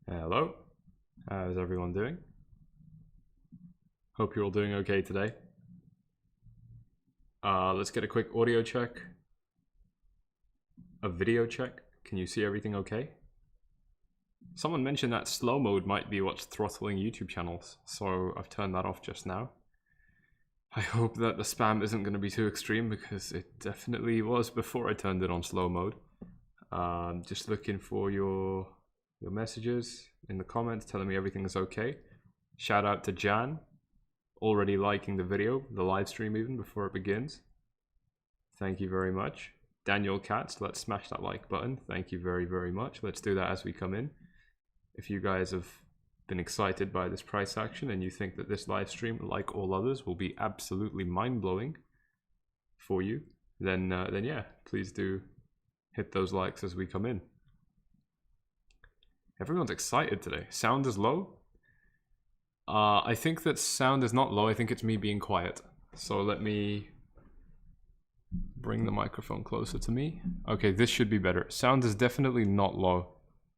Hello, how's everyone doing? Hope you're all doing okay today. Let's get a quick audio check. A video check. Can you see everything okay? Someone mentioned that slow mode might be what's throttling YouTube channels, so I've turned that off just now. I hope that the spam isn't going to be too extreme, because it definitely was before I turned it on slow mode. Just looking for your messages in the comments telling me everything is okay. Shout out to Jan, already liking the video, the live stream even before it begins. Thank you very much. Daniel Katz, let's smash that like button. Thank you very, very much. Let's do that as we come in. If you guys have been excited by this price action and you think that this live stream, like all others, will be absolutely mind-blowing for you, then yeah, please do hit those likes as we come in. Everyone's excited today. Sound is low. I think that sound is not low. I think it's me being quiet. So let me bring the microphone closer to me. Okay, this should be better. Sound is definitely not low.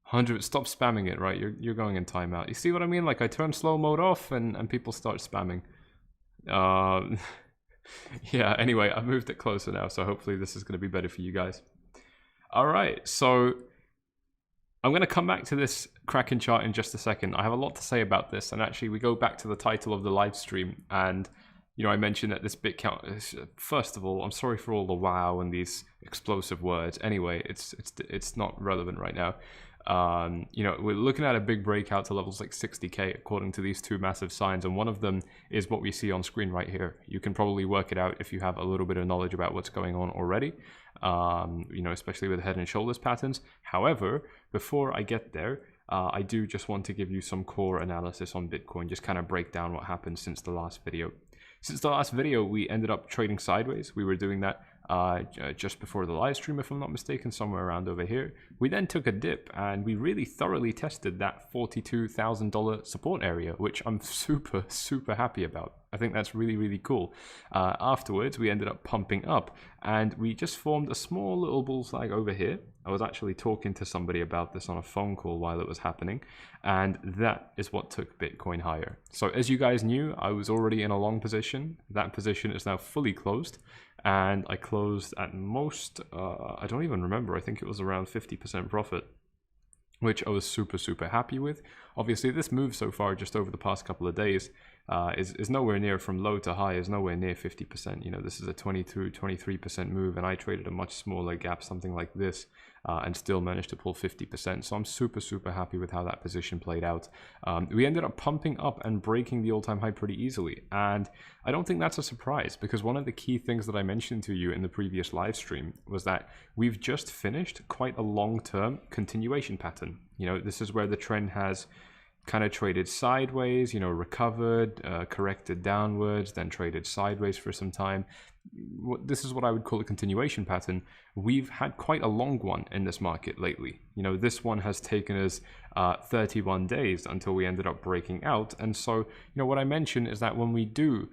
100. Stop spamming it, right? You're going in timeout. You see what I mean? Like, I turn slow mode off and people start spamming. Yeah, anyway, I've moved it closer now, so hopefully this is going to be better for you guys. All right, so I'm going to come back to this Kraken chart in just a second. I have a lot to say about this, and actually we go back to the title of the live stream, and you know, I mentioned that this bit count is, first of all, I'm sorry for all the wow and these explosive words. Anyway, it's not relevant right now. You know, we're looking at a big breakout to levels like 60k according to these two massive signs, and one of them is what we see on screen right here. You can probably work it out if you have a little bit of knowledge about what's going on already, you know, especially with head and shoulders patterns. However, before I get there, I do just want to give you some core analysis on Bitcoin, just kind of break down what happened since the last video. Since the last video, we ended up trading sideways. We were doing that just before the live stream, if I'm not mistaken, somewhere around over here. We then took a dip, and we really thoroughly tested that $42,000 support area, which I'm super, super happy about. I think that's really, really cool. Afterwards, we ended up pumping up, and we just formed a small little bull flag over here. I was actually talking to somebody about this on a phone call while it was happening, and that is what took Bitcoin higher. So as you guys knew, I was already in a long position. That position is now fully closed, and I closed at most, I don't even remember, I think it was around 50% profit, which I was super, super happy with. Obviously, this move so far, just over the past couple of days, is nowhere near from low to high, is nowhere near 50%. You know, this is a 22-23% move, and I traded a much smaller gap, something like this, and still managed to pull 50%. So I'm super, super happy with how that position played out. We ended up pumping up and breaking the all-time high pretty easily, and I don't think that's a surprise, because one of the key things that I mentioned to you in the previous live stream was that we've just finished quite a long-term continuation pattern. You know, this is where the trend has kind of traded sideways, you know, recovered, corrected downwards, then traded sideways for some time. This is what I would call a continuation pattern. We've had quite a long one in this market lately. You know, this one has taken us 31 days until we ended up breaking out. And so, you know, what I mentioned is that when we do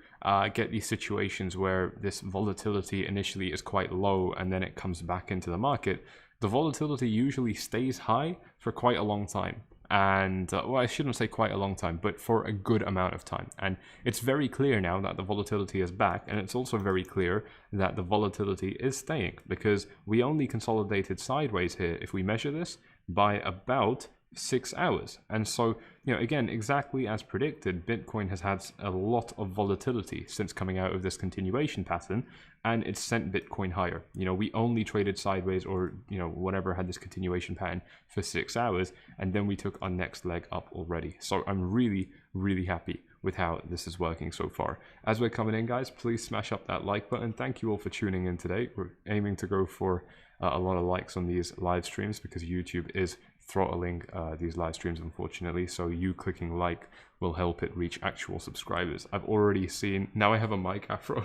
get these situations where this volatility initially is quite low and then it comes back into the market, the volatility usually stays high for quite a long time. And well, I shouldn't say quite a long time, but for a good amount of time. And it's very clear now that the volatility is back, and it's also very clear that the volatility is staying, because we only consolidated sideways here, if we measure this, by about 6 hours. And so, you know, again, exactly as predicted, Bitcoin has had a lot of volatility since coming out of this continuation pattern, and it's sent Bitcoin higher. You know, we only traded sideways, or, you know, whatever, had this continuation pattern for 6 hours, and then we took our next leg up already. So I'm really, really happy with how this is working so far. As we're coming in, guys, please smash up that like button. Thank you all for tuning in today. We're aiming to go for a lot of likes on these live streams, because YouTube is throttling these live streams, unfortunately. So you clicking like will help it reach actual subscribers. I've already seen, now I have a mic afro.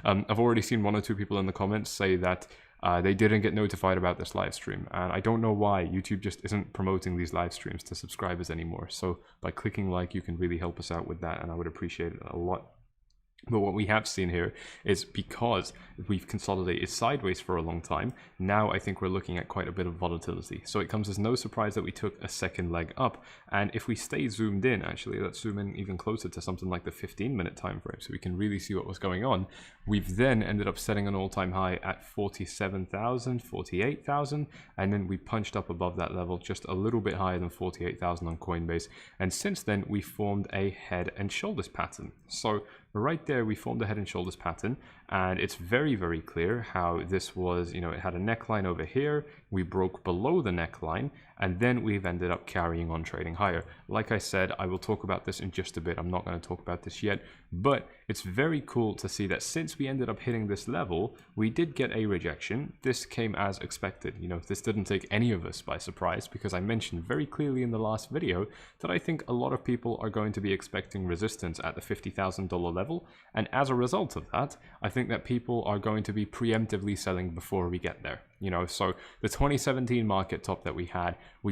I've already seen 1 or 2 people in the comments say that they didn't get notified about this live stream, and I don't know why. YouTube just isn't promoting these live streams to subscribers anymore. So by clicking like, you can really help us out with that, and I would appreciate it a lot. But what we have seen here is because we've consolidated sideways for a long time, now I think we're looking at quite a bit of volatility. So it comes as no surprise that we took a second leg up. And if we stay zoomed in, actually, let's zoom in even closer to something like the 15-minute time frame so we can really see what was going on. We've then ended up setting an all-time high at 47,000, 48,000, and then we punched up above that level just a little bit higher than 48,000 on Coinbase. And since then, we formed a head and shoulders pattern. So right there, we formed a head and shoulders pattern, and it's very, very clear how this was, it had a neckline over here, we broke below the neckline, and then we've ended up carrying on trading higher. Like I said, I will talk about this in just a bit. I'm not going to talk about this yet, but it's very cool to see that since we ended up hitting this level, we did get a rejection. This came as expected. This didn't take any of us by surprise, because I mentioned very clearly in the last video that I think a lot of people are going to be expecting resistance at the $50,000 level. And as a result of that, I think that people are going to be preemptively selling before we get there. So the 2017 market top that we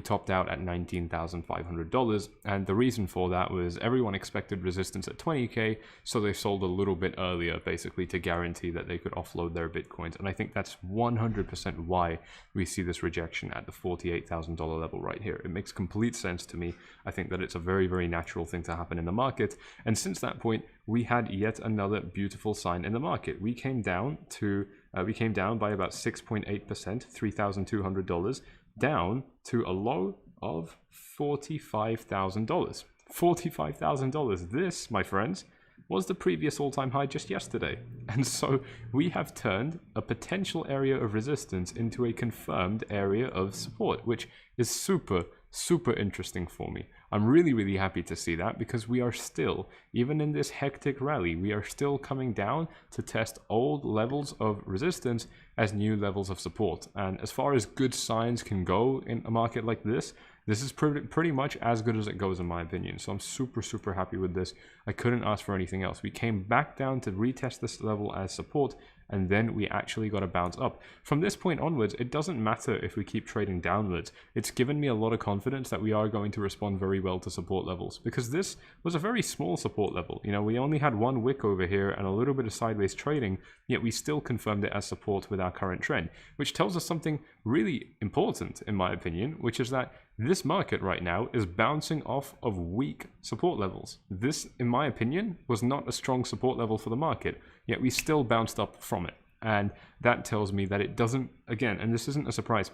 topped out at $19,500. And the reason for that was everyone expected resistance at 20K. So they sold a little bit earlier, basically to guarantee that they could offload their Bitcoins. And I think that's 100% why we see this rejection at the $48,000 level right here. It makes complete sense to me. I think that it's a very, very natural thing to happen in the market. And since that point, we had yet another beautiful sign in the market. We came down by about 6.8%, $3,200, down to a low of $45,000. $45,000. This, my friends, was the previous all-time high just yesterday. And so we have turned a potential area of resistance into a confirmed area of support, which is super, super interesting for me. I'm really, really happy to see that, because we are still, even in this hectic rally, we are still coming down to test old levels of resistance as new levels of support. And as far as good signs can go in a market like this is pretty much as good as it goes, in my opinion. So I'm super, super happy with this. I couldn't ask for anything else. We came back down to retest this level as support, and then we actually got a bounce up. From this point onwards, it doesn't matter if we keep trading downwards. It's given me a lot of confidence that we are going to respond very well to support levels, because this was a very small support level. We only had one wick over here and a little bit of sideways trading, yet we still confirmed it as support with our current trend, which tells us something really important, in my opinion, which is that this market right now is bouncing off of weak support levels. This, in my opinion, was not a strong support level for the market, yet we still bounced up from it. And that tells me that it doesn't, again, and this isn't a surprise,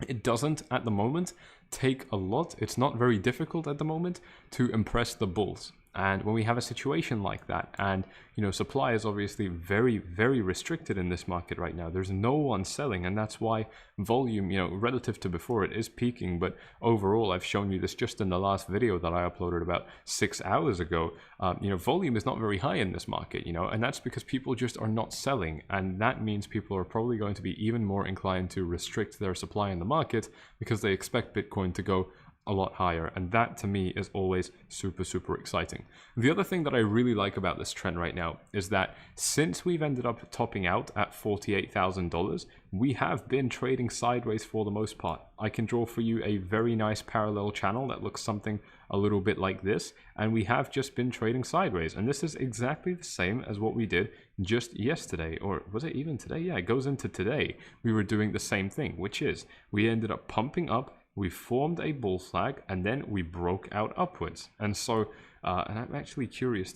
it doesn't at the moment take a lot. It's not very difficult at the moment to impress the bulls. And when we have a situation like that, and supply is obviously very, very restricted in this market right now, there's no one selling, and that's why volume, relative to before, it is peaking. But overall, I've shown you this just in the last video that I uploaded about 6 hours ago. Volume is not very high in this market, and that's because people just are not selling, and that means people are probably going to be even more inclined to restrict their supply in the market because they expect Bitcoin to go a lot higher, and that to me is always super, super exciting. The other thing that I really like about this trend right now is that since we've ended up topping out at $48,000, we have been trading sideways for the most part. I can draw for you a very nice parallel channel that looks something a little bit like this, and we have just been trading sideways, and this is exactly the same as what we did just yesterday, or was it even today? Yeah, it goes into today. We were doing the same thing, which is we ended up pumping up, we formed a bull flag, and then we broke out upwards. And so, and I'm actually curious,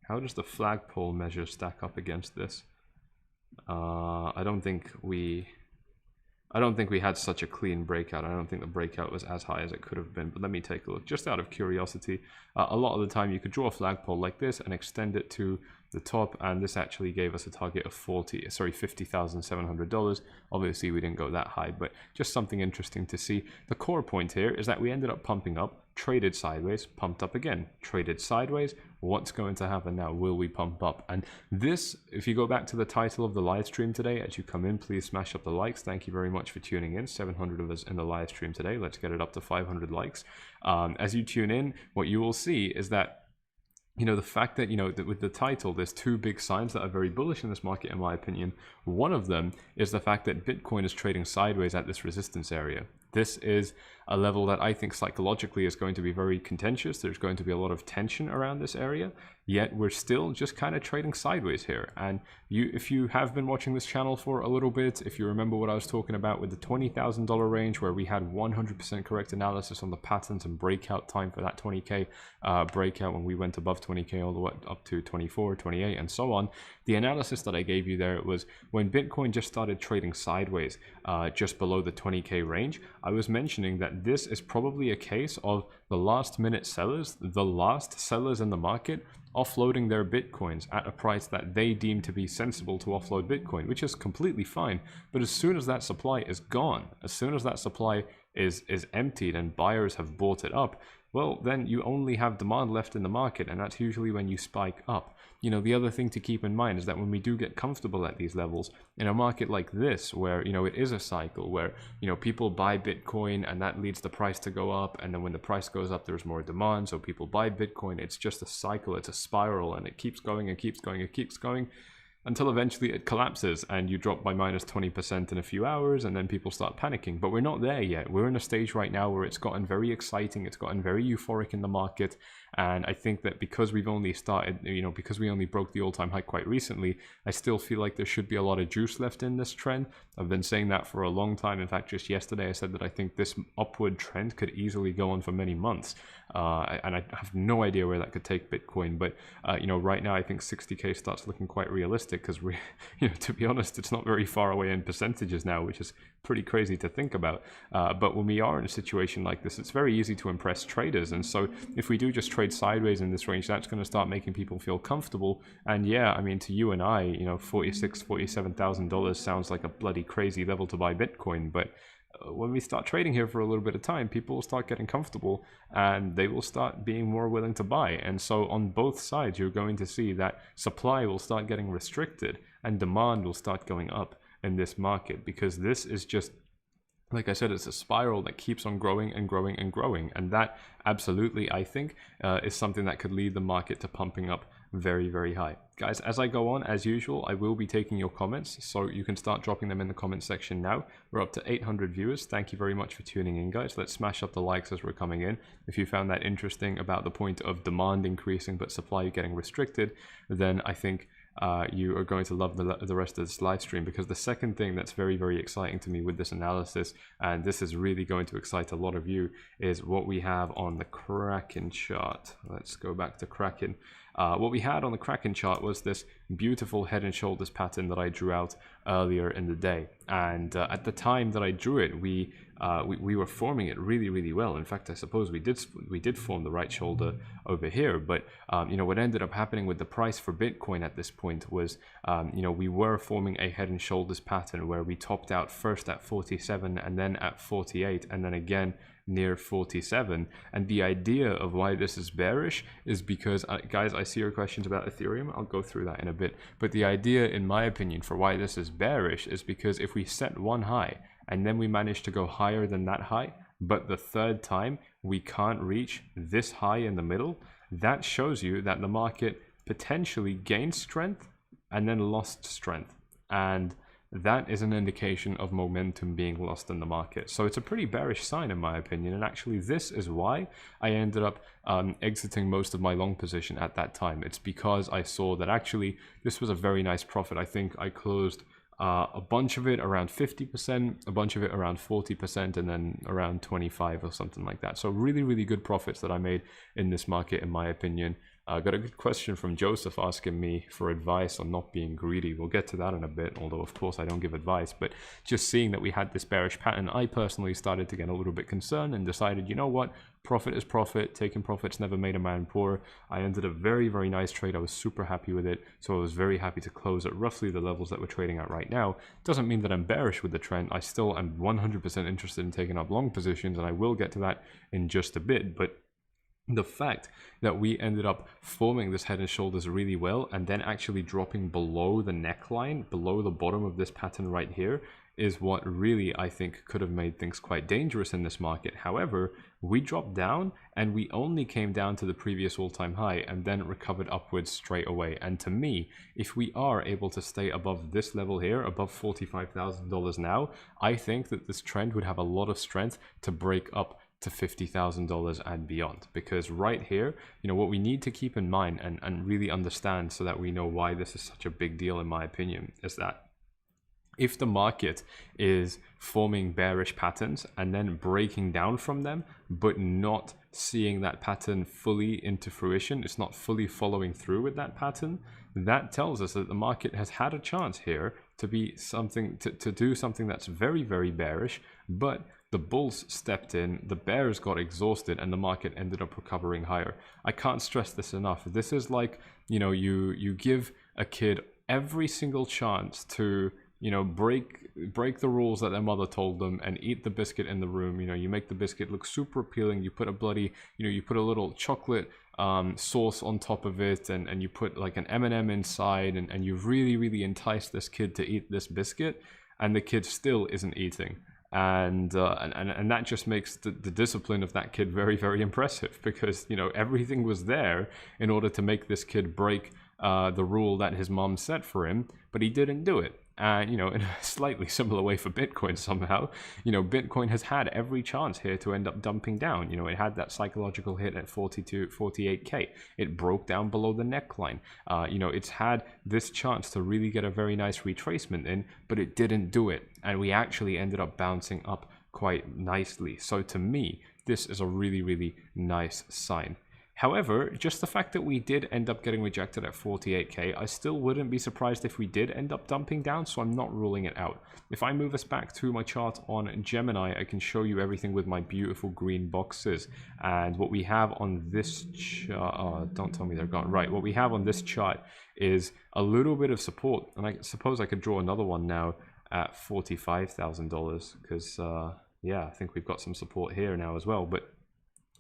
how does the flagpole measure stack up against this? I don't think we had such a clean breakout. I don't think the breakout was as high as it could have been, but let me take a look just out of curiosity. A lot of the time you could draw a flagpole like this and extend it to the top, and this actually gave us a target of $50,700. Obviously we didn't go that high, but just something interesting to see. The core point here is that we ended up pumping up, traded sideways, pumped up again, traded sideways. What's going to happen now? Will we pump up? And this, if you go back to the title of the live stream today, as you come in, please smash up the likes. Thank you very much for tuning in. 700 of us in the live stream today. Let's get it up to 500 likes. As you tune in, what you will see is that the fact that, that with the title, there's two big signs that are very bullish in this market, in my opinion. One of them is the fact that Bitcoin is trading sideways at this resistance area. This is a level that I think psychologically is going to be very contentious. There's going to be a lot of tension around this area, yet we're still just kind of trading sideways here. And if you have been watching this channel for a little bit, if you remember what I was talking about with the $20,000 range, where we had 100% correct analysis on the patterns and breakout time for that 20k breakout when we went above 20k all the way up to 24, 28, and so on. The analysis that I gave you there was when Bitcoin just started trading sideways just below the 20k range. I was mentioning that this is probably a case of the last minute sellers, the last sellers in the market, offloading their Bitcoins at a price that they deem to be sensible to offload Bitcoin, which is completely fine. But as soon as that supply is gone, as soon as that supply is emptied and buyers have bought it up, well, then you only have demand left in the market, and that's usually when you spike up. You know, the other thing to keep in mind is that when we do get comfortable at these levels, in a market like this, where, you know, it is a cycle, where, you know, people buy Bitcoin and that leads the price to go up, and then when the price goes up, there's more demand, so people buy Bitcoin. It's just a cycle, it's a spiral, and it keeps going and keeps going and keeps going, until eventually it collapses and you drop by minus 20% in a few hours, and then people start panicking. But we're not there yet. We're in a stage right now where it's gotten very exciting, it's gotten very euphoric in the market, and I think that because we've only started, you know, because we only broke the all-time high quite recently, I still feel like there should be a lot of juice left in this trend. I've been saying that for a long time. In fact, just yesterday I said that I think this upward trend could easily go on for many months, and I have no idea where that could take Bitcoin. But you know, right now I think 60k starts looking quite realistic, because we, you know, to be honest, it's not very far away in percentages now, which is pretty crazy to think about. But when we are in a situation like this, it's very easy to impress traders, and so if we do just trade sideways in this range, that's going to start making people feel comfortable. And yeah, I mean, to you and I, you know, $47,000 sounds like a bloody crazy level to buy Bitcoin, but when we start trading here for a little bit of time, people will start getting comfortable and they will start being more willing to buy. And so on both sides, you're going to see that supply will start getting restricted and demand will start going up in this market, because this is just, like I said, it's a spiral that keeps on growing and growing and growing. And that absolutely, I think, is something that could lead the market to pumping up very, very high. Guys, as I go on, as usual, I will be taking your comments, so you can start dropping them in the comment section now. We're up to 800 viewers. Thank you very much for tuning in, guys. Let's smash up the likes as we're coming in. If you found that interesting about the point of demand increasing but supply getting restricted, then I think you are going to love the rest of this live stream, because the second thing that's very, very exciting to me with this analysis, and this is really going to excite a lot of you, is what we have on the Kraken chart. Let's go back to Kraken. What we had on the Kraken chart was this beautiful head and shoulders pattern that I drew out earlier in the day, and at the time that I drew it, we were forming it really, really well. In fact, I suppose we did form the right shoulder over here, but you know, what ended up happening with the price for Bitcoin at this point was, you know, we were forming a head and shoulders pattern where we topped out first at 47 and then at 48 and then again near 47. And the idea of why this is bearish is because, guys, I see your questions about Ethereum. I'll go through that in a bit. But the idea, in my opinion, for why this is bearish is because if we set one high and then we manage to go higher than that high, but the third time we can't reach this high in the middle, that shows you that the market potentially gained strength and then lost strength. And that is an indication of momentum being lost in the market. So it's a pretty bearish sign in my opinion, and actually this is why I ended up exiting most of my long position at that time. It's because I saw that actually this was a very nice profit. I think I closed a bunch of it around 50%, a bunch of it around 40%, and then around 25 or something like that. So really, really good profits that I made in this market, in my opinion. I got a good question from Joseph asking me for advice on not being greedy. We'll get to that in a bit, although of course I don't give advice. But just seeing that we had this bearish pattern, I personally started to get a little bit concerned and decided, you know what, profit is profit. Taking profits never made a man poor. I ended a very, very nice trade. I was super happy with it. So I was very happy to close at roughly the levels that we're trading at right now. Doesn't mean that I'm bearish with the trend. I still am 100% interested in taking up long positions, and I will get to that in just a bit. But the fact that we ended up forming this head and shoulders really well and then actually dropping below the neckline, below the bottom of this pattern right here, is what really I think could have made things quite dangerous in this market. However, we dropped down and we only came down to the previous all-time high and then recovered upwards straight away. And to me, if we are able to stay above this level here, above $45,000 now, I think that this trend would have a lot of strength to break up to $50,000 and beyond. Because right here, you know, what we need to keep in mind and really understand, so that we know why this is such a big deal in my opinion, is that if the market is forming bearish patterns and then breaking down from them, but not seeing that pattern fully into fruition, it's not fully following through with that pattern, that tells us that the market has had a chance here to be something, to do something that's very, very bearish, but the bulls stepped in, the bears got exhausted, and the market ended up recovering higher. I can't stress this enough. This is like, you know, you give a kid every single chance to, you know, break the rules that their mother told them and eat the biscuit in the room. You know, you make the biscuit look super appealing. You put a bloody, you know, you put a little chocolate sauce on top of it, and you put like an M&M inside, and you really entice this kid to eat this biscuit, and the kid still isn't eating. And that just makes the discipline of that kid very impressive, because, you know, everything was there in order to make this kid break the rule that his mom set for him, but he didn't do it. And, you know, in a slightly similar way for Bitcoin somehow, you know, Bitcoin has had every chance here to end up dumping down. You know, it had that psychological hit at 48K. It broke down below the neckline. You know, it's had this chance to really get a very nice retracement in, but it didn't do it. And we actually ended up bouncing up quite nicely. So to me, this is a really nice sign. However, just the fact that we did end up getting rejected at 48K, I still wouldn't be surprised if we did end up dumping down, so I'm not ruling it out. If I move us back to my chart on Gemini, I can show you everything with my beautiful green boxes. And what we have on this chart, oh, don't tell me they're gone. Right, what we have on this chart is a little bit of support. And I suppose I could draw another one now at $45,000, because, yeah, I think we've got some support here now as well. But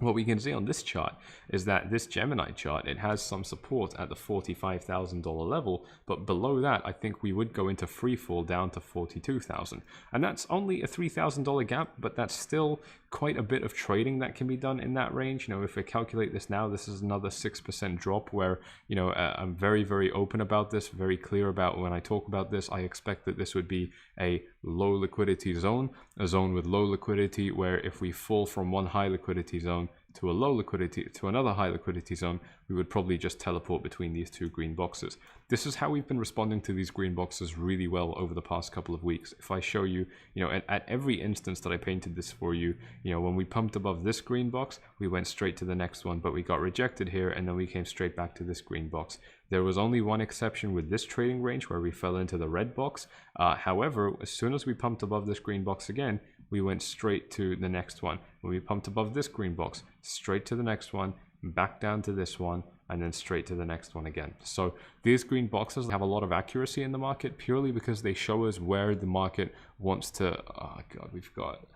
what we can see on this chart is that this Gemini chart, it has some support at the $45,000 level, but below that, I think we would go into free fall down to $42,000. And that's only a $3,000 gap, but that's still quite a bit of trading that can be done in that range. You know, if we calculate this now, this is another 6% drop where, you know, I'm very open about this, very clear about when I talk about this. I expect that this would be a low liquidity zone, a zone with low liquidity, where if we fall from one high liquidity zone to a low liquidity, to another high liquidity zone, we would probably just teleport between these two green boxes. This is how we've been responding to these green boxes really well over the past couple of weeks. If I show you, you know, at every instance that I painted this for you, you know, when we pumped above this green box, we went straight to the next one, but we got rejected here, and then we came straight back to this green box. There was only one exception with this trading range where we fell into the red box. However, as soon as we pumped above this green box again, we went straight to the next one. When we pumped above this green box, straight to the next one, back down to this one, and then straight to the next one again. So these green boxes have a lot of accuracy in the market, purely because they show us where the market wants to, oh God, we've got,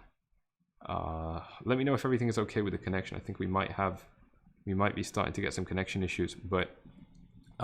let me know if everything is okay with the connection. I think we might be starting to get some connection issues, but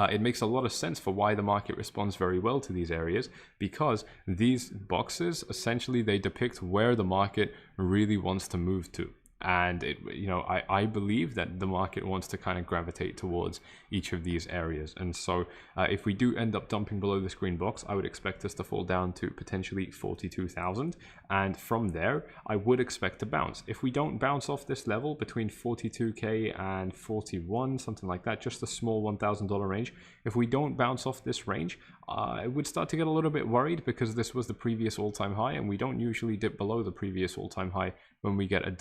it makes a lot of sense for why the market responds very well to these areas, because these boxes, essentially, they depict where the market really wants to move to. And it, you know, I believe that the market wants to kind of gravitate towards each of these areas. And so if we do end up dumping below this green box, I would expect us to fall down to potentially 42,000. And from there, I would expect to bounce. If we don't bounce off this level between 42K and 41, something like that, just a small $1,000 range, if we don't bounce off this range, I would start to get a little bit worried, because this was the previous all-time high, and we don't usually dip below the previous all-time high when we get a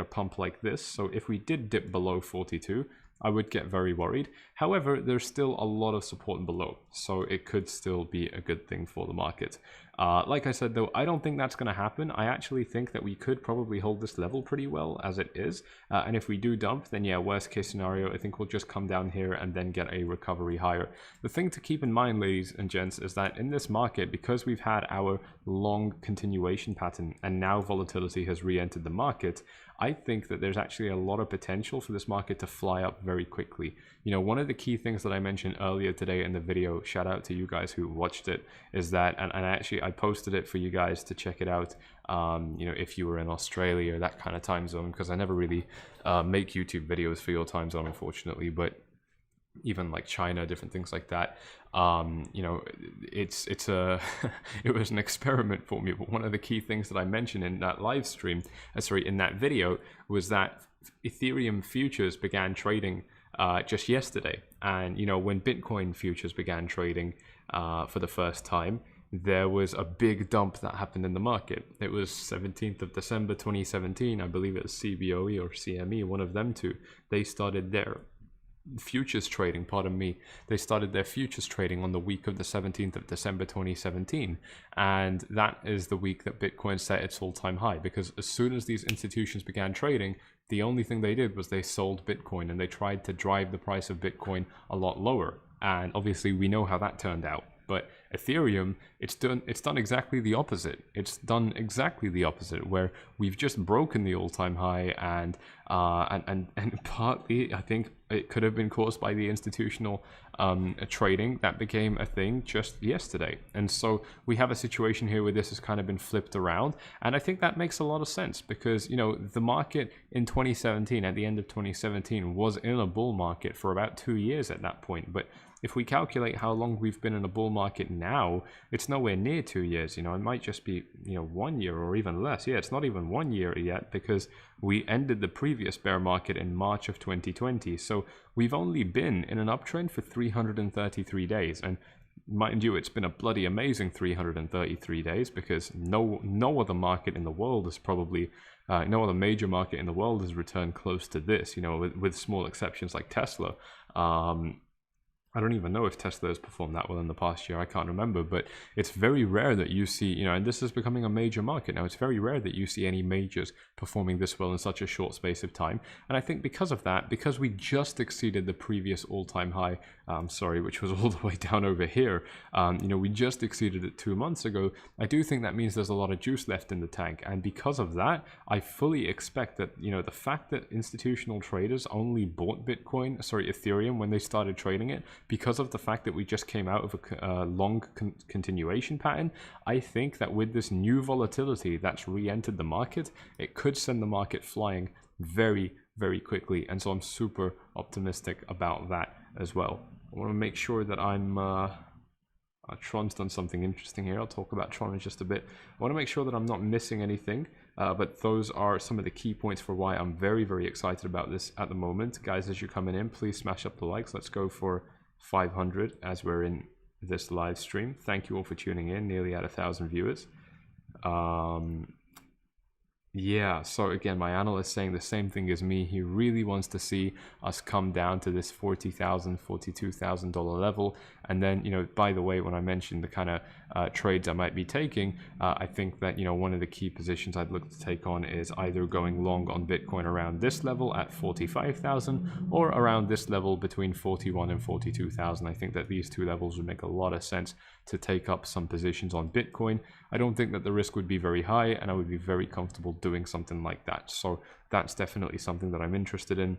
pump like this. So if we did dip below 42, I would get very worried. However, there's still a lot of support below, so it could still be a good thing for the market. Like I said, though, I don't think that's going to happen. I actually think that we could probably hold this level pretty well as it is. And if we do dump, then yeah, worst case scenario, I think we'll just come down here and then get a recovery higher. The thing to keep in mind, ladies and gents, is that in this market, because we've had our long continuation pattern and now volatility has re-entered the market, I think that there's actually a lot of potential for this market to fly up very quickly. You know, one of the key things that I mentioned earlier today in the video, shout out to you guys who watched it, is that, and actually I posted it for you guys to check it out, you know, if you were in Australia, that kind of time zone, because I never really make YouTube videos for your time zone, unfortunately, but even like China, different things like that. You know, it's a it was an experiment for me. But one of the key things that I mentioned in that live stream, in that video, was that Ethereum futures began trading just yesterday. And you know, when Bitcoin futures began trading for the first time, there was a big dump that happened in the market. It was 17th of December 2017. I believe it was CBOE or CME, one of them two. They started their futures trading, they started their futures trading on the week of the 17th of December 2017, and that is the week that Bitcoin set its all-time high, because as soon as these institutions began trading, the only thing they did was they sold Bitcoin, and they tried to drive the price of Bitcoin a lot lower, and obviously we know how that turned out. But Ethereum, it's done exactly the opposite. It's done exactly the opposite, where we've just broken the all-time high, and partly I think it could have been caused by the institutional trading that became a thing just yesterday. And so we have a situation here where this has kind of been flipped around, and I think that makes a lot of sense, because you know, the market in 2017, at the end of 2017, was in a bull market for about 2 years at that point. But if we calculate how long we've been in a bull market now, it's nowhere near 2 years. You know, it might just be, you know, 1 year or even less. Yeah, it's not even 1 year yet, because we ended the previous bear market in March of 2020. So we've only been in an uptrend for 333 days. And mind you, it's been a bloody amazing 333 days, because no other market in the world is probably, no other major market in the world has returned close to this, you know, with small exceptions like Tesla. I don't even know if Tesla has performed that well in the past year. I can't remember, but it's very rare that you see, you know, and this is becoming a major market now. It's very rare that you see any majors performing this well in such a short space of time. And I think because of that, because we just exceeded the previous all-time high, which was all the way down over here, you know, we just exceeded it 2 months ago. I do think that means there's a lot of juice left in the tank. And because of that, I fully expect that, you know, the fact that institutional traders only bought Ethereum when they started trading it, because of the fact that we just came out of a long continuation pattern, I think that with this new volatility that's re-entered the market, it could send the market flying very, very quickly. And so I'm super optimistic about that as well. I want to make sure that Tron's done something interesting here. I'll talk about Tron in just a bit. I want to make sure that I'm not missing anything, but those are some of the key points for why I'm very, very excited about this at the moment. Guys, as you're coming in, please smash up the likes. Let's go for 500 as we're in this live stream. Thank you all for tuning in. Nearly at 1,000 viewers. Yeah, so again, my analyst saying the same thing as me. He really wants to see us come down to this $40,000, $42,000 level. And then, you know, by the way, when I mentioned the kind of trades I might be taking, I think that, you know, one of the key positions I'd look to take on is either going long on Bitcoin around this level at 45,000 or around this level between 41 and 42,000. I think that these two levels would make a lot of sense to take up some positions on Bitcoin. I don't think that the risk would be very high, and I would be very comfortable doing something like that. So that's definitely something that I'm interested in.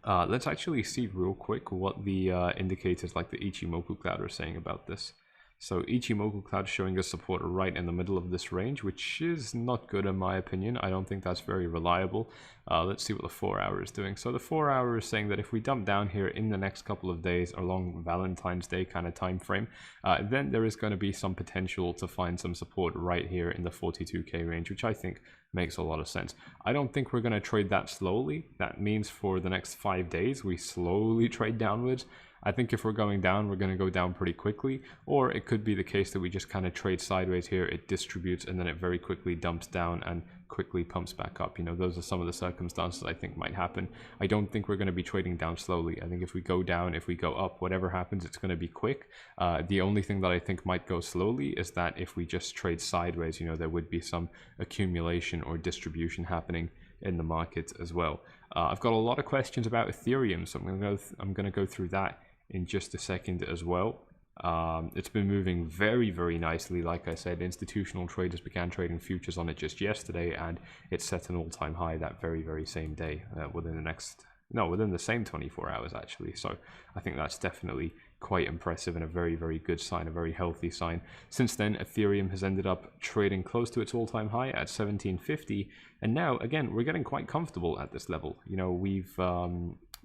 Let's actually see real quick what the indicators like the Ichimoku Cloud are saying about this. So Ichimoku Cloud showing us support right in the middle of this range, which is not good in my opinion. I don't think that's very reliable. Let's see what the 4 hour is doing. So the 4 hour is saying that if we dump down here in the next couple of days along Valentine's Day kind of time frame, then there is going to be some potential to find some support right here in the 42k range, which I think makes a lot of sense. I don't think we're going to trade that slowly. That means for the next 5 days we slowly trade downwards. I think if we're going down, we're going to go down pretty quickly, or it could be the case that we just kind of trade sideways here, it distributes, and then it very quickly dumps down and quickly pumps back up. You know, those are some of the circumstances I think might happen. I don't think we're going to be trading down slowly. I think if we go down, if we go up, whatever happens, it's going to be quick. The only thing that I think might go slowly is that if we just trade sideways, you know, there would be some accumulation or distribution happening in the market as well. I've got a lot of questions about Ethereum, so I'm going to go through that in just a second as well. It's been moving very, very nicely. Like I said, institutional traders began trading futures on it just yesterday, and it set an all-time high that very, very same day, within the same 24 hours actually. So I think that's definitely quite impressive and a very, very good sign, a very healthy sign. Since then, Ethereum has ended up trading close to its all-time high at 1750, and now again we're getting quite comfortable at this level. You know,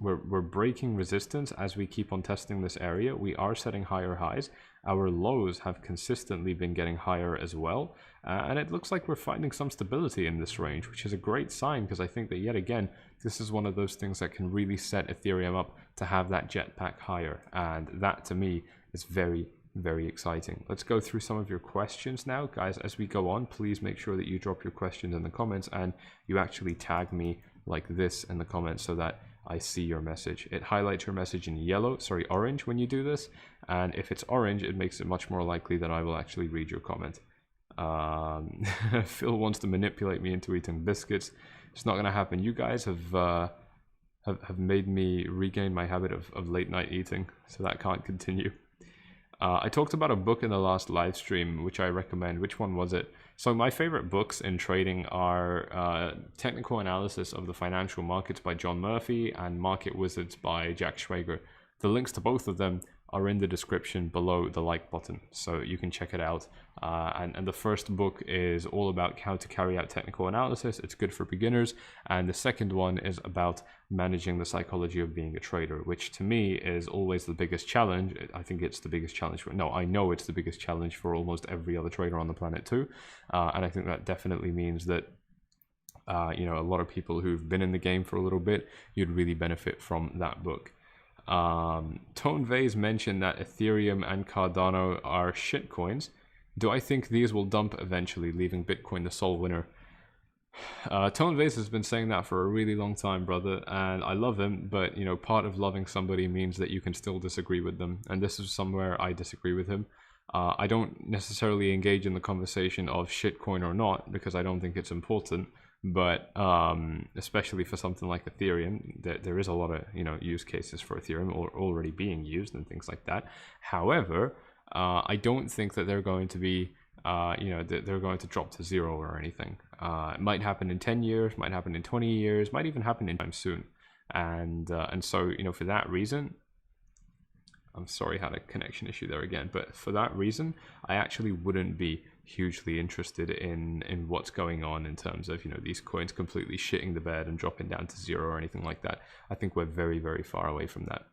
we're breaking resistance as we keep on testing this area. We are setting higher highs. Our lows have consistently been getting higher as well, and it looks like we're finding some stability in this range, which is a great sign, because I think that yet again this is one of those things that can really set Ethereum up to have that jetpack higher, and that to me is very, very exciting. Let's go through some of your questions now, guys. As we go on, please make sure that you drop your questions in the comments and you actually tag me like this in the comments so that I see your message. It highlights your message in orange when you do this, and if it's orange, it makes it much more likely that I will actually read your comment. Phil wants to manipulate me into eating biscuits. It's not going to happen. You guys have made me regain my habit of late night eating, so that can't continue. I talked about a book in the last live stream, which I recommend. Which one was it? So my favorite books in trading are Technical Analysis of the Financial Markets by John Murphy and Market Wizards by Jack Schwager. The links to both of them are in the description below the like button, so you can check it out. And the first book is all about how to carry out technical analysis. It's good for beginners. And the second one is about managing the psychology of being a trader, which to me is always the biggest challenge. I think it's the biggest challenge I know it's the biggest challenge for almost every other trader on the planet too. And I think that definitely means that you know, a lot of people who've been in the game for a little bit, you'd really benefit from that book. Tone Vase mentioned that Ethereum and Cardano are shitcoins. Do I think these will dump eventually, leaving Bitcoin the sole winner? Tone Vase has been saying that for a really long time, brother, and I love him, but you know, part of loving somebody means that you can still disagree with them, and this is somewhere I disagree with him. I don't necessarily engage in the conversation of shitcoin or not, because I don't think it's important. But especially for something like Ethereum, there is a lot of, you know, use cases for Ethereum already being used and things like that. However, I don't think that they're going to be, you know, they're going to drop to zero or anything. It might happen in 10 years, might happen in 20 years, might even happen in time soon. And so, you know, for that reason, I'm sorry, I had a connection issue there again, but for that reason, I actually wouldn't be hugely interested in what's going on in terms of, you know, these coins completely shitting the bed and dropping down to zero or anything like that. I think we're very, very far away from that.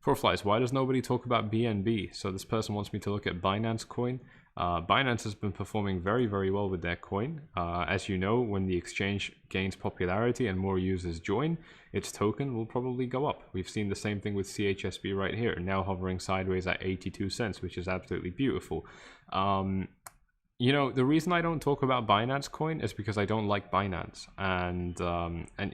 FORFLIES, why does nobody talk about BNB? So this person wants me to look at Binance Coin. Binance has been performing very, very well with their coin. As you know, when the exchange gains popularity and more users join, its token will probably go up. We've seen the same thing with CHSB right here, now hovering sideways at 82 cents, which is absolutely beautiful. You know, the reason I don't talk about Binance Coin is because I don't like Binance. And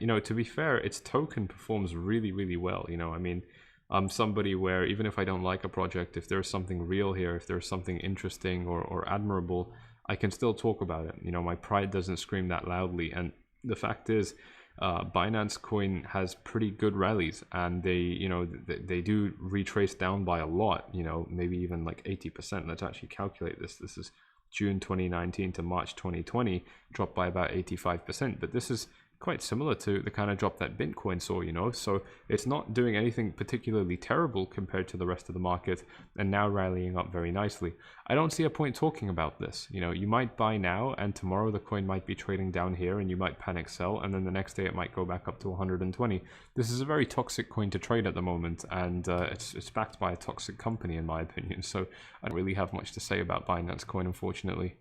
you know, to be fair, its token performs really, really well. You know, I mean, I'm somebody where even if I don't like a project, if there's something real here, if there's something interesting or admirable, I can still talk about it. You know, my pride doesn't scream that loudly. And the fact is, Binance Coin has pretty good rallies, and they, you know, they do retrace down by a lot, you know, maybe even like 80%. Let's actually calculate this. This is June 2019 to March 2020, dropped by about 85%. But this is quite similar to the kind of drop that Bitcoin saw, you know, so it's not doing anything particularly terrible compared to the rest of the market, and now rallying up very nicely. I don't see a point talking about this. You know, you might buy now and tomorrow the coin might be trading down here and you might panic sell, and then the next day it might go back up to 120. This is a very toxic coin to trade at the moment, and it's backed by a toxic company in my opinion, so I don't really have much to say about Binance Coin, unfortunately.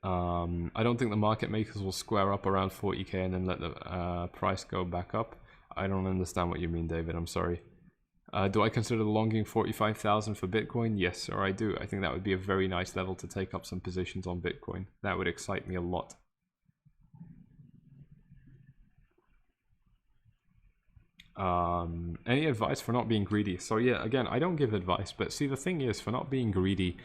I don't think the market makers will square up around 40k and then let the price go back up. I don't understand what you mean, David. I'm sorry. Do I consider longing 45,000 for Bitcoin? Yes, sir, I do. I think that would be a very nice level to take up some positions on Bitcoin. That would excite me a lot. Any advice for not being greedy? So yeah, again, I don't give advice, but see, the thing is, for not being greedy,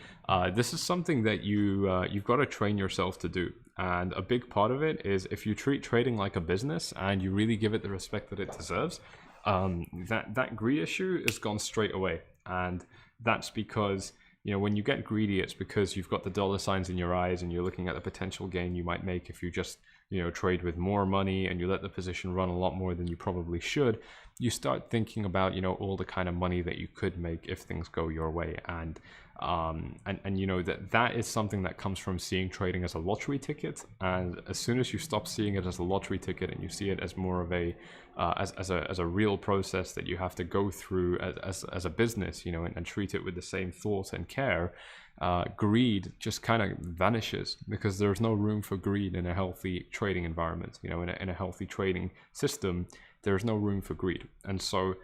this is something that you've got to train yourself to do. And a big part of it is if you treat trading like a business and you really give it the respect that it deserves, that greed issue is gone straight away. And that's because, you know, when you get greedy, it's because you've got the dollar signs in your eyes and you're looking at the potential gain you might make if you just, you know, trade with more money and you let the position run a lot more than you probably should. You start thinking about, you know, all the kind of money that you could make if things go your way. And you know, that is something that comes from seeing trading as a lottery ticket. And as soon as you stop seeing it as a lottery ticket and you see it as more of a as a real process that you have to go through as a business, you know, and treat it with the same thought and care, greed just kind of vanishes, because there's no room for greed in a healthy trading environment. You know, in a healthy trading system, there's no room for greed. And so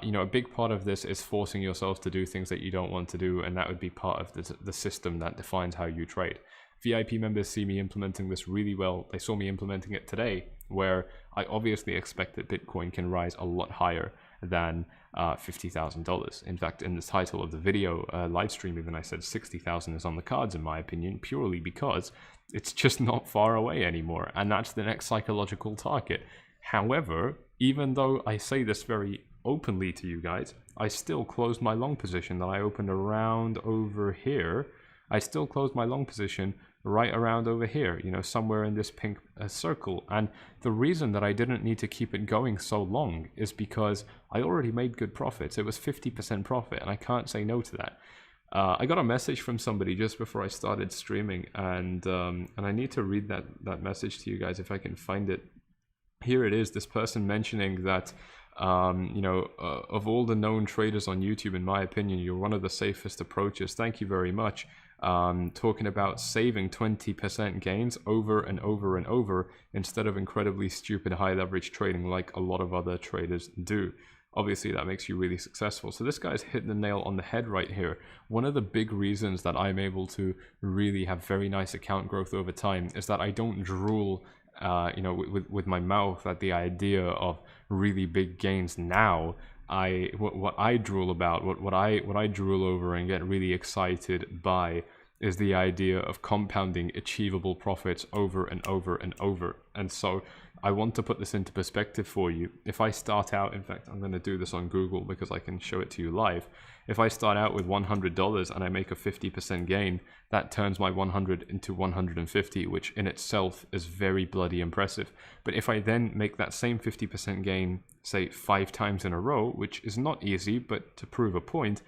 you know, a big part of this is forcing yourself to do things that you don't want to do, and that would be part of the system that defines how you trade. VIP members see me implementing this really well. They saw me implementing it today, where I obviously expect that Bitcoin can rise a lot higher than $50,000. In fact, in the title of the video live stream, even I said 60,000 is on the cards, in my opinion, purely because it's just not far away anymore, and that's the next psychological target. However, even though I say this very openly to you guys, I still closed my long position that I opened around over here. I still closed my long position right around over here, you know, somewhere in this pink circle. And the reason that I didn't need to keep it going so long is because I already made good profits. It was 50% profit, and I can't say no to that. I got a message from somebody just before I started streaming, and I need to read that message to you guys if I can find it. Here it is. This person mentioning that you know, of all the known traders on YouTube, in my opinion, you're one of the safest approaches. Thank you very much. Talking about saving 20% gains over and over and over instead of incredibly stupid high leverage trading like a lot of other traders do. Obviously, that makes you really successful. So this guy's hitting the nail on the head right here. One of the big reasons that I'm able to really have very nice account growth over time is that I don't drool you know, with my mouth at the idea of really big gains. Now, what I drool about, what I drool over and get really excited by, is the idea of compounding achievable profits over and over and over. And so I want to put this into perspective for you. If I start out, in fact, I'm going to do this on Google because I can show it to you live. If I start out with $100 and I make a 50% gain, that turns my 100 into 150, which in itself is very bloody impressive. But if I then make that same 50% gain, say 5 times in a row, which is not easy, but to prove a point,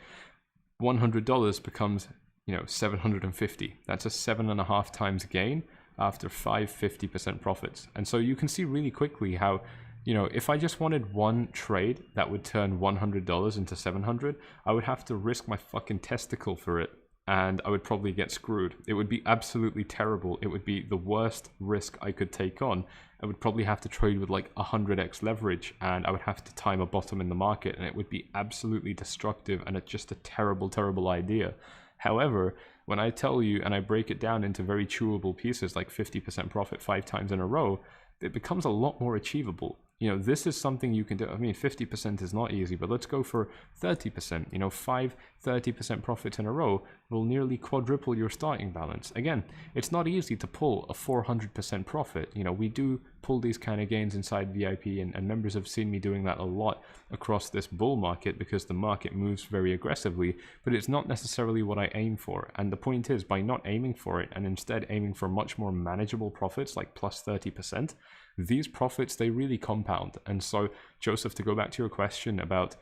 $100 becomes, you know, 750. That's a 7.5 times gain after 5 50% profits. And so you can see really quickly how, you know, if I just wanted one trade that would turn $100 into 700, I would have to risk my fucking testicle for it, and I would probably get screwed. It would be absolutely terrible. It would be the worst risk I could take on. I would probably have to trade with like 100x leverage, and I would have to time a bottom in the market, and it would be absolutely destructive, and it's just a terrible, terrible idea. However, when I tell you and I break it down into very chewable pieces like 50% profit 5 times in a row, it becomes a lot more achievable. You know, this is something you can do. I mean, 50% is not easy, but let's go for 30%. You know, 5 30% profits in a row will nearly quadruple your starting balance. Again, it's not easy to pull a 400% profit. You know, we do pull these kind of gains inside VIP, and members have seen me doing that a lot across this bull market because the market moves very aggressively, but it's not necessarily what I aim for. And the point is, by not aiming for it and instead aiming for much more manageable profits like plus 30%, these profits, they really compound. And so, Joseph, to go back to your question about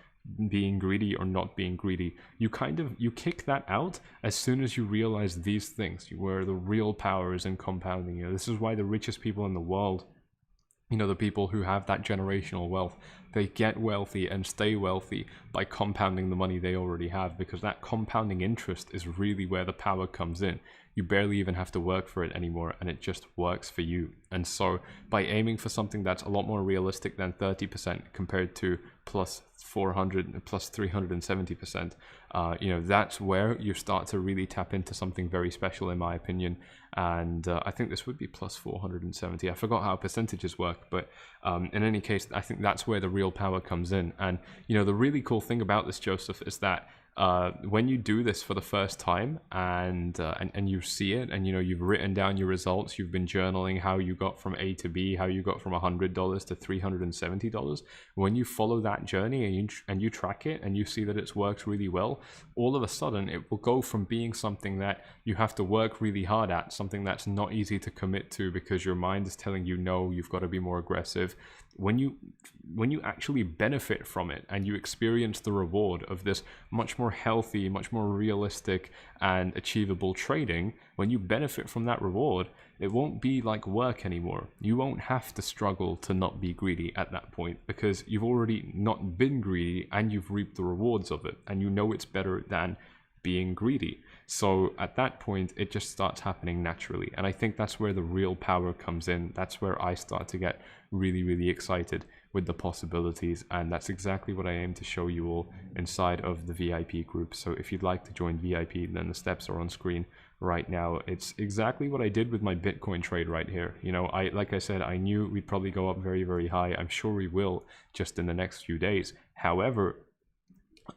being greedy or not being greedy, you kick that out as soon as you realize these things, where the real power is in compounding. You know, this is why the richest people in the world, you know, the people who have that generational wealth, they get wealthy and stay wealthy by compounding the money they already have, because that compounding interest is really where the power comes in. You barely even have to work for it anymore, and it just works for you. And so by aiming for something that's a lot more realistic than 30% compared to plus 400 plus 370%, you know, that's where you start to really tap into something very special, in my opinion. And I think this would be plus 470. I forgot how percentages work, but in any case, I think that's where the real power comes in. And you know, the really cool thing about this, Joseph, is that when you do this for the first time and you see it, and you know, you've written down your results, you've been journaling how you got from A to B, how you got from $100 to $370. When you follow that journey and you track it and you see that it's worked really well, all of a sudden it will go from being something that you have to work really hard at, something that's not easy to commit to because your mind is telling you no, you've got to be more aggressive. When you actually benefit from it and you experience the reward of this much more healthy, much more realistic and achievable trading, when you benefit from that reward, it won't be like work anymore. You won't have to struggle to not be greedy at that point, because you've already not been greedy and you've reaped the rewards of it, and you know it's better than being greedy. So at that point, it just starts happening naturally. And I think that's where the real power comes in. That's where I start to get really, really excited with the possibilities. And that's exactly what I aim to show you all inside of the VIP group. So if you'd like to join VIP, then the steps are on screen right now. It's exactly what I did with my Bitcoin trade right here. You know, like I said, I knew we'd probably go up very, very high. I'm sure we will just in the next few days. However,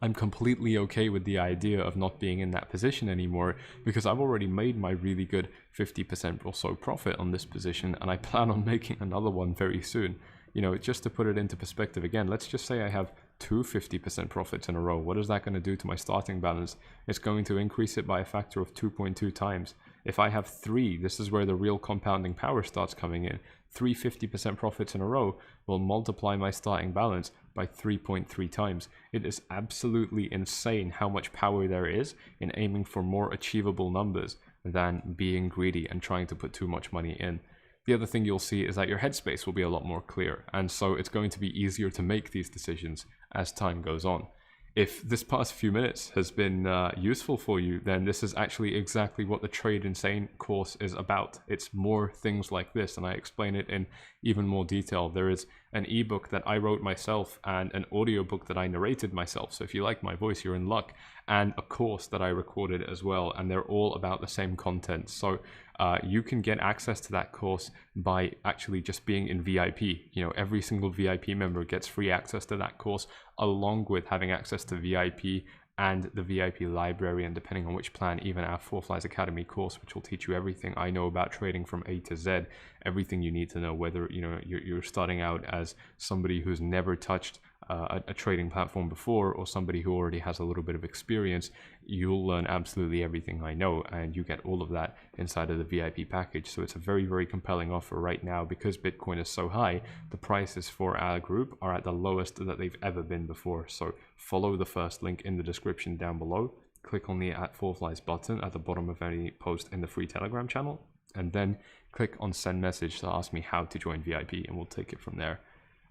I'm completely okay with the idea of not being in that position anymore, because I've already made my really good 50% or so profit on this position, and I plan on making another one very soon. You know, just to put it into perspective again, let's just say I have two 50% profits in a row. What is that going to do to my starting balance? It's going to increase it by a factor of 2.2 times. If I have three, this is where the real compounding power starts coming in. 50% profits in a row will multiply my starting balance by 3.3 times. It is absolutely insane how much power there is in aiming for more achievable numbers than being greedy and trying to put too much money in. The other thing you'll see is that your headspace will be a lot more clear, and so it's going to be easier to make these decisions as time goes on. If this past few minutes has been useful for you, then this is actually exactly what the Trade Insane course is about. It's more things like this, and I explain it in even more detail. There is an ebook that I wrote myself and an audiobook that I narrated myself. So if you like my voice, you're in luck. And a course that I recorded as well, and they're all about the same content. So you can get access to that course by actually just being in VIP. You know, every single VIP member gets free access to that course, along with having access to VIP and the VIP library, and depending on which plan, even our FORFLIES Academy course, which will teach you everything I know about trading from A to Z, everything you need to know, whether you know you're starting out as somebody who's never touched a trading platform before, or somebody who already has a little bit of experience. You'll learn absolutely everything I know, and you get all of that inside of the VIP package. So it's a very, very compelling offer right now, because Bitcoin is so high. The prices for our group are at the lowest that they've ever been before. So follow the first link in the description down below, click on the @FORFLIES button at the bottom of any post in the free Telegram channel, and then click on send message to ask me how to join VIP, and we'll take it from there.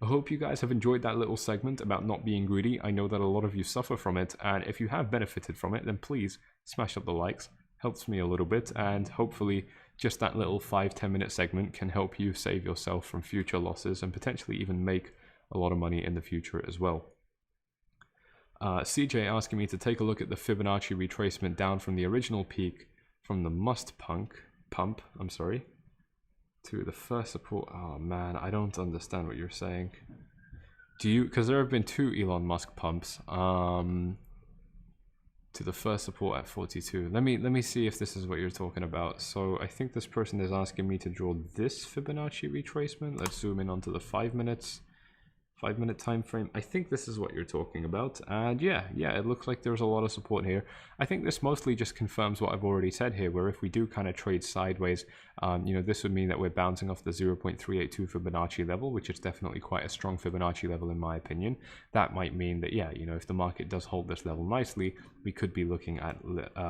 I hope you guys have enjoyed that little segment about not being greedy. I know that a lot of you suffer from it, and if you have benefited from it, then please smash up the likes. Helps me a little bit, and hopefully just that little 5-10 minute segment can help you save yourself from future losses and potentially even make a lot of money in the future as well. CJ asking me to take a look at the Fibonacci retracement down from the original peak from the pump, to the first support. Oh man, I don't understand what you're saying. Because there have been two Elon Musk pumps to the first support at 42. Let me see if this is what you're talking about. So I think this person is asking me to draw this Fibonacci retracement. Let's zoom in onto the 5 minute time frame. I think this is what you're talking about, and yeah, it looks like there's a lot of support here. I think this mostly just confirms what I've already said here, where if we do kind of trade sideways, you know, this would mean that we're bouncing off the 0.382 Fibonacci level, which is definitely quite a strong Fibonacci level in my opinion. That might mean that, yeah, you know, if the market does hold this level nicely, we could be looking at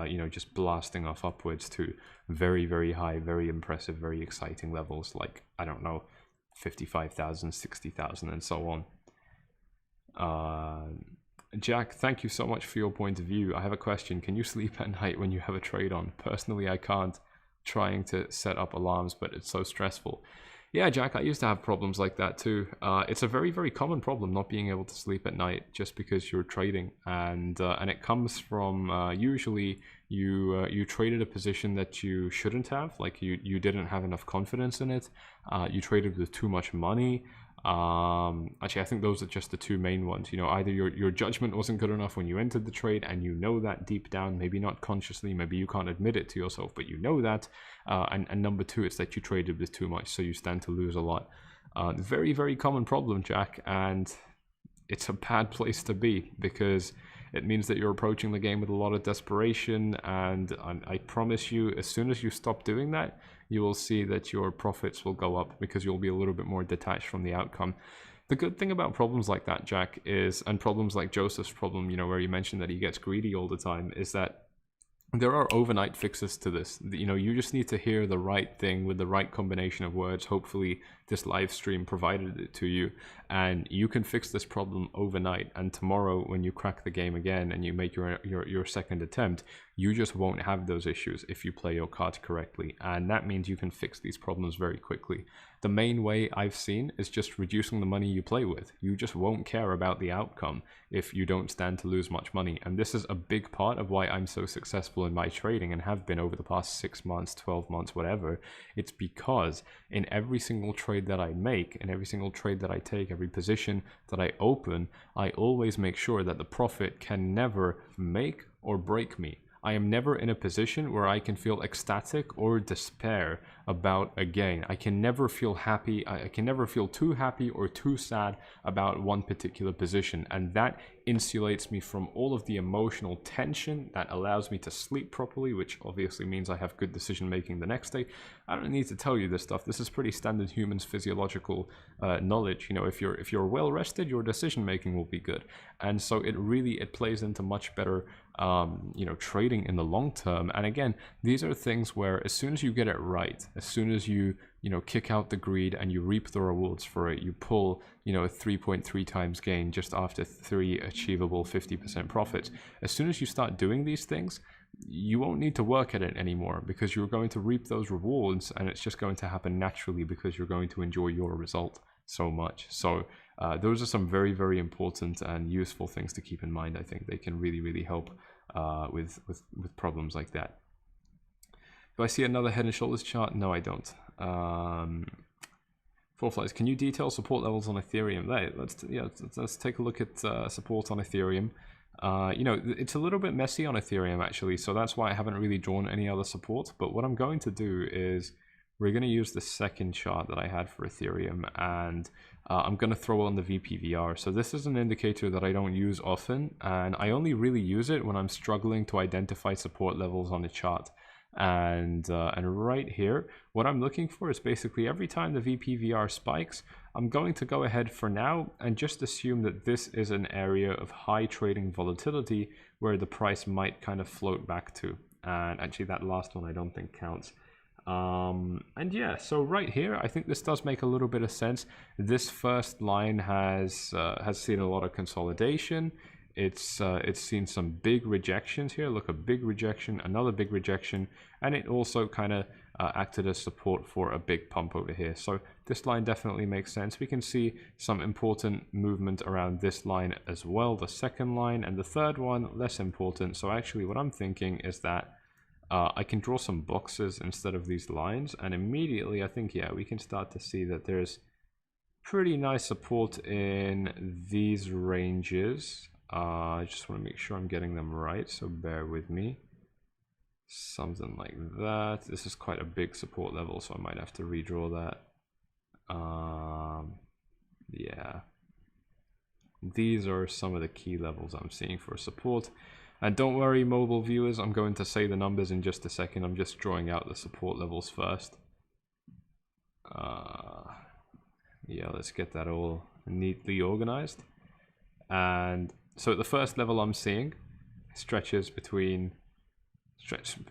you know, just blasting off upwards to very, very high, very impressive, very exciting levels, like, I don't know, 55,000, 60,000, and so on. Jack, thank you so much for your point of view. I have a question. Can you sleep at night when you have a trade on? Personally, I can't. Trying to set up alarms, but it's so stressful. Yeah, Jack, I used to have problems like that too. It's a very, very common problem not being able to sleep at night just because you're trading, and it comes from usually you traded a position that you shouldn't have, like you didn't have enough confidence in it. You traded with too much money. Actually, I think those are just the two main ones. You know, either your judgment wasn't good enough when you entered the trade, and you know that deep down, maybe not consciously, maybe you can't admit it to yourself, but you know that. And number two, it's that you traded with too much, so you stand to lose a lot. Very, very common problem, Jack, and it's a bad place to be because it means that you're approaching the game with a lot of desperation, and I promise you, as soon as you stop doing that, you will see that your profits will go up because you'll be a little bit more detached from the outcome. The good thing about problems like that, Jack, is, and problems like Joseph's problem, you know, where you mentioned that he gets greedy all the time, is that there are overnight fixes to this. You know, you just need to hear the right thing with the right combination of words. Hopefully this live stream provided it to you, and you can fix this problem overnight. And tomorrow when you crack the game again and you make your second attempt, you just won't have those issues if you play your cards correctly. And that means you can fix these problems very quickly. The main way I've seen is just reducing the money you play with. You just won't care about the outcome if you don't stand to lose much money. And this is a big part of why I'm so successful in my trading and have been over the past 6 months, 12 months, whatever. It's because in every single trade that I make, in every single trade that I take, every position that I open, I always make sure that the profit can never make or break me. I am never in a position where I can feel ecstatic or despair about a gain. I can never feel happy. I can never feel too happy or too sad about one particular position. And that insulates me from all of the emotional tension that allows me to sleep properly, which obviously means I have good decision making the next day. I don't need to tell you this stuff. This is pretty standard humans physiological knowledge. You know, if you're well rested, your decision making will be good. And so it plays into much better you know, trading in the long term. And again, these are things where as soon as you get it right, as soon as you know, kick out the greed and you reap the rewards for it, you pull, you know, a 3.3 times gain just after 3 achievable 50% profits. As soon as you start doing these things, you won't need to work at it anymore because you're going to reap those rewards, and it's just going to happen naturally because you're going to enjoy your result so much. So those are some very, very important and useful things to keep in mind. I think they can really, really help with problems like that. Do I see another head and shoulders chart? No, I don't. FORFLIES, can you detail support levels on Ethereum? Let's take a look at support on Ethereum. You know, it's a little bit messy on Ethereum actually, so that's why I haven't really drawn any other support. But what I'm going to do is we're going to use the second chart that I had for Ethereum, and I'm going to throw on the VPVR. So this is an indicator that I don't use often, and I only really use it when I'm struggling to identify support levels on a chart. And right here, what I'm looking for is basically every time the VPVR spikes, I'm going to go ahead for now and just assume that this is an area of high trading volatility where the price might kind of float back to. And actually that last one I don't think counts. And yeah, so right here, I think this does make a little bit of sense. This first line has seen a lot of consolidation. It's seen some big rejections here. Look, a big rejection, another big rejection, and it also kind of acted as support for a big pump over here. So this line definitely makes sense. We can see some important movement around this line as well, the second line, and the third one less important. So actually what I'm thinking is that I can draw some boxes instead of these lines, and immediately I think, yeah, we can start to see that there's pretty nice support in these ranges. I just want to make sure I'm getting them right, so bear with me. Something like that. This is quite a big support level, so I might have to redraw that. Yeah. These are some of the key levels I'm seeing for support. And don't worry, mobile viewers, I'm going to say the numbers in just a second. I'm just drawing out the support levels first. Yeah, let's get that all neatly organized. And so the first level I'm seeing stretches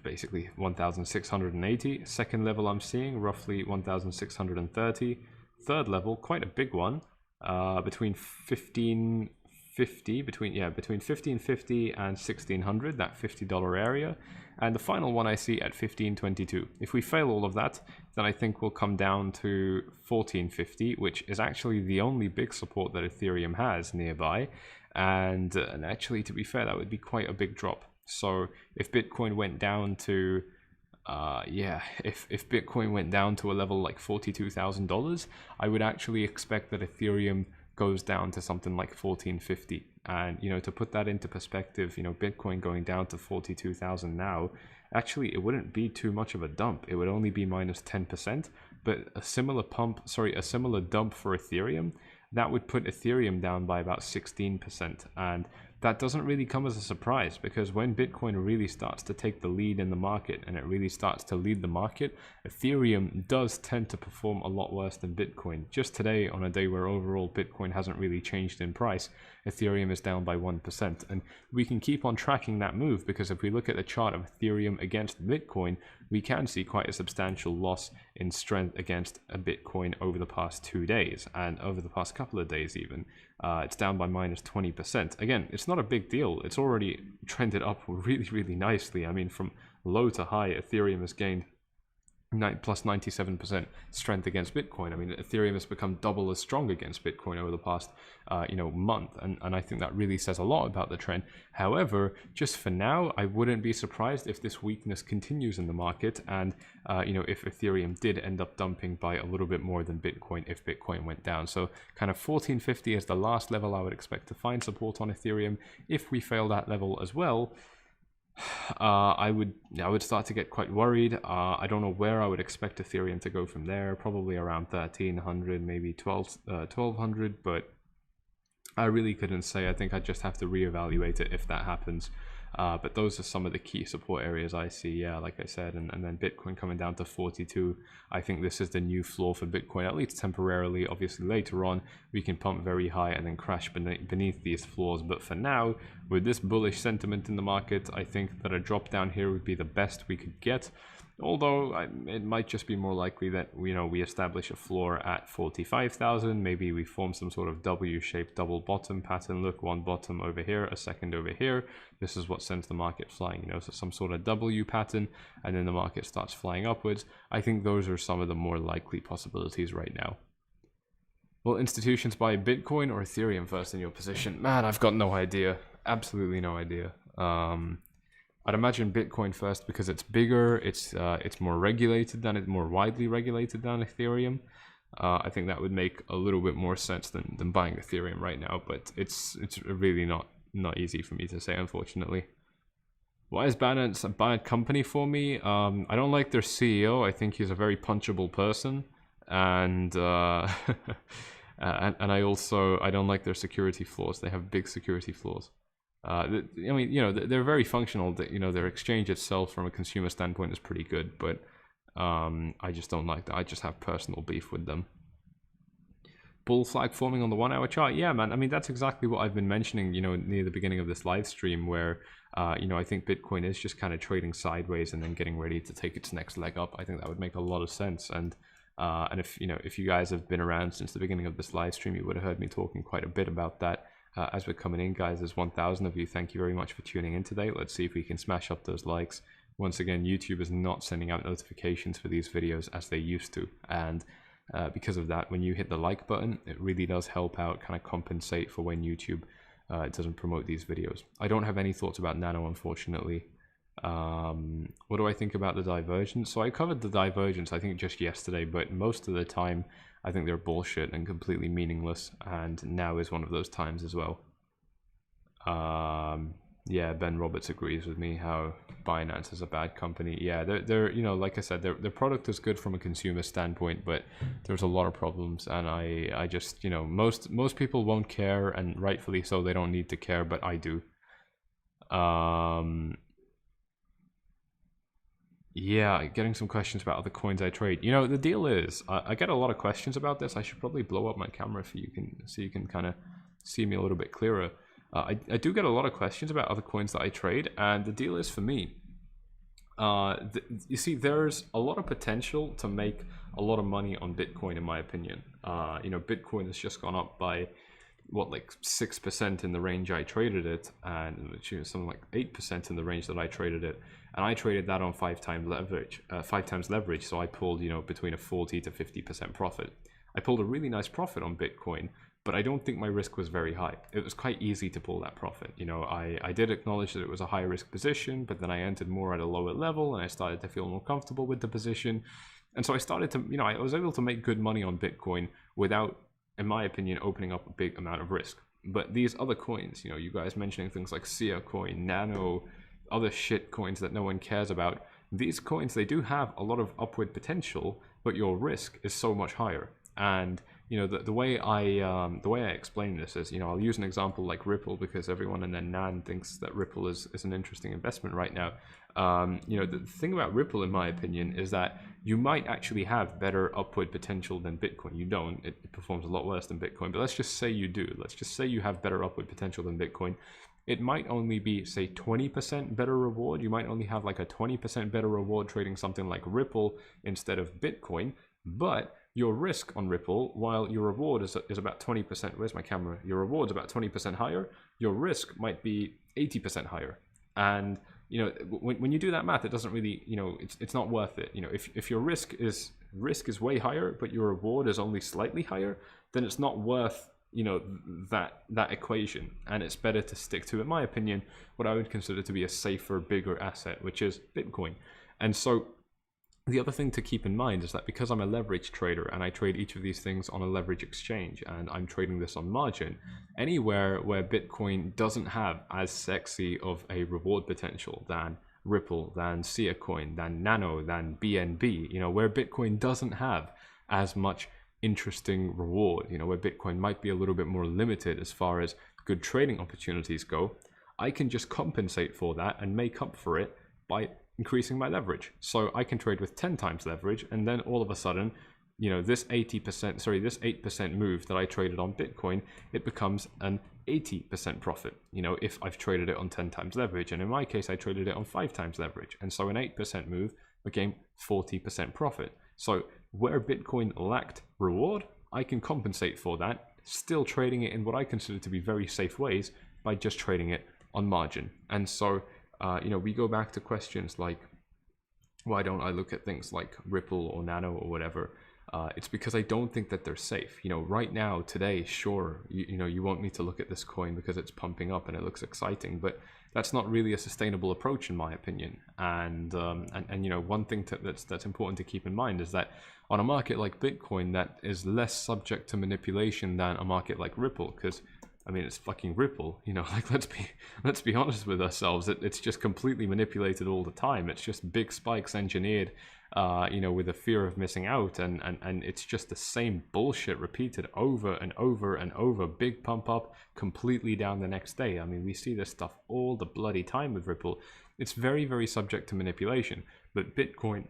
basically 1,680. Second level I'm seeing roughly 1,630. Third level, quite a big one, between 1550 between 1550 and 1600, that $50 area, and the final one I see at 1522. If we fail all of that, then I think we'll come down to 1450, which is actually the only big support that Ethereum has nearby, and actually, to be fair, that would be quite a big drop. So if Bitcoin went down to if Bitcoin went down to a level like $42,000, I would actually expect that Ethereum goes down to something like 1450. And, to put that into perspective, Bitcoin going down to 42,000 now, actually, it wouldn't be too much of a dump. It would only be minus 10%, but a similar dump for Ethereum, that would put Ethereum down by about 16%. And that doesn't really come as a surprise, because when Bitcoin really starts to take the lead in the market and it really starts to lead the market, Ethereum does tend to perform a lot worse than Bitcoin. Just today, on a day where overall Bitcoin hasn't really changed in price, Ethereum is down by 1%. And we can keep on tracking that move, because if we look at the chart of Ethereum against Bitcoin, we can see quite a substantial loss in strength against a Bitcoin over the past 2 days, and over the past couple of days even. It's down by minus 20%. Again, it's not a big deal. It's already trended up really, really nicely. I mean, from low to high, Ethereum has gained plus 97% strength against Bitcoin. I mean, Ethereum has become double as strong against Bitcoin over the past, month, and I think that really says a lot about the trend. However, just for now, I wouldn't be surprised if this weakness continues in the market, and if Ethereum did end up dumping by a little bit more than Bitcoin if Bitcoin went down. So, kind of 1450 is the last level I would expect to find support on Ethereum. If we fail that level as well, I would start to get quite worried. I don't know where I would expect Ethereum to go from there. Probably around 1300, maybe 1200, but I really couldn't say. I think I just have to reevaluate it if that happens. But those are some of the key support areas I see. Yeah, like I said, and then Bitcoin coming down to 42. I think this is the new floor for Bitcoin, at least temporarily. Obviously, later on, we can pump very high and then crash beneath these floors. But for now, with this bullish sentiment in the market, I think that a drop down here would be the best we could get. Although it might just be more likely that we establish a floor at 45,000. Maybe we form some sort of W-shaped double bottom pattern. Look, one bottom over here, a second over here. This is what sends the market flying. So some sort of W pattern, and then the market starts flying upwards. I think those are some of the more likely possibilities right now. Will institutions buy Bitcoin or Ethereum first in your position? Man, I've got no idea. Absolutely no idea. I'd imagine Bitcoin first, because it's bigger, it's more regulated than more widely regulated than Ethereum. I think that would make a little bit more sense than buying Ethereum right now, but it's really not easy for me to say, unfortunately. Why is Binance a bad company for me? I don't like their CEO. I think he's a very punchable person, and and I don't like their security flaws. They have big security flaws. I mean, they're very functional. Their exchange itself, from a consumer standpoint, is pretty good, but I just don't like that. I just have personal beef with them. Bull flag forming on the 1 hour chart. Yeah, man. I mean, that's exactly what I've been mentioning, near the beginning of this live stream, where, I think Bitcoin is just kind of trading sideways and then getting ready to take its next leg up. I think that would make a lot of sense. And if you guys have been around since the beginning of this live stream, you would have heard me talking quite a bit about that. As we're coming in, guys, there's 1,000 of you. Thank you very much for tuning in today. Let's see if we can smash up those likes. Once again, YouTube is not sending out notifications for these videos as they used to. And because of that, when you hit the like button, it really does help out, kind of compensate for when YouTube doesn't promote these videos. I don't have any thoughts about Nano, unfortunately. What do I think about the divergence? So I covered the divergence, I think, just yesterday, but most of the time, I think they're bullshit and completely meaningless, and now is one of those times as well. Yeah, Ben Roberts agrees with me how Binance is a bad company. Yeah, they're like I said, their product is good from a consumer standpoint, but there's a lot of problems, and I just, most people won't care, and rightfully so. They don't need to care, but I do. Yeah, getting some questions about other coins I trade. The deal is, I get a lot of questions about this. I should probably blow up my camera so you can kind of see me a little bit clearer. I do get a lot of questions about other coins that I trade, and the deal is, for me, you see, there's a lot of potential to make a lot of money on Bitcoin, in my opinion. Bitcoin has just gone up by what, like 6% in the range I traded it, and something like 8% in the range that I traded it, and I traded that on 5 times leverage. So I pulled, between a 40 to 50% profit. I pulled a really nice profit on Bitcoin, but I don't think my risk was very high. It was quite easy to pull that profit. I did acknowledge that it was a high risk position, but then I entered more at a lower level, and I started to feel more comfortable with the position. And so I started to, I was able to make good money on Bitcoin without, in my opinion, opening up a big amount of risk. But these other coins, you guys mentioning things like Sia Coin, Nano, other shit coins that no one cares about, these coins, they do have a lot of upward potential, but your risk is so much higher. And the way I explain this is, I'll use an example like Ripple, because everyone and their nan thinks that Ripple is an interesting investment right now. The thing about Ripple, in my opinion, is that you might actually have better upward potential than Bitcoin. You don't. It performs a lot worse than Bitcoin. But let's just say you do. Let's just say you have better upward potential than Bitcoin. It might only be, say, 20% better reward. You might only have like a 20% better reward trading something like Ripple instead of Bitcoin. But your risk on Ripple, while your reward is about 20%, where's my camera? Your reward's about 20% higher. Your risk might be 80% higher. And when you do that math, it doesn't really, it's not worth it. If your risk is way higher, but your reward is only slightly higher, then it's not worth, that equation. And it's better to stick to, in my opinion, what I would consider to be a safer, bigger asset, which is Bitcoin. And so the other thing to keep in mind is that because I'm a leverage trader and I trade each of these things on a leverage exchange, and I'm trading this on margin, anywhere where Bitcoin doesn't have as sexy of a reward potential than Ripple, than Sia Coin, than Nano, than BNB, where Bitcoin doesn't have as much interesting reward, where Bitcoin might be a little bit more limited as far as good trading opportunities go, I can just compensate for that and make up for it by increasing my leverage. So I can trade with 10 times leverage, and then all of a sudden, this 8% move that I traded on Bitcoin, it becomes an 80% profit, if I've traded it on 10 times leverage. And in my case, I traded it on 5 times leverage. And so an 8% move became 40% profit. So where Bitcoin lacked reward, I can compensate for that, still trading it in what I consider to be very safe ways by just trading it on margin. And so we go back to questions like, why don't I look at things like Ripple or Nano or whatever? It's because I don't think that they're safe. Right now, today, sure, you want me to look at this coin because it's pumping up and it looks exciting, but that's not really a sustainable approach, in my opinion. And one thing that's important to keep in mind is that on a market like Bitcoin, that is less subject to manipulation than a market like Ripple, because it's fucking Ripple, like let's be honest with ourselves. It's just completely manipulated all the time. It's just big spikes engineered, with a fear of missing out, and it's just the same bullshit repeated over and over and over. Big pump up, completely down the next day. We see this stuff all the bloody time with Ripple. It's very, very subject to manipulation, but Bitcoin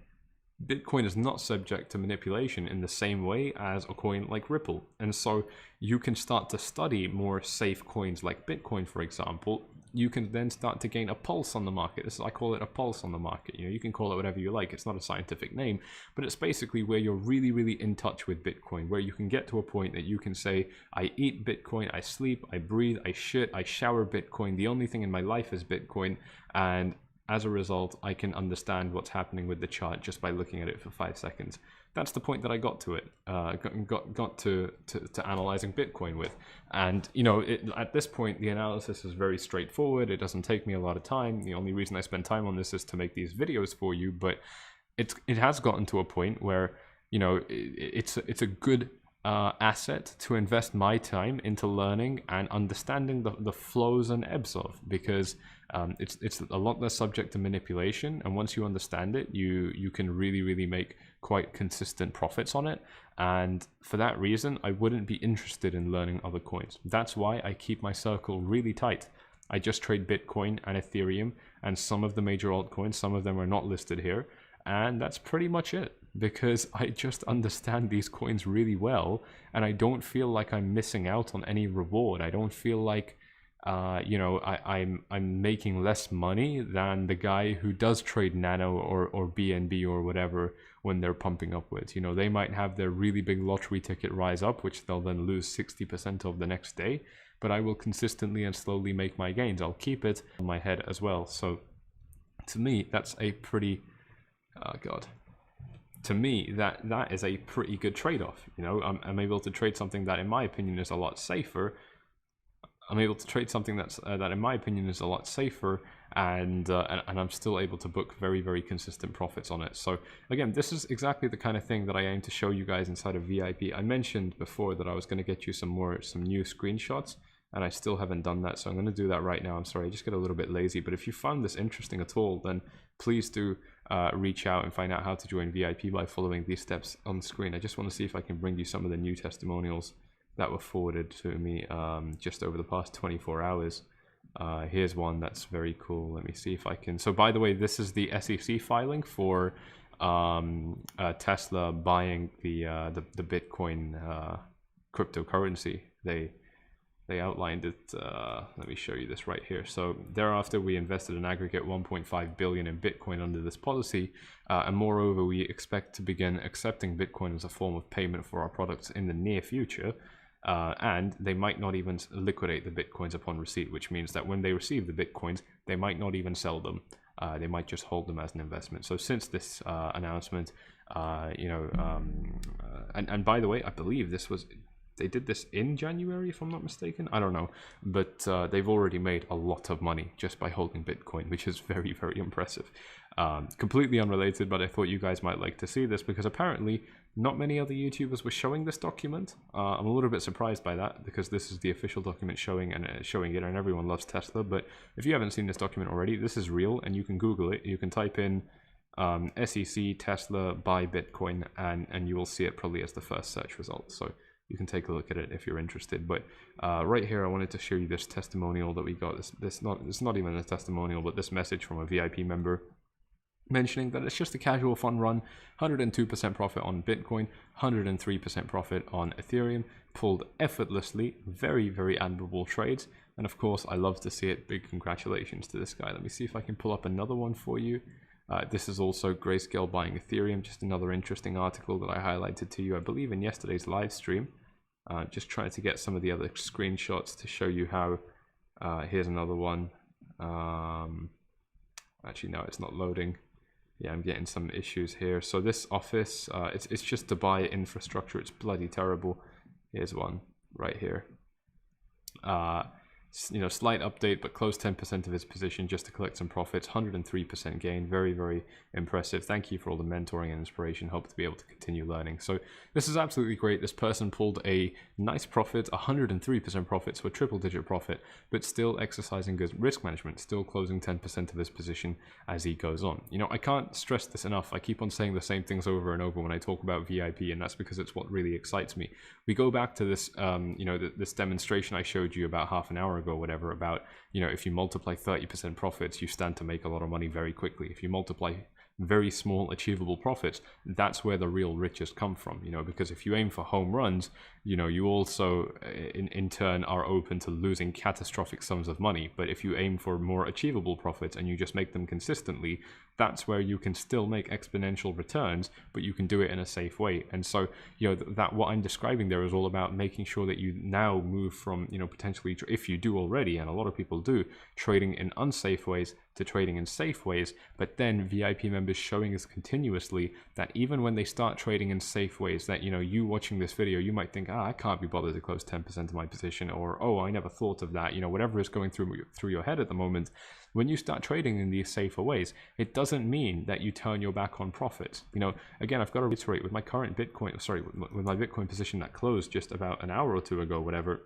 is not subject to manipulation in the same way as a coin like Ripple. And so you can start to study more safe coins like Bitcoin, for example. You can then start to gain a pulse on the market. I call it a pulse on the market. You can call it whatever you like. It's not a scientific name, but it's basically where you're really, really in touch with Bitcoin, where you can get to a point that you can say, I eat Bitcoin, I sleep, I breathe, I shit, I shower Bitcoin. The only thing in my life is Bitcoin. And as a result, I can understand what's happening with the chart just by looking at it for 5 seconds. That's the point that I got to it, got to analyzing Bitcoin with. And, at this point, the analysis is very straightforward. It doesn't take me a lot of time. The only reason I spend time on this is to make these videos for you. But it has gotten to a point where, it's a good asset to invest my time into learning and understanding the flows and ebbs of, because it's a lot less subject to manipulation, and once you understand it, you can really, really make quite consistent profits on it. And for that reason, I wouldn't be interested in learning other coins. That's why I keep my circle really tight. I just trade Bitcoin and Ethereum and some of the major altcoins. Some of them are not listed here, and that's pretty much it, because I just understand these coins really well, and I don't feel like I'm missing out on any reward. I don't feel like you know, I'm making less money than the guy who does trade Nano or BNB or whatever when they're pumping upwards. You know, they might have their really big lottery ticket rise up, which they'll then lose 60% of the next day. But I will consistently and slowly make my gains. I'll keep it on my head as well. So to me, that's a pretty, oh God. To me, that is a pretty good trade-off. You know, I'm able to trade something that, in my opinion, is a lot safer. I'm able to trade something that's that, in my opinion, is a lot safer, and I'm still able to book very, very consistent profits on it. So again, this is exactly the kind of thing that I aim to show you guys inside of VIP. I mentioned before that I was going to get you some new screenshots, and I still haven't done that. So I'm going to do that right now. I'm sorry, I just get a little bit lazy. But if you found this interesting at all, then please do reach out and find out how to join VIP by following these steps on the screen. I just want to see if I can bring you some of the new testimonials that were forwarded to me just over the past 24 hours. Here's one that's very cool. Let me see if I can. So by the way, this is the SEC filing for Tesla buying the Bitcoin cryptocurrency. They outlined it. Let me show you this right here. So thereafter, we invested an aggregate 1.5 billion in Bitcoin under this policy, and moreover, we expect to begin accepting Bitcoin as a form of payment for our products in the near future. And they might not even liquidate the Bitcoins upon receipt, which means that when they receive the Bitcoins, they might not even sell them. They might just hold them as an investment. So since this announcement, you know, and by the way, I believe they did this in January, if I'm not mistaken. I don't know, but they've already made a lot of money just by holding Bitcoin, which is very, very impressive. Completely unrelated, but I thought you guys might like to see this because apparently not many other YouTubers were showing this document. I'm a little bit surprised by that because this is the official document showing it, and everyone loves Tesla. But if you haven't seen this document already, this is real, and you can Google it. You can type in SEC Tesla buy Bitcoin, and you will see it probably as the first search result. So you can take a look at it if you're interested. But right here, I wanted to show you this testimonial that we got. It's not even a testimonial, but this message from a VIP member mentioning that it's just a casual fun run, 102% profit on Bitcoin, 103% profit on Ethereum, pulled effortlessly, very, very admirable trades. And of course, I love to see it. Big congratulations to this guy. Let me see if I can pull up another one for you. This is also Grayscale buying Ethereum, just another interesting article that I highlighted to you, I believe, in yesterday's live stream. Just trying to get some of the other screenshots to show you how. Here's another one. Actually, no, it's not loading. Yeah, I'm getting some issues here. So this office, it's just to buy infrastructure. It's bloody terrible. Here's one right here. You know, slight update, but closed 10% of his position just to collect some profits. 103% gain. Very, very impressive. Thank you for all the mentoring and inspiration. Hope to be able to continue learning. So this is absolutely great. This person pulled a nice profit, 103% profit, so a triple-digit profit, but still exercising good risk management, still closing 10% of his position as he goes on. You know, I can't stress this enough. I keep on saying the same things over and over when I talk about VIP, and that's because it's what really excites me. We go back to this, you know, this demonstration I showed you about half an hour ago, whatever, about, you know, if you multiply 30% profits, you stand to make a lot of money very quickly. If you multiply very small achievable profits, that's where the real riches come from, you know, because if you aim for home runs, you know, you also in turn are open to losing catastrophic sums of money. But if you aim for more achievable profits and you just make them consistently, that's where you can still make exponential returns, but you can do it in a safe way. And so, you know, that what I'm describing there is all about making sure that you now move from, you know, potentially, if you do already, and a lot of people do, trading in unsafe ways to trading in safe ways. But then VIP members showing us continuously that even when they start trading in safe ways, that, you know, you watching this video, you might think, I can't be bothered to close 10% of my position, or, oh, I never thought of that, you know, whatever is going through your head at the moment. When you start trading in these safer ways, it doesn't mean that you turn your back on profits. You know, again, I've got to reiterate, with my current Bitcoin, sorry, with my Bitcoin position that closed just about an hour or two ago, whatever,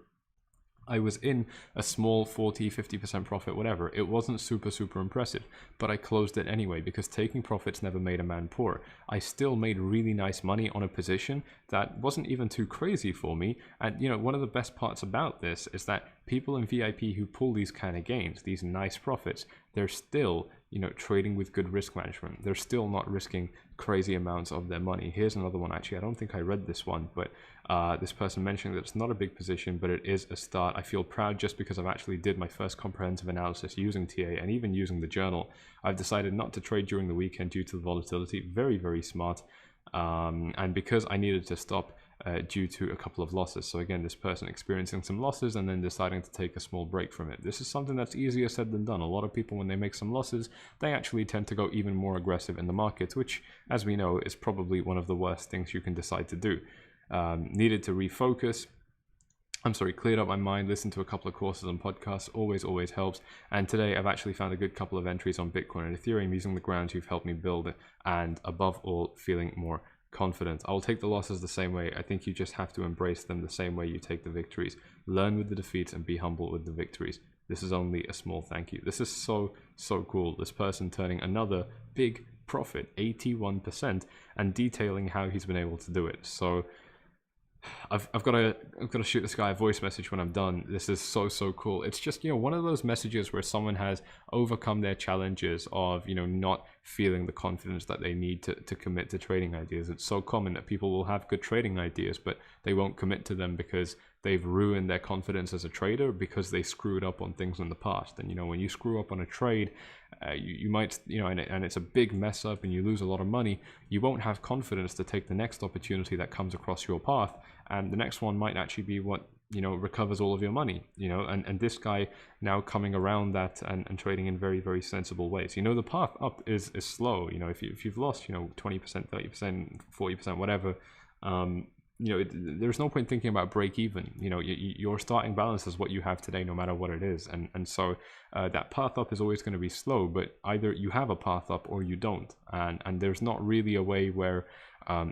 I was in a small 40-50% profit, whatever. It wasn't super impressive, but I closed it anyway because taking profits never made a man poor. I still made really nice money on a position that wasn't even too crazy for me. And, you know, one of the best parts about this is that people in VIP who pull these kind of gains, these nice profits, they're still, you know, trading with good risk management. They're still not risking crazy amounts of their money. Here's another one. Actually, I don't think I read this one, but this person mentioned that it's not a big position, but it is a start. I feel proud just because I've actually did my first comprehensive analysis using TA and even using the journal. I've decided not to trade during the weekend due to the volatility. Very, very smart. And because I needed to stop due to a couple of losses. So again, this person experiencing some losses and then deciding to take a small break from it. This is something that's easier said than done. A lot of people, when they make some losses, they actually tend to go even more aggressive in the market, which, as we know, is probably one of the worst things you can decide to do. Needed to refocus. Cleared up my mind, listened to a couple of courses and podcasts, always helps. And today I've actually found a good couple of entries on Bitcoin and Ethereum using the grounds you've helped me build, and above all, feeling more confident. I'll take the losses the same way. I think you just have to embrace them the same way you take the victories. Learn with the defeats and be humble with the victories. This is only a small thank you. This is so cool. This person turning another big profit, 81%, and detailing how he's been able to do it. So I've got to shoot this guy a voice message when I'm done. This is so cool. It's just, you know, one of those messages where someone has overcome their challenges of, you know, not feeling the confidence that they need to commit to trading ideas. It's so common that people will have good trading ideas, but they won't commit to them because they've ruined their confidence as a trader because they screwed up on things in the past. And, you know, when you screw up on a trade, you might, you know, and it's a big mess up and you lose a lot of money, you won't have confidence to take the next opportunity that comes across your path. And the next one might actually be what, you know, recovers all of your money, you know, and this guy now coming around that and trading in very sensible ways. You know, the path up is slow. You know, if you've lost, you know, 20%, 30%, 40%, whatever, you know, there's no point thinking about break even. You know, your starting balance is what you have today, no matter what it is. And so that path up is always going to be slow, but either you have a path up or you don't. And there's not really a way where,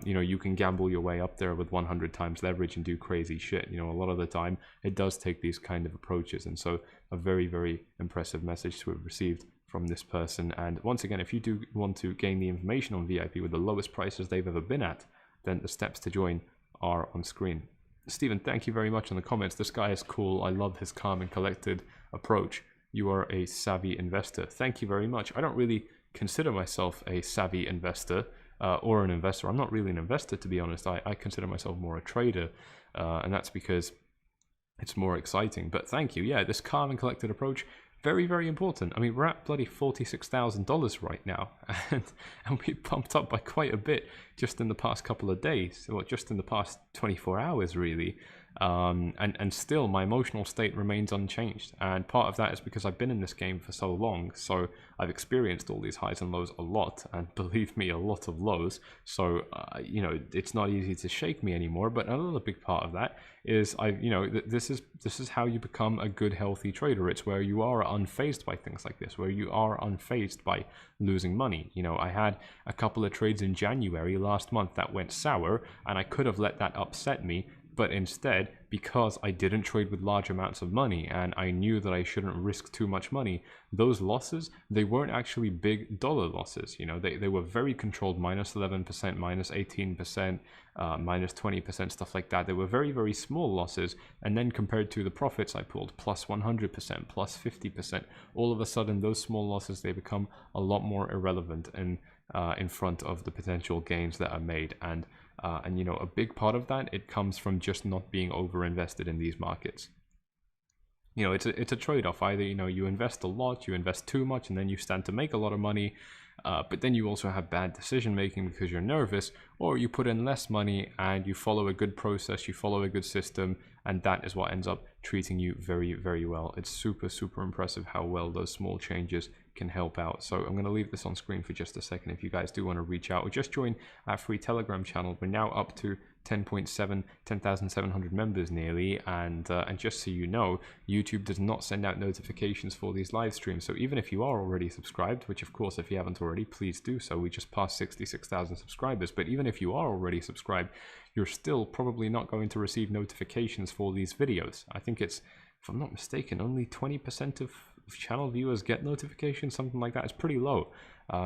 you know, you can gamble your way up there with 100 times leverage and do crazy shit. You know, a lot of the time it does take these kind of approaches. And so a very impressive message to have received from this person. And once again, if you do want to gain the information on VIP with the lowest prices they've ever been at, then the steps to join are on screen. Stephen, thank you very much in the comments. This guy is cool. I love his calm and collected approach. You are a savvy investor. Thank you very much. I don't really consider myself a savvy investor or an investor. I'm not really an investor, to be honest. I consider myself more a trader, and that's because it's more exciting. But thank you. Yeah, this calm and collected approach, very important. I mean, we're at bloody $46,000 right now, and we pumped up by quite a bit just in the past couple of days, or just in the past 24 hours, really. And still my emotional state remains unchanged, and part of that is because I've been in this game for so long, so I've experienced all these highs and lows a lot, and believe me, a lot of lows. So you know, it's not easy to shake me anymore. But another big part of that is this is how you become a good, healthy trader. It's where you are unfazed by things like this, where you are unfazed by losing money. You know, I had a couple of trades in January last month that went sour, and I could have let that upset me. But instead, because I didn't trade with large amounts of money and I knew that I shouldn't risk too much money, those losses, they weren't actually big dollar losses. You know, they were very controlled, minus 11%, minus 18%, minus 20%, stuff like that. They were very small losses. And then compared to the profits I pulled, plus 100%, plus 50%, all of a sudden those small losses, they become a lot more irrelevant in front of the potential gains that are made. And you know, a big part of that, it comes from just not being over invested in these markets. You know, it's a trade-off. Either, you know, you invest a lot, you invest too much, and then you stand to make a lot of money, but then you also have bad decision making because you're nervous, or you put in less money and you follow a good process, you follow a good system, and that is what ends up treating you very well. It's super impressive how well those small changes can help out. So I'm going to leave this on screen for just a second. If you guys do want to reach out or just join our free Telegram channel, we're now up to 10,700 members nearly, and just so you know, YouTube does not send out notifications for these live streams. So even if you are already subscribed, which of course if you haven't already, please do so. We just passed 66,000 subscribers, but even if you are already subscribed, you're still probably not going to receive notifications for these videos. I think it's, if I'm not mistaken, only 20% of channel viewers get notifications, something like that. It's pretty low.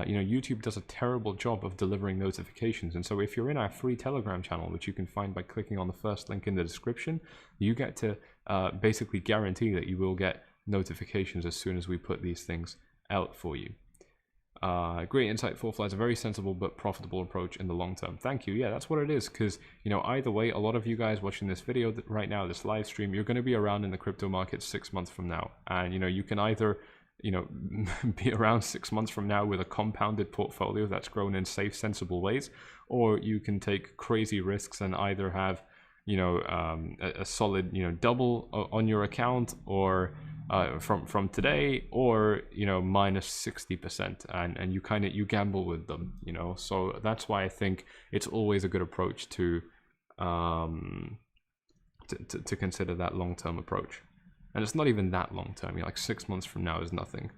You know, YouTube does a terrible job of delivering notifications, and so if you're in our free Telegram channel, which you can find by clicking on the first link in the description, you get to basically guarantee that you will get notifications as soon as we put these things out for you. Great insight, FORFLIES, a very sensible but profitable approach in the long term. Thank you. Yeah, that's what it is, because, you know, either way, a lot of you guys watching this video right now, this live stream, you're going to be around in the crypto market 6 months from now. And, you know, you can either, you know, be around 6 months from now with a compounded portfolio that's grown in safe, sensible ways, or you can take crazy risks and either have, you know, a solid, you know, double on your account, or from today, or, you know, minus 60%, and you gamble with them, you know. So that's why I think it's always a good approach to consider that long-term approach. And it's not even that long-term. Like 6 months from now is nothing.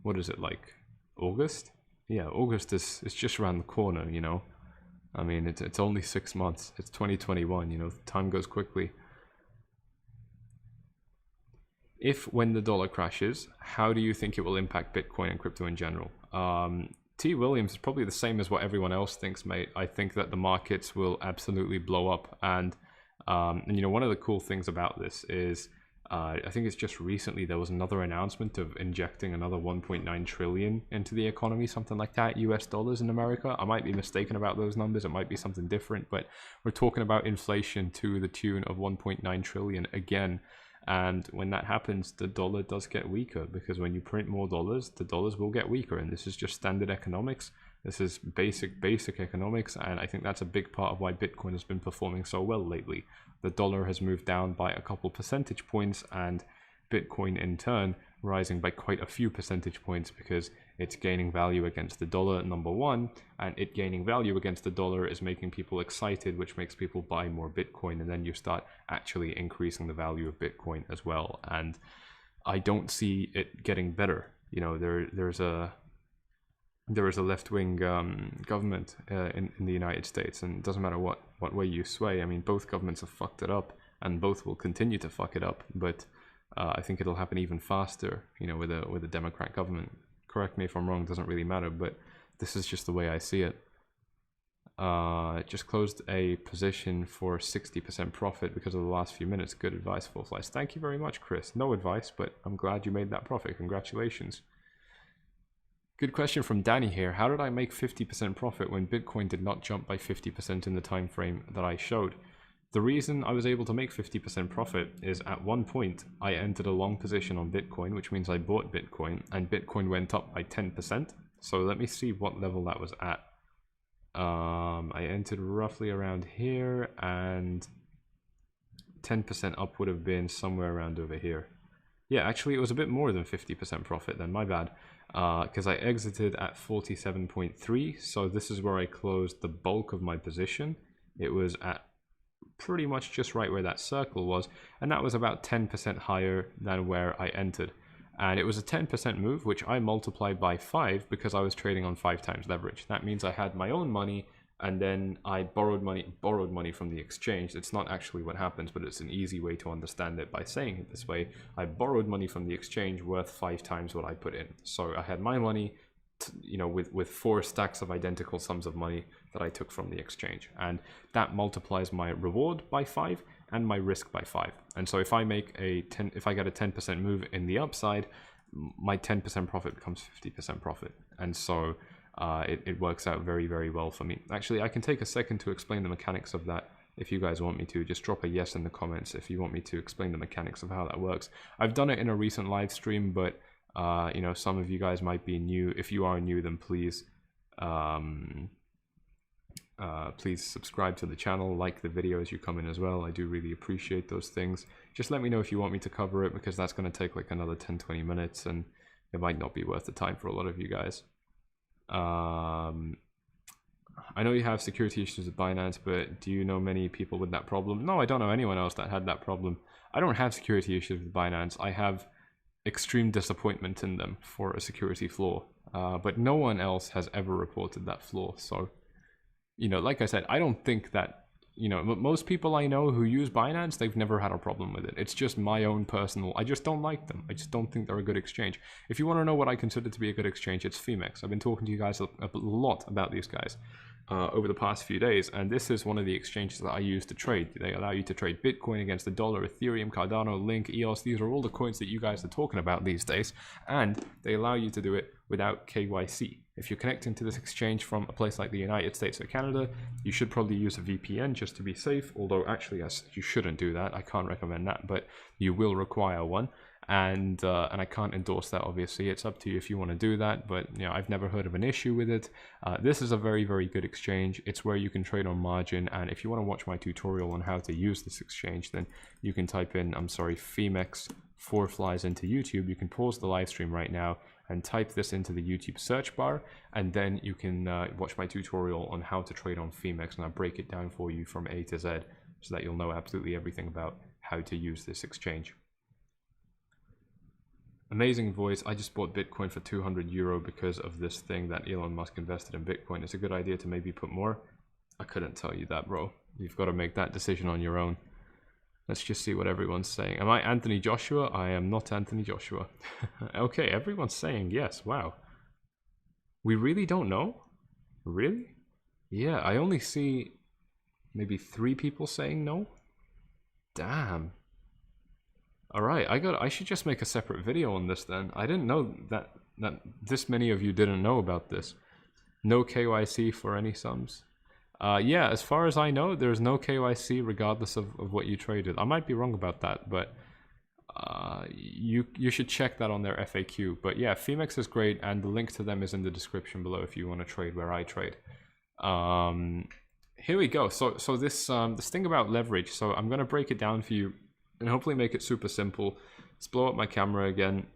What is it, like August? Yeah, August is just around the corner, you know. I mean, it's only 6 months. It's 2021, you know, time goes quickly. When the dollar crashes, how do you think it will impact Bitcoin and crypto in general? T. Williams is probably the same as what everyone else thinks, mate. I think that the markets will absolutely blow up. And you know, one of the cool things about this is, I think it's just recently there was another announcement of injecting another 1.9 trillion into the economy, something like that, US dollars in America. I might be mistaken about those numbers. It might be something different, but we're talking about inflation to the tune of 1.9 trillion again. And when that happens, the dollar does get weaker, because when you print more dollars, the dollars will get weaker. And this is just standard economics. This is basic economics. And I think that's a big part of why Bitcoin has been performing so well lately. The dollar has moved down by a couple percentage points, and Bitcoin in turn rising by quite a few percentage points, because it's gaining value against the dollar, number one, and it gaining value against the dollar is making people excited, which makes people buy more Bitcoin, and then you start actually increasing the value of Bitcoin as well. And I don't see it getting better. You know, there is a left-wing government in the United States, and it doesn't matter what way you sway. I mean, both governments have fucked it up, and both will continue to fuck it up, but I think it'll happen even faster, you know, with a Democrat government. Correct me if I'm wrong, doesn't really matter, but this is just the way I see it. Just closed a position for 60% profit because of the last few minutes. Good advice, FORFLIES. Thank you very much, Chris. No advice, but I'm glad you made that profit. Congratulations. Good question from Danny here. How did I make 50% profit when Bitcoin did not jump by 50% in the time frame that I showed? The reason I was able to make 50% profit is at one point I entered a long position on Bitcoin, which means I bought Bitcoin, and Bitcoin went up by 10%. So let me see what level that was at. I entered roughly around here, and 10% up would have been somewhere around over here. Yeah, actually it was a bit more than 50% profit then, my bad. Because I exited at 47.3, so this is where I closed the bulk of my position. It was at pretty much just right where that circle was, and that was about 10% higher than where I entered. And it was a 10% move, which I multiplied by 5 because I was trading on 5 times leverage. That means I had my own money, and then I borrowed money from the exchange. It's not actually what happens, but it's an easy way to understand it by saying it this way. I borrowed money from the exchange worth 5 times what I put in. So I had my money, you know, with 4 stacks of identical sums of money that I took from the exchange, and that multiplies my reward by 5 and my risk by 5. And so if I make if I get a 10% move in the upside, my 10% profit becomes 50% profit. And so it works out very, very well for me. Actually, I can take a second to explain the mechanics of that. If you guys want me to, just drop a yes in the comments if you want me to explain the mechanics of how that works. I've done it in a recent live stream, but you know, some of you guys might be new. If you are new, then please please subscribe to the channel, like the video as you come in as well. I do really appreciate those things. Just let me know if you want me to cover it, because that's going to take like another 10-20 minutes, and it might not be worth the time for a lot of you guys. I know you have security issues with Binance, but do you know many people with that problem? No, I don't know anyone else that had that problem. I don't have security issues with Binance. I have extreme disappointment in them for a security flaw, but no one else has ever reported that flaw. So, you know, like I said, I don't think that, you know, most people I know who use Binance, they've never had a problem with it. It's just my own personal, I just don't like them. I just don't think they're a good exchange. If you want to know what I consider to be a good exchange, it's Femex. I've been talking to you guys a lot about these guys. over the past few days, and this is one of the exchanges that I use to trade. They allow you to trade Bitcoin against the dollar, Ethereum, Cardano, Link, EOS. These are all the coins that you guys are talking about these days, and they allow you to do it without KYC. If you're connecting to this exchange from a place like the United States or Canada, you should probably use a VPN just to be safe, although actually yes, you shouldn't do that. I can't recommend that, but you will require one. And I can't endorse that, obviously. It's up to you if you want to do that, but you know, I've never heard of an issue with it. This is a very, very good exchange. It's where you can trade on margin, and if you want to watch my tutorial on how to use this exchange, then you can type in, Phemex FORFLIES into YouTube. You can pause the live stream right now and type this into the YouTube search bar, and then you can watch my tutorial on how to trade on Femex, and I'll break it down for you from A to Z so that you'll know absolutely everything about how to use this exchange. Amazing voice. I just bought Bitcoin for €200 because of this thing that Elon Musk invested in Bitcoin. It's a good idea to maybe put more. I couldn't tell you that, bro. You've got to make that decision on your own. Let's just see what everyone's saying. Am I Anthony Joshua? I am not Anthony Joshua. Okay, everyone's saying yes. Wow. We really don't know? Really? Yeah, I only see maybe 3 people saying no. Damn. Alright, I should just make a separate video on this then. I didn't know that this many of you didn't know about this. No KYC for any sums. Yeah, as far as I know, there's no KYC regardless of what you traded. I might be wrong about that, but you should check that on their FAQ. But yeah, Femex is great, and the link to them is in the description below if you want to trade where I trade. Here we go. So this thing about leverage. So I'm gonna break it down for you and hopefully make it super simple. Let's blow up my camera again.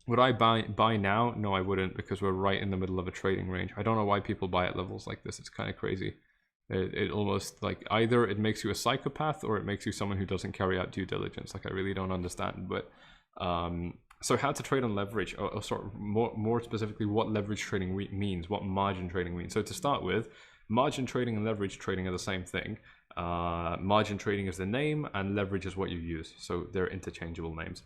Would I buy now? No, I wouldn't, because we're right in the middle of a trading range. I don't know why people buy at levels like this. It's kind of crazy. It almost, like, either it makes you a psychopath or it makes you someone who doesn't carry out due diligence. Like, I really don't understand. But so how to trade on leverage, or sort of more specifically, what leverage trading means, what margin trading means. So to start with, margin trading and leverage trading are the same thing. Margin trading is the name, and leverage is what you use. So they're interchangeable names.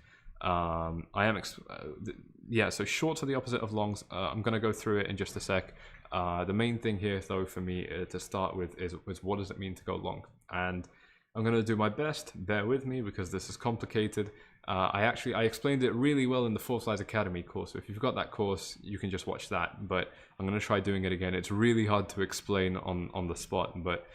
So shorts are the opposite of longs. I'm going to go through it in just a sec. The main thing here, though, for me to start with is what does it mean to go long? And I'm going to do my best. Bear with me because this is complicated. I explained it really well in the FORFLIES Academy course. So if you've got that course, you can just watch that. But I'm going to try doing it again. It's really hard to explain on the spot, but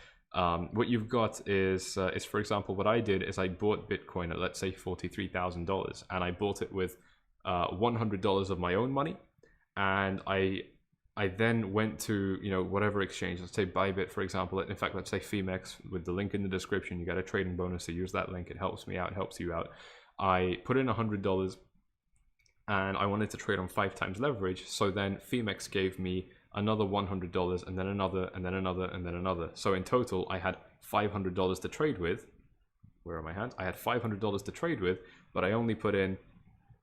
what you've got is for example, what I did is I bought Bitcoin at, let's say, $43,000, and I bought it with $100 of my own money, and I then went to, you know, whatever exchange, let's say Bybit, for example. In fact, let's say Femex, with the link in the description. You get a trading bonus to use that link. It helps me out, helps you out. I put in $100, and I wanted to trade on 5 times leverage. So then Femex gave me another $100, and then another, and then another, and then another. So in total, I had $500 to trade with. Where are my hands? I had $500 to trade with, but I only put in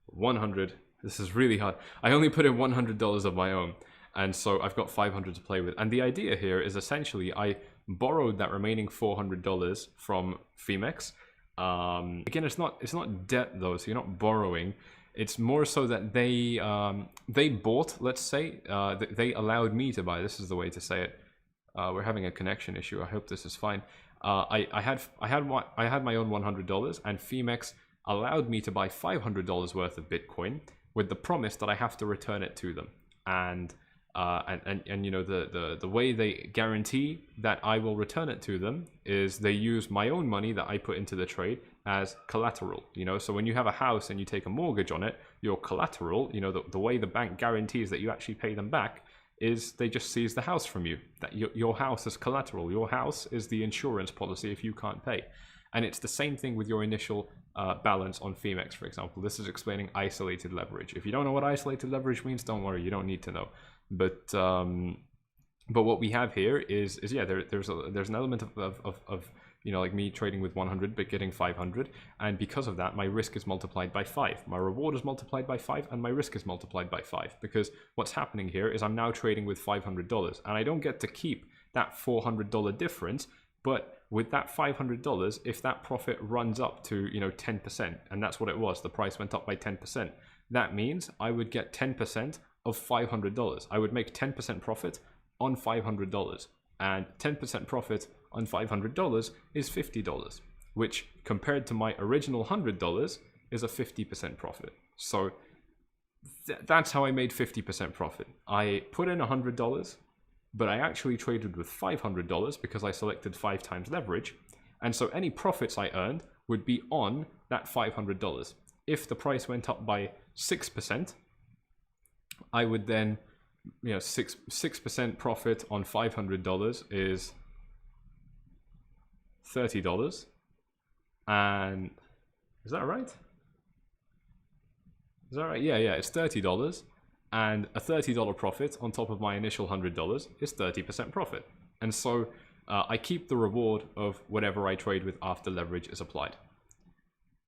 100. This is really hard. I only put in $100 of my own, and so I've got 500 to play with. And the idea here is essentially I borrowed that remaining $400 from Femex. Again, it's not debt though, so you're not borrowing. It's more so that they bought, let's say, they allowed me to buy. This is the way to say it. We're having a connection issue. I hope this is fine. I had my own $100, and Femex allowed me to buy $500 worth of Bitcoin with the promise that I have to return it to them. And you know, the way they guarantee that I will return it to them is they use my own money that I put into the trade as collateral. You know, so when you have a house and you take a mortgage on it, your collateral, you know, the way the bank guarantees that you actually pay them back is they just seize the house from you. That your house is collateral. Your house is the insurance policy if you can't pay. And it's the same thing with your initial balance on Femex, for example. This is explaining isolated leverage. If you don't know what isolated leverage means, don't worry, you don't need to know. But what we have here is yeah, there's an element of you know, like me trading with 100 but getting 500, and because of that, my risk is multiplied by 5. My reward is multiplied by 5, and my risk is multiplied by 5. Because what's happening here is I'm now trading with $500, and I don't get to keep that $400 difference. But with that $500, if that profit runs up to, you know, 10%, and that's what it was, the price went up by 10%, that means I would get 10% of $500. I would make 10% profit on $500. and 10% profit on $500 is $50, which compared to my original $100 is a 50% profit. So that's how I made 50% profit. I put in $100, but I actually traded with $500 because I selected 5 times leverage. And so any profits I earned would be on that $500. If the price went up by 6%, I would then, 6% profit on $500 is $30. And is that right? Is that right? Yeah, it's $30. And a $30 profit on top of my initial $100 is 30% profit. And so I keep the reward of whatever I trade with after leverage is applied.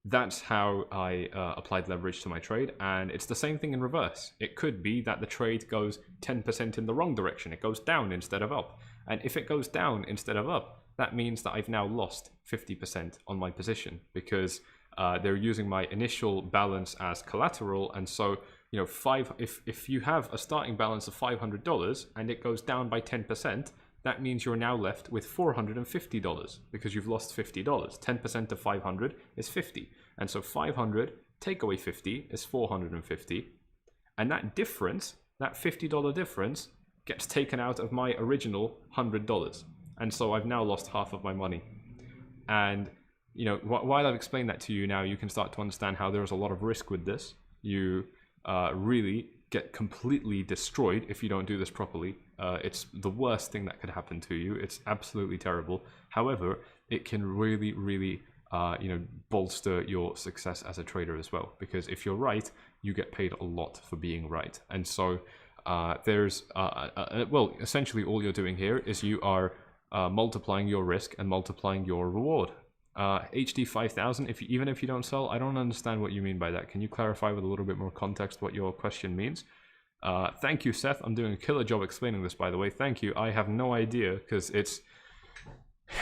That's how I applied leverage to my trade, and it's the same thing in reverse. It could be that the trade goes 10% in the wrong direction. It goes down instead of up. And if it goes down instead of up, that means that I've now lost 50% on my position because they're using my initial balance as collateral. And so, if you have a starting balance of $500 and it goes down by 10%, that means you're now left with $450 because you've lost $50. 10% of 500 is 50. And so 500 take away 50 is 450. And that difference, that $50 difference, gets taken out of my original $100. And so I've now lost half of my money. And, while I've explained that to you now, you can start to understand how there's a lot of risk with this. You really get completely destroyed if you don't do this properly. It's the worst thing that could happen to you. It's absolutely terrible. However, it can really, really, bolster your success as a trader as well. Because if you're right, you get paid a lot for being right. And so there's, essentially all you're doing here is you are multiplying your risk and multiplying your reward. HD 5000, even if you don't sell, I don't understand what you mean by that. Can you clarify with a little bit more context what your question means? Thank you, Seth. I'm doing a killer job explaining this, by the way. Thank you. I have no idea because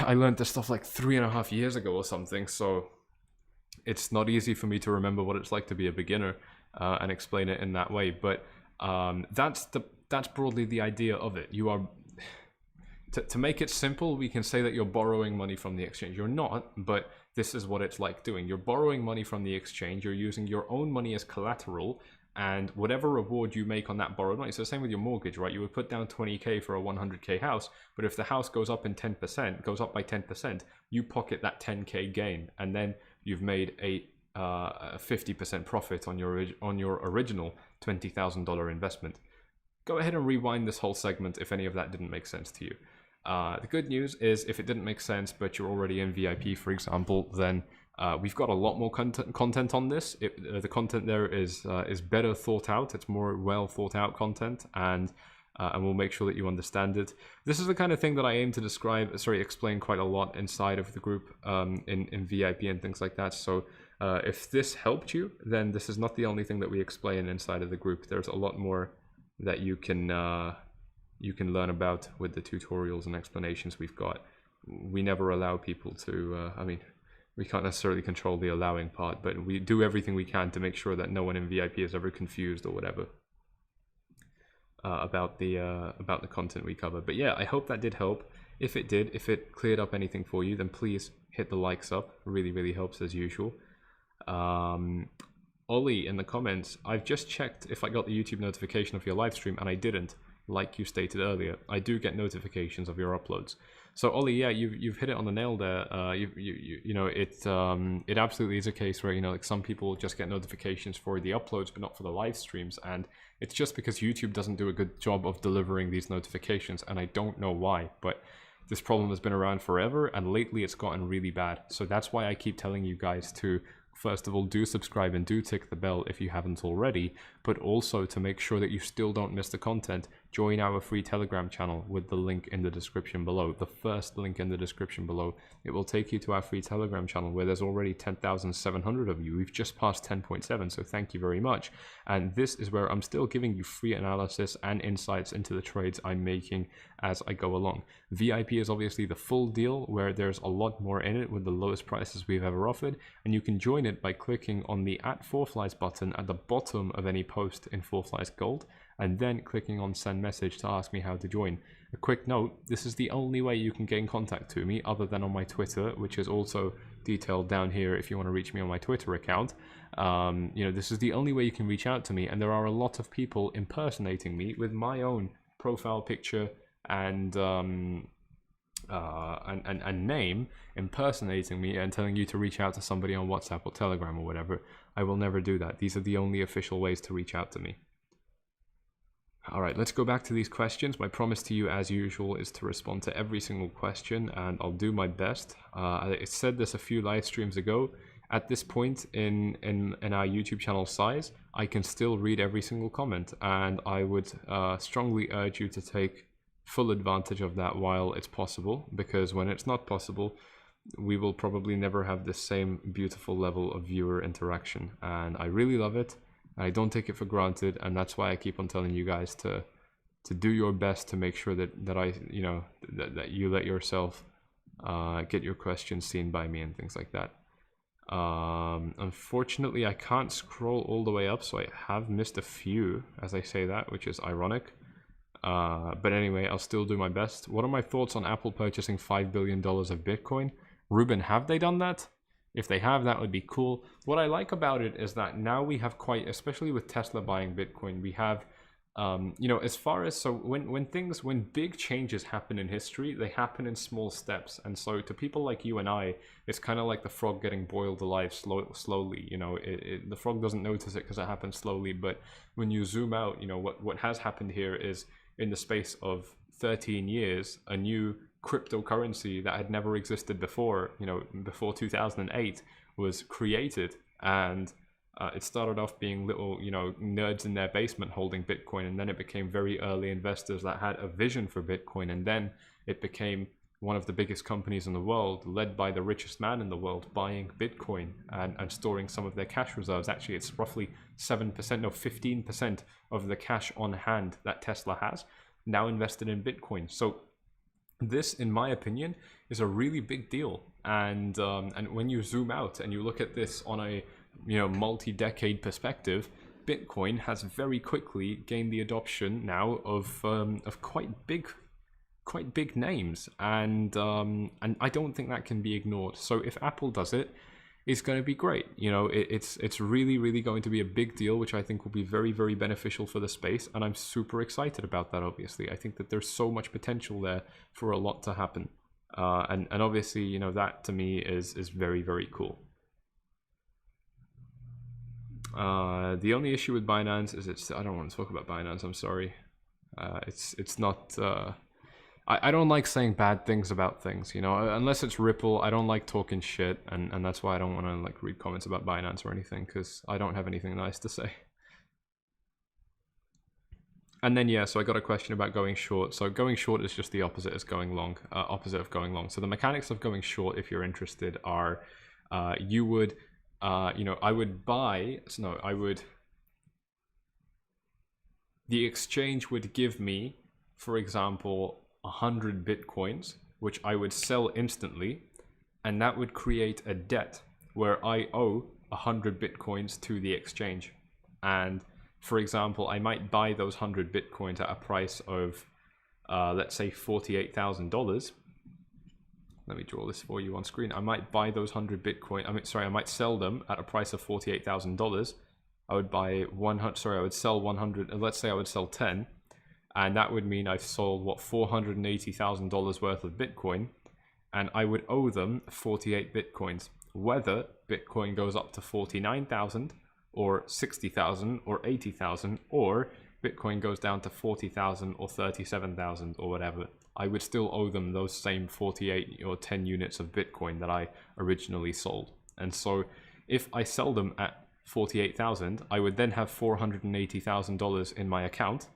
I learned this stuff like 3.5 years ago or something, so it's not easy for me to remember what it's like to be a beginner and explain it in that way. But that's broadly the idea of it. You are to make it simple, we can say that you're borrowing money from the exchange. You're not, but this is what it's like doing. You're borrowing money from the exchange. You're using your own money as collateral, and whatever reward you make on that borrowed money. So the same with your mortgage, right? You would put down 20K for a 100K house, but if the house goes up by 10%, you pocket that 10K gain, and then you've made a 50% profit on your original $20,000 investment. Go ahead and rewind this whole segment if any of that didn't make sense to you. The good news is if it didn't make sense, but you're already in VIP, for example, then we've got a lot more content on this. The content there is better thought out. It's more well thought out content, and we'll make sure that you understand it. This is the kind of thing that I aim to explain quite a lot inside of the group in VIP and things like that. So if this helped you, then this is not the only thing that we explain inside of the group. There's a lot more that you can learn about with the tutorials and explanations we've got. We never allow people to, we can't necessarily control the allowing part, but we do everything we can to make sure that no one in VIP is ever confused or whatever about the content we cover. But yeah, I hope that did help. If it did, if it cleared up anything for you, then please hit the likes up. It really, really helps as usual. Ollie in the comments, I've just checked if I got the YouTube notification of your live stream, and I didn't, like you stated earlier. I do get notifications of your uploads. So Ollie, yeah, you've hit it on the nail there. It absolutely is a case where, like some people just get notifications for the uploads but not for the live streams, and it's just because YouTube doesn't do a good job of delivering these notifications, and I don't know why, but this problem has been around forever, and lately it's gotten really bad. So that's why I keep telling you guys to, first of all, do subscribe and do tick the bell if you haven't already, but also to make sure that you still don't miss the content, join our free Telegram channel with the link in the description below, the first link in the description below. It will take you to our free Telegram channel where there's already 10,700 of you. We've just passed 10.7, so thank you very much. And this is where I'm still giving you free analysis and insights into the trades I'm making as I go along. VIP is obviously the full deal where there's a lot more in it with the lowest prices we've ever offered, and you can join it by clicking on the @FORFLIES button at the bottom of any post in FORFLIES Gold, and then clicking on send message to ask me how to join. a quick note, this is the only way you can get in contact to me other than on my Twitter, which is also detailed down here if you want to reach me on my Twitter account. You know, this is the only way you can reach out to me, and there are a lot of people impersonating me with my own profile picture and name, impersonating me and telling you to reach out to somebody on WhatsApp or Telegram or whatever. I will never do that. These are the only official ways to reach out to me. All right, let's go back to these questions. My promise to you, as usual, is to respond to every single question, and I'll do my best. I said this a few live streams ago. At this point in our YouTube channel size, I can still read every single comment, and I would strongly urge you to take full advantage of that while it's possible, because when it's not possible, we will probably never have the same beautiful level of viewer interaction, and I really love it. I don't take it for granted, and that's why I keep on telling you guys to do your best to make sure that I, you know, that you let yourself get your questions seen by me and things like that. Unfortunately, I can't scroll all the way up, so I have missed a few as I say that, which is ironic. But anyway, I'll still do my best. What are my thoughts on Apple purchasing $5 billion of Bitcoin? Ruben, have they done that? If they have, that would be cool. What I like about it is that now we have quite, especially with Tesla buying Bitcoin, we have, you know, as far as, so when big changes happen in history, they happen in small steps. And so to people like you and I, it's kind of like the frog getting boiled alive slowly. You know, the frog doesn't notice it because it happens slowly. But when you zoom out, you know, what has happened here is in the space of 13 years, a new cryptocurrency that had never existed before, you know, before 2008 was created, and it started off being little, you know, nerds in their basement holding Bitcoin, and then it became very early investors that had a vision for Bitcoin, and then it became one of the biggest companies in the world, led by the richest man in the world, buying Bitcoin and storing some of their cash reserves. Actually, it's roughly 7%, no, 15% of the cash on hand that Tesla has now invested in Bitcoin. So this, in my opinion, is a really big deal, and when you zoom out and you look at this on a, you know, multi-decade perspective, Bitcoin has very quickly gained the adoption now of quite big names, and I don't think that can be ignored. So if Apple does it, it's going to be great. You know, it's really going to be a big deal, which I think will be very beneficial for the space, and I'm super excited about that. Obviously, I think that there's so much potential there for a lot to happen, and obviously, you know, that to me is very cool. The only issue with Binance is I don't want to talk about Binance. I'm sorry. It's not. I don't like saying bad things about things, you know, unless it's Ripple. I don't like talking shit, and that's why I don't want to like read comments about Binance or anything, because I don't have anything nice to say. And then, yeah, so I got a question about going short. So going short is just the opposite of going long. So the mechanics of going short, if you're interested, are you would, you know, the exchange would give me, for example, 100 Bitcoins, which I would sell instantly, and that would create a debt where I owe 100 Bitcoins to the exchange. And for example, I might buy those 100 Bitcoins at a price of, let's say $48,000. Let me draw this for you on screen. I might buy those 100 Bitcoin. I might sell them at a price of $48,000. I would sell 100, let's say I would sell 10. And that would mean I've sold, what, $480,000 worth of Bitcoin, and I would owe them 48 Bitcoins. Whether Bitcoin goes up to 49,000 or 60,000 or 80,000, or Bitcoin goes down to 40,000 or 37,000 or whatever, I would still owe them those same 48 or 10 units of Bitcoin that I originally sold. And so if I sell them at 48,000, I would then have $480,000 in my account.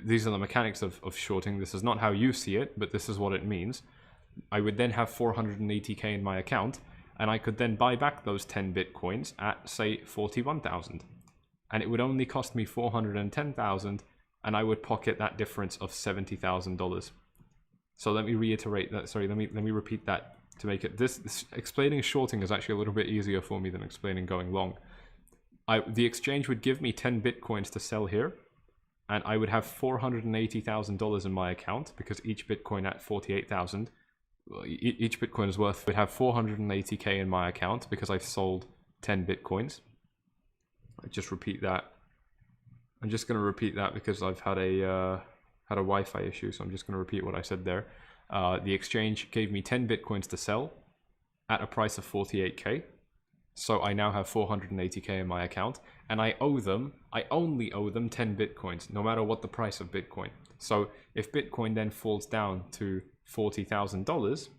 These are the mechanics of shorting. This is not how you see it, but this is what it means. I would then have 480k in my account, and I could then buy back those 10 Bitcoins at, say, 41,000. And it would only cost me 410,000, and I would pocket that difference of $70,000. So let me reiterate that. Sorry, let me repeat that to make it this explaining shorting is actually a little bit easier for me than explaining going long. The exchange would give me 10 Bitcoins to sell here. and I would have $480,000 in my account, because each Bitcoin at 48,000, each Bitcoin is worth, would have 480k in my account because I've sold 10 Bitcoins. I just repeat that. I'm just going to repeat that because I've had a Wi-Fi issue, so I'm just going to repeat what I said there. The exchange gave me 10 Bitcoins to sell at a price of 48k. So I now have 480k in my account, and I only owe them 10 Bitcoins, no matter what the price of Bitcoin. So if Bitcoin then falls down to $40,000,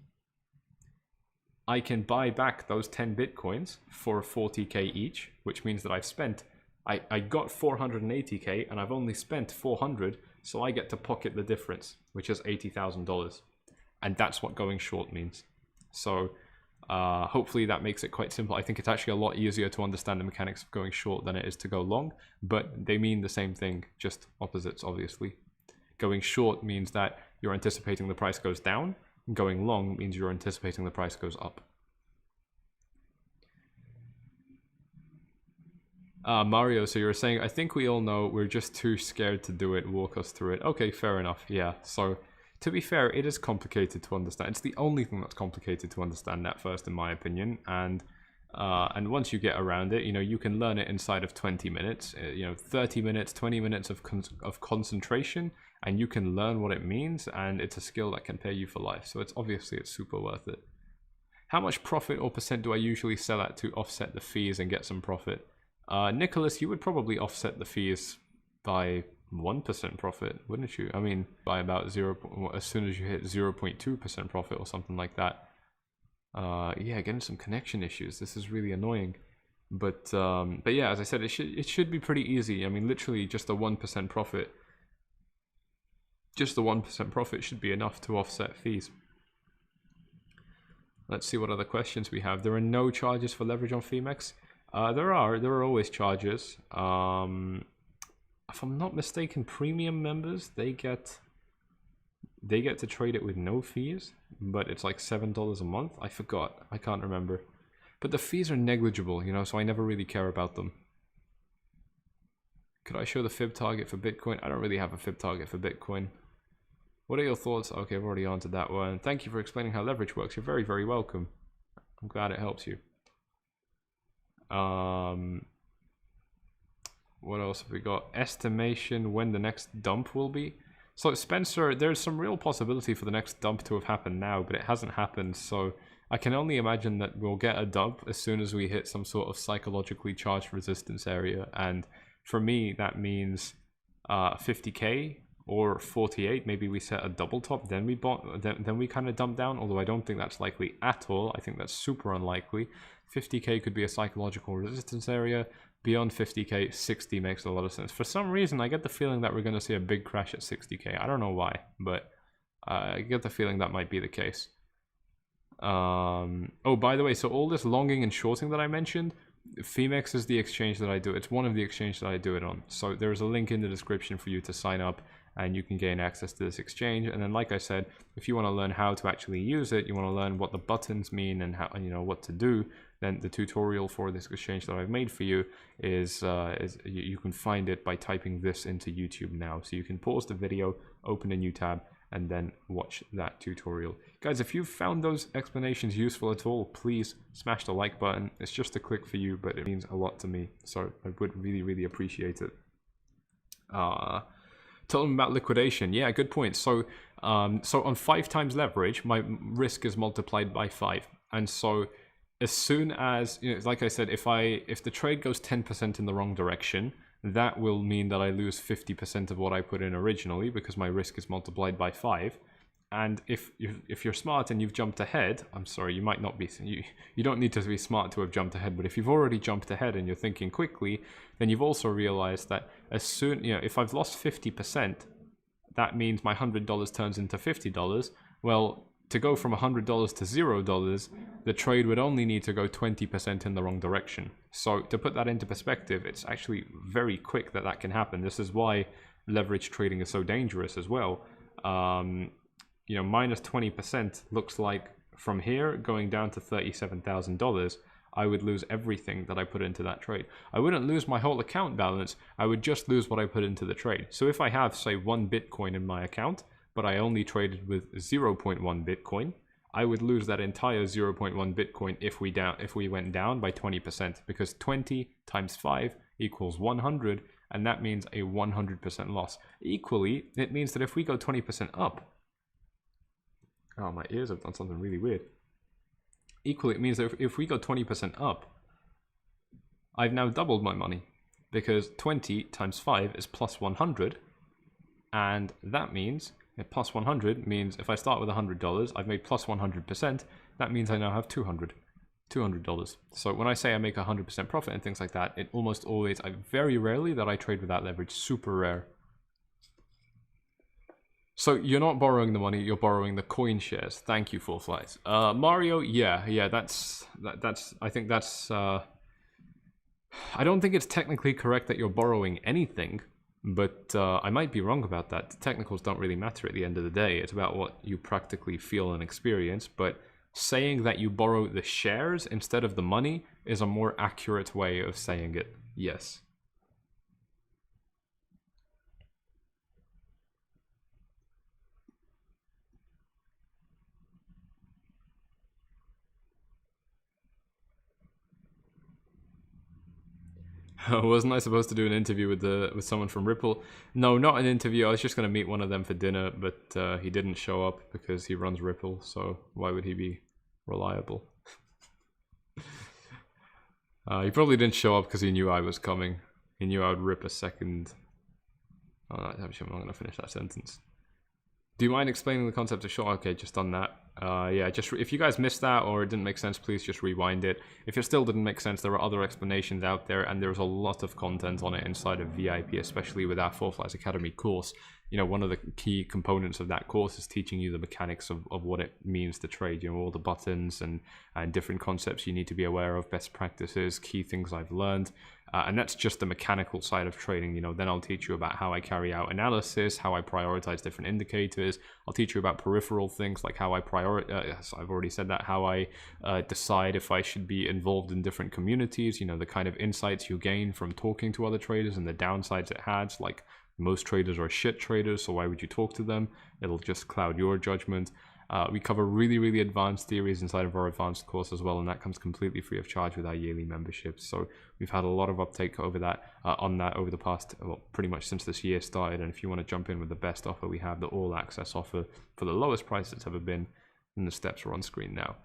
I can buy back those 10 Bitcoins for 40k each, which means that I got 480k and I've only spent 400, so I get to pocket the difference, which is $80,000. And that's what going short means. So hopefully that makes it quite simple. I think it's actually a lot easier to understand the mechanics of going short than it is to go long, but they mean the same thing, just opposites, obviously. Going short means that you're anticipating the price goes down. Going long means you're anticipating the price goes up. Mario, so you're saying, I think we all know, we're just too scared to do it. Walk us through it. Okay, fair enough. Yeah, so to be fair, it is complicated to understand. It's the only thing that's complicated to understand at first, in my opinion. And once you get around it, you can learn it inside of 20 minutes. 30 minutes, 20 minutes of concentration, and you can learn what it means. And it's a skill that can pay you for life. So it's super worth it. How much profit or percent do I usually sell at to offset the fees and get some profit? Nicholas, you would probably offset the fees by 1% profit, wouldn't you? I mean, by about as soon as you hit 0.2% profit or something like that. Yeah, getting some connection issues. This is really annoying. But yeah, as I said, it should be pretty easy. I mean, literally just a 1% profit. Just the 1% profit should be enough to offset fees. Let's see what other questions we have. There are no charges for leverage on Femex. There are always charges. If I'm not mistaken, premium members, they get to trade it with no fees, but it's like $7 a month. I forgot. I can't remember. But the fees are negligible, so I never really care about them. Could I show the Fib target for Bitcoin? I don't really have a Fib target for Bitcoin. What are your thoughts? Okay, I've already answered that one. Thank you for explaining how leverage works. You're very, very welcome. I'm glad it helps you. What else have we got? Estimation when the next dump will be. So Spencer, there's some real possibility for the next dump to have happened now, but it hasn't happened. So I can only imagine that we'll get a dump as soon as we hit some sort of psychologically charged resistance area. And for me, that means 50k or 48. Maybe we set a double top, then we kind of dump down. Although I don't think that's likely at all. I think that's super unlikely. 50k could be a psychological resistance area. Beyond 50k, 60 makes a lot of sense. For some reason, I get the feeling that we're going to see a big crash at 60k. I don't know why, but I get the feeling that might be the case. Oh, by the way, so all this longing and shorting that I mentioned, Femex is the exchange that I do. It's one of the exchanges that I do it on. So there's a link in the description for you to sign up, and you can gain access to this exchange. And then, like I said, if you want to learn how to actually use it, you want to learn what the buttons mean and how, what to do, then the tutorial for this exchange that I've made for you is you can find it by typing this into YouTube now. So you can pause the video, open a new tab, and then watch that tutorial. Guys, if you've found those explanations useful at all, please smash the like button. It's just a click for you, but it means a lot to me. So I would really, really appreciate it. Tell them about liquidation. Yeah, good point. So so on 5 times leverage, my risk is multiplied by 5. And so as soon as, like I said, if the trade goes 10% in the wrong direction, that will mean that I lose 50% of what I put in originally because my risk is multiplied by 5. And if you're smart and you've jumped ahead, I'm sorry, you might not be, you don't need to be smart to have jumped ahead, but if you've already jumped ahead and you're thinking quickly, then you've also realized that as soon, if I've lost 50%, that means my $100 turns into $50. Well, to go from $100 to $0, the trade would only need to go 20% in the wrong direction. So to put that into perspective, it's actually very quick that can happen. This is why leverage trading is so dangerous as well. Minus 20% looks like from here going down to $37,000. I would lose everything that I put into that trade. I wouldn't lose my whole account balance. I would just lose what I put into the trade. So if I have, say, 1 Bitcoin in my account, but I only traded with 0.1 Bitcoin, I would lose that entire 0.1 Bitcoin if we went down by 20%, because 20 times 5 equals 100, and that means a 100% loss. Equally, it means that if we go 20% up, oh, my ears have done something really weird. Equally, it means that if we go 20% up, I've now doubled my money, because 20 times 5 is plus 100, and that means plus 100 means if I start with $100, I've made plus 100%. That means I now have $200. So when I say I make 100% profit and things like that, it almost always, very rarely that I trade without leverage, super rare. So you're not borrowing the money, you're borrowing the coin shares. Thank you, FORFLIES. Mario, yeah, that's I think that's, I don't think it's technically correct that you're borrowing anything, but I might be wrong about that. The technicals don't really matter at the end of the day. It's about what you practically feel and experience, but saying that you borrow the shares instead of the money is a more accurate way of saying it, yes. Wasn't I supposed to do an interview with someone from Ripple? No, not an interview. I was just going to meet one of them for dinner, but he didn't show up because he runs Ripple, so why would he be reliable? He probably didn't show up because he knew I was coming. He knew I would rip a second. Oh, no, actually, I'm not going to finish that sentence. Do you mind explaining the concept of short? Okay, just done that. Yeah, just if you guys missed that or it didn't make sense, please just rewind it. If it still didn't make sense, there are other explanations out there, and there's a lot of content on it inside of VIP, especially with our FORFLIES Academy course. You know, one of the key components of that course is teaching you the mechanics of what it means to trade. You know, all the buttons and different concepts you need to be aware of, best practices, key things I've learned. And that's just the mechanical side of trading. You know, then I'll teach you about how I carry out analysis, how I prioritize different indicators. I'll teach you about peripheral things like how I prioritize. I've already said that. How I decide if I should be involved in different communities. You know, the kind of insights you gain from talking to other traders and the downsides it has. Like, most traders are shit traders, so why would you talk to them? It'll just cloud your judgment. We cover really advanced theories inside of our advanced course as well, and that comes completely free of charge with our yearly memberships. So we've had a lot of uptake over that over the past, well, pretty much since this year started. And if you want to jump in with the best offer, we have the all access offer for the lowest price it's ever been, and the steps are on screen now.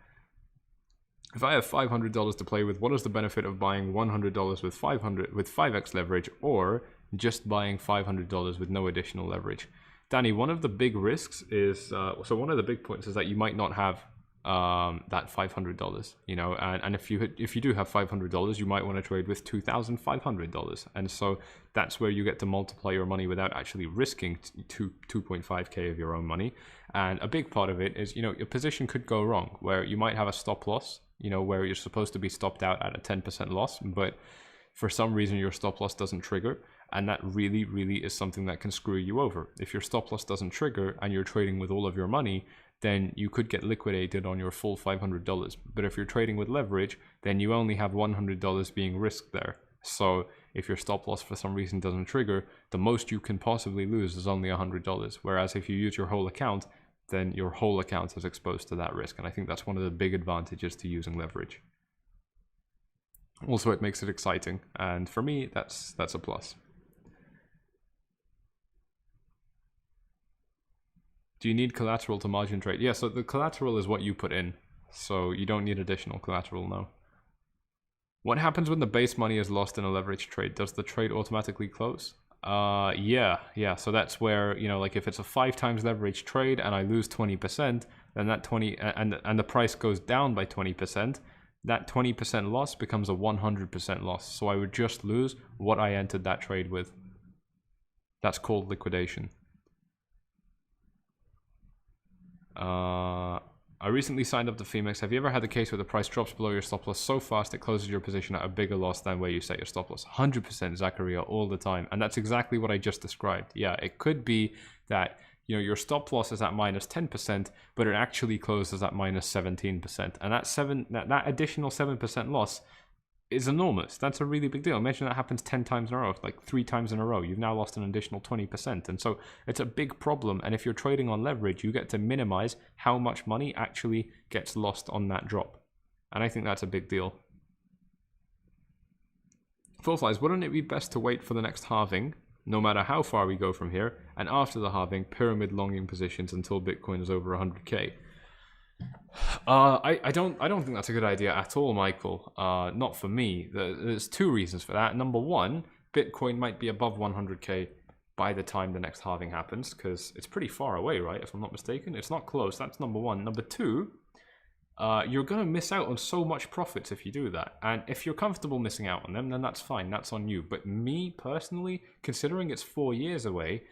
If I have $500 to play with, what is the benefit of buying $100 with 5x leverage, or just buying $500 with no additional leverage? Danny, one of the big risks is, so one of the big points is that you might not have that $500, you know, and if you do have $500, you might want to trade with $2,500, and so that's where you get to multiply your money without actually risking 2.5k of your own money. And a big part of it is, you know, your position could go wrong, where you might have a stop loss, you know, where you're supposed to be stopped out at a 10% loss, but for some reason your stop loss doesn't trigger. And that really is something that can screw you over. If your stop loss doesn't trigger and you're trading with all of your money, then you could get liquidated on your full $500. But if you're trading with leverage, then you only have $100 being risked there. So if your stop loss for some reason doesn't trigger, the most you can possibly lose is only $100. Whereas if you use your whole account, then your whole account is exposed to that risk. And I think that's one of the big advantages to using leverage. Also, it makes it exciting. And for me, that's a plus. Do you need collateral to margin trade? Yeah, so the collateral is what you put in. So you don't need additional collateral, no. What happens when the base money is lost in a leverage trade? Does the trade automatically close? Yeah. So that's where, you know, like if it's a 5 times leverage trade and I lose 20%, then that 20 and the price goes down by 20%, that 20% loss becomes a 100% loss. So I would just lose what I entered that trade with. That's called liquidation. I recently signed up to Femex. Have you ever had the case where the price drops below your stop loss so fast it closes your position at a bigger loss than where you set your stop loss? 100%, Zachariah, all the time. And that's exactly what I just described. Yeah, it could be that you know, your stop loss is at minus 10%, but it actually closes at minus 17%. And that additional 7% loss is enormous. That's a really big deal. Imagine that happens 10 times in a row, like 3 times in a row. You've now lost an additional 20%. And so it's a big problem. And if you're trading on leverage, you get to minimize how much money actually gets lost on that drop. And I think that's a big deal. FORFLIES, wouldn't it be best to wait for the next halving, no matter how far we go from here, and after the halving, pyramid longing positions until Bitcoin is over 100K? I don't think that's a good idea at all, Michael. Not for me. There's 2 reasons for that. Number one, Bitcoin might be above 100K by the time the next halving happens, because it's pretty far away, right? If I'm not mistaken, it's not close. That's number one. Number two, you're gonna miss out on so much profits if you do that. And if you're comfortable missing out on them, then that's fine. That's on you. But me personally, considering it's 4 years away,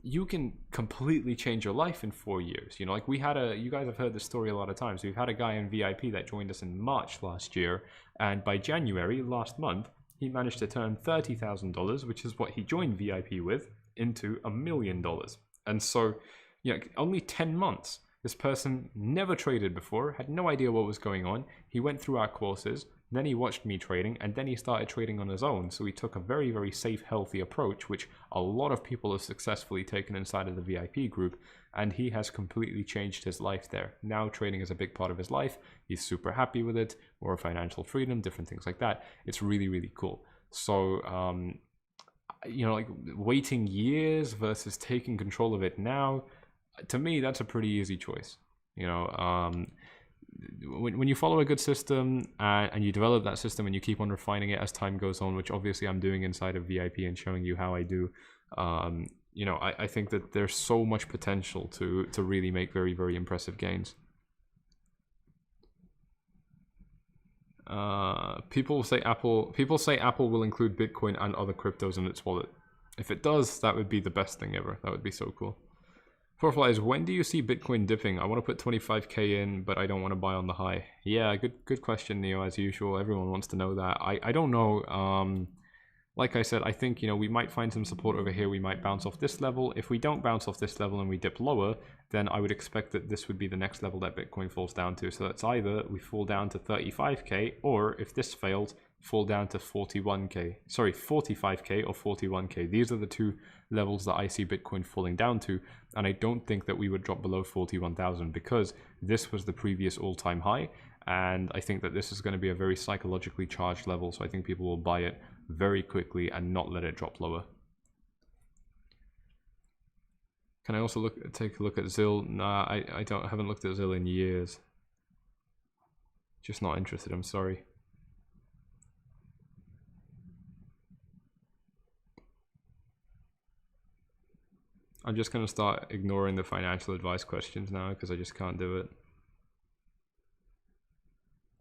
you can completely change your life in 4 years. You know, like you guys have heard this story a lot of times. We've had a guy in VIP that joined us in March last year, and by January last month, he managed to turn $30,000, which is what he joined VIP with, into $1 million. And so, you know, only 10 months. This person never traded before, had no idea what was going on. He went through our courses, then he watched me trading, and then he started trading on his own. So he took a very, very safe, healthy approach, which a lot of people have successfully taken inside of the VIP group, and he has completely changed his life there. Now trading is a big part of his life. He's super happy with it, more financial freedom, different things like that. It's really, really cool. So, you know, like waiting years versus taking control of it now, to me, that's a pretty easy choice. You know, when you follow a good system and you develop that system and you keep on refining it as time goes on, which obviously I'm doing inside of VIP and showing you how I do, you know, I think that there's so much potential to really make very, very impressive gains. People say Apple will include Bitcoin and other cryptos in its wallet. If it does, that would be the best thing ever. That would be so cool. FORFLIES, when do you see Bitcoin dipping? I want to put 25K in, but I don't want to buy on the high. Yeah, good question, Neo, as usual. Everyone wants to know that. I don't know. Like I said, I think, you know, we might find some support over here. We might bounce off this level. If we don't bounce off this level and we dip lower, then I would expect that this would be the next level that Bitcoin falls down to. So that's either we fall down to 35K, or if this fails, fall down to 41K. Sorry, 45K or 41K. These are the 2 levels that I see Bitcoin falling down to, and I don't think that we would drop below 41,000 because this was the previous all-time high, and I think that this is going to be a very psychologically charged level, so I think people will buy it very quickly and not let it drop lower. Can I also take a look at ZIL? Nah, I haven't looked at ZIL in years. Just not interested, I'm sorry. I'm just going to start ignoring the financial advice questions now because I just can't do it.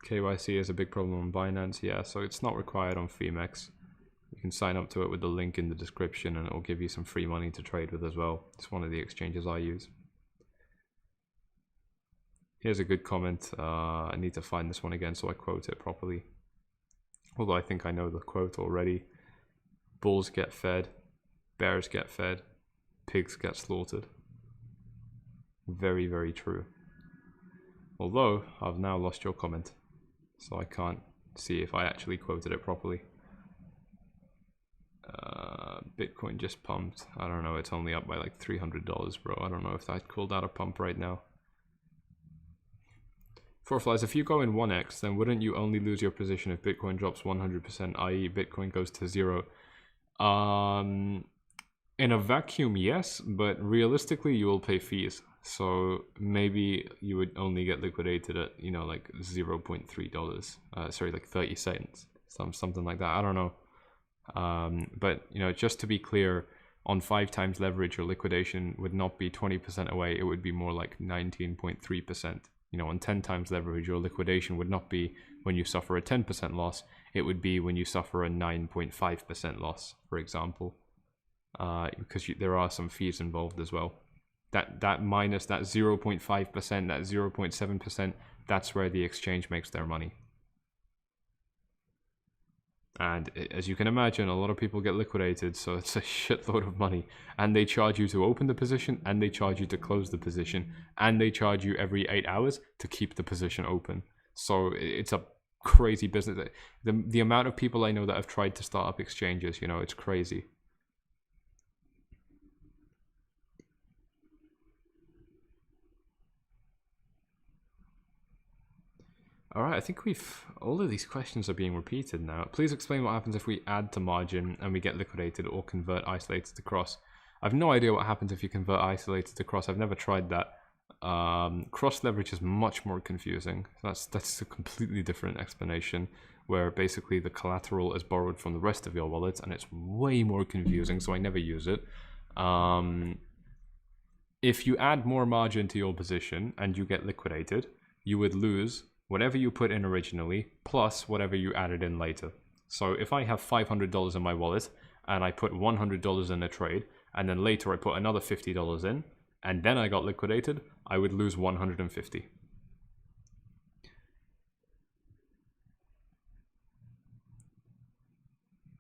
KYC is a big problem on Binance, yeah, so it's not required on Femex. You can sign up to it with the link in the description and it will give you some free money to trade with as well. It's one of the exchanges I use. Here's a good comment. I need to find this one again so I quote it properly. Although I think I know the quote already. Bulls get fed, bears get fed, pigs get slaughtered. Very, very true. Although, I've now lost your comment, so I can't see if I actually quoted it properly. Bitcoin just pumped. I don't know, it's only up by like $300, bro. I don't know if I'd call that a pump right now. FORFLIES, if you go in 1x, then wouldn't you only lose your position if Bitcoin drops 100%, i.e. Bitcoin goes to 0? In a vacuum, yes, but realistically, you will pay fees. So maybe you would only get liquidated at, you know, like $0.3. Sorry, like 30 cents, something like that. I don't know. But, you know, just to be clear, on 5 times leverage, your liquidation would not be 20% away. It would be more like 19.3%. You know, on 10 times leverage, your liquidation would not be when you suffer a 10% loss. It would be when you suffer a 9.5% loss, for example. Because there are some fees involved as well. That minus that 0.5%, that 0.7%, that's where the exchange makes their money. And as you can imagine, a lot of people get liquidated, so it's a shitload of money. And they charge you to open the position, and they charge you to close the position, and they charge you every 8 hours to keep the position open. So it's a crazy business. The amount of people I know that have tried to start up exchanges, you know, it's crazy. All right, I think all of these questions are being repeated now. Please explain what happens if we add to margin and we get liquidated or convert isolated to cross. I've no idea what happens if you convert isolated to cross. I've never tried that. Cross leverage is much more confusing. That's a completely different explanation, where basically the collateral is borrowed from the rest of your wallets, and it's way more confusing, so I never use it. If you add more margin to your position and you get liquidated, you would lose whatever you put in originally plus whatever you added in later. So if I have $500 in my wallet and I put $100 in a trade, and then later I put another $50 in, and then I got liquidated, I would lose $150.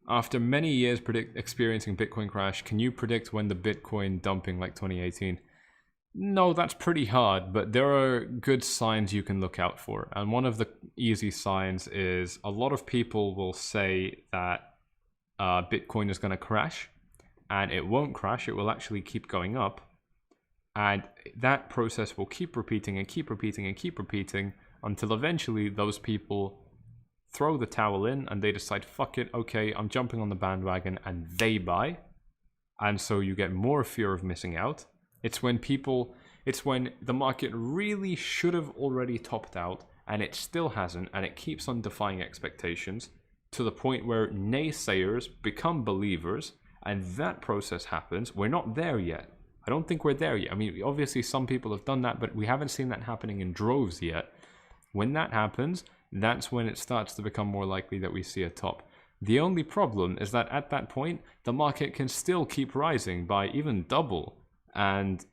After many years experiencing Bitcoin crash, can you predict when the Bitcoin dumping like 2018? No, that's pretty hard, but there are good signs you can look out for. And one of the easy signs is a lot of people will say that Bitcoin is going to crash, and it won't crash. It will actually keep going up. And that process will keep repeating and keep repeating and keep repeating until eventually those people throw the towel in and they decide, fuck it, okay, I'm jumping on the bandwagon, and they buy. And so you get more fear of missing out. It's when the market really should have already topped out and it still hasn't, and it keeps on defying expectations to the point where naysayers become believers, and that process happens. We're not there yet. I don't think we're there yet. I mean, obviously some people have done that, but we haven't seen that happening in droves yet. When that happens, that's when it starts to become more likely that we see a top. The only problem is that at that point, the market can still keep rising by even double. And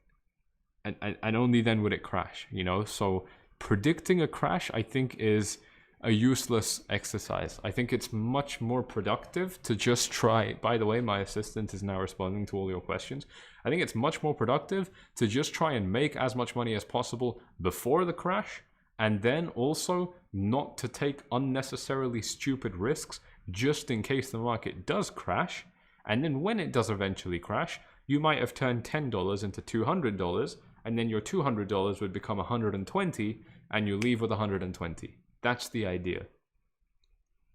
only then would it crash, you know? So predicting a crash, I think, is a useless exercise. I think it's much more productive to just try. By the way, my assistant is now responding to all your questions. I think it's much more productive to just try and make as much money as possible before the crash, and then also not to take unnecessarily stupid risks just in case the market does crash. And then when it does eventually crash, you might have turned $10 into $200, and then your $200 would become $120, and you leave with $120. That's the idea.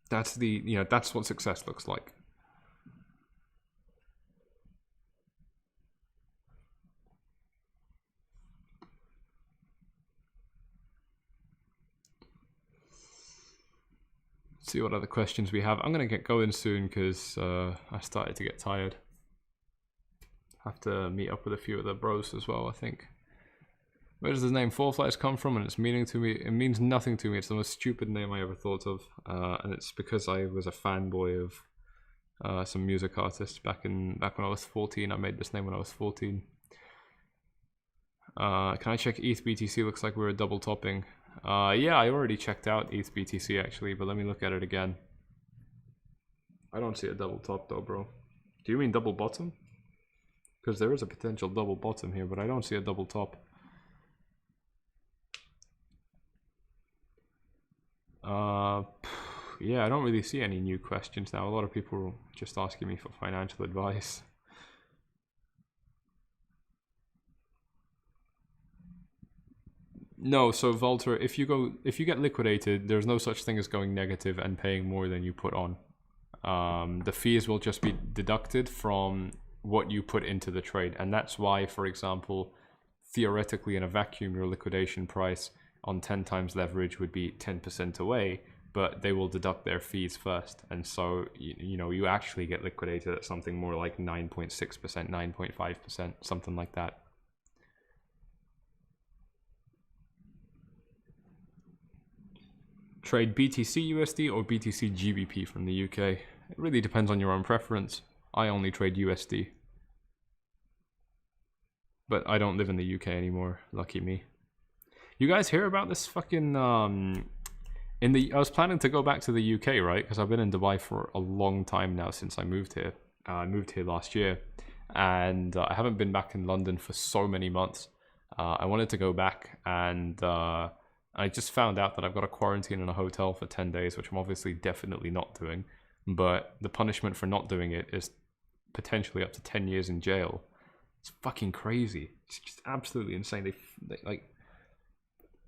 That's that's what success looks like. Let's see what other questions we have. I'm gonna get going soon because I started to get tired. Have to meet up with a few of the bros as well, I think. Where does the name FORFLIES come from and its meaning to me? It means nothing to me. It's the most stupid name I ever thought of. And it's because I was a fanboy of some music artists back when I was 14. I made this name when I was 14. Can I check ETH BTC? Looks like we're double topping. Yeah, I already checked out ETH BTC actually, but let me look at it again. I don't see a double top though, bro. Do you mean double bottom? Because there is a potential double bottom here, but I don't see a double top. Yeah, I don't really see any new questions now. A lot of people are just asking me for financial advice. No, so Volter, if you get liquidated, there's no such thing as going negative and paying more than you put on. The fees will just be deducted from what you put into the trade, and that's why, for example, theoretically in a vacuum, your liquidation price on 10 times leverage would be 10% away, but they will deduct their fees first, and so you actually get liquidated at something more like 9.6%, 9.5%, something like that. Trade BTC USD or BTC GBP from the UK. It really depends on your own preference. I only trade USD. But I don't live in the UK anymore, lucky me. You guys hear about this fucking I was planning to go back to the UK, right? Because I've been in Dubai for a long time now since I moved here. I moved here last year, and I haven't been back in London for so many months. I wanted to go back, and I just found out that I've got to quarantine in a hotel for 10 days, which I'm obviously definitely not doing. But the punishment for not doing it is potentially up to 10 years in jail. It's fucking crazy. It's just absolutely insane. They like,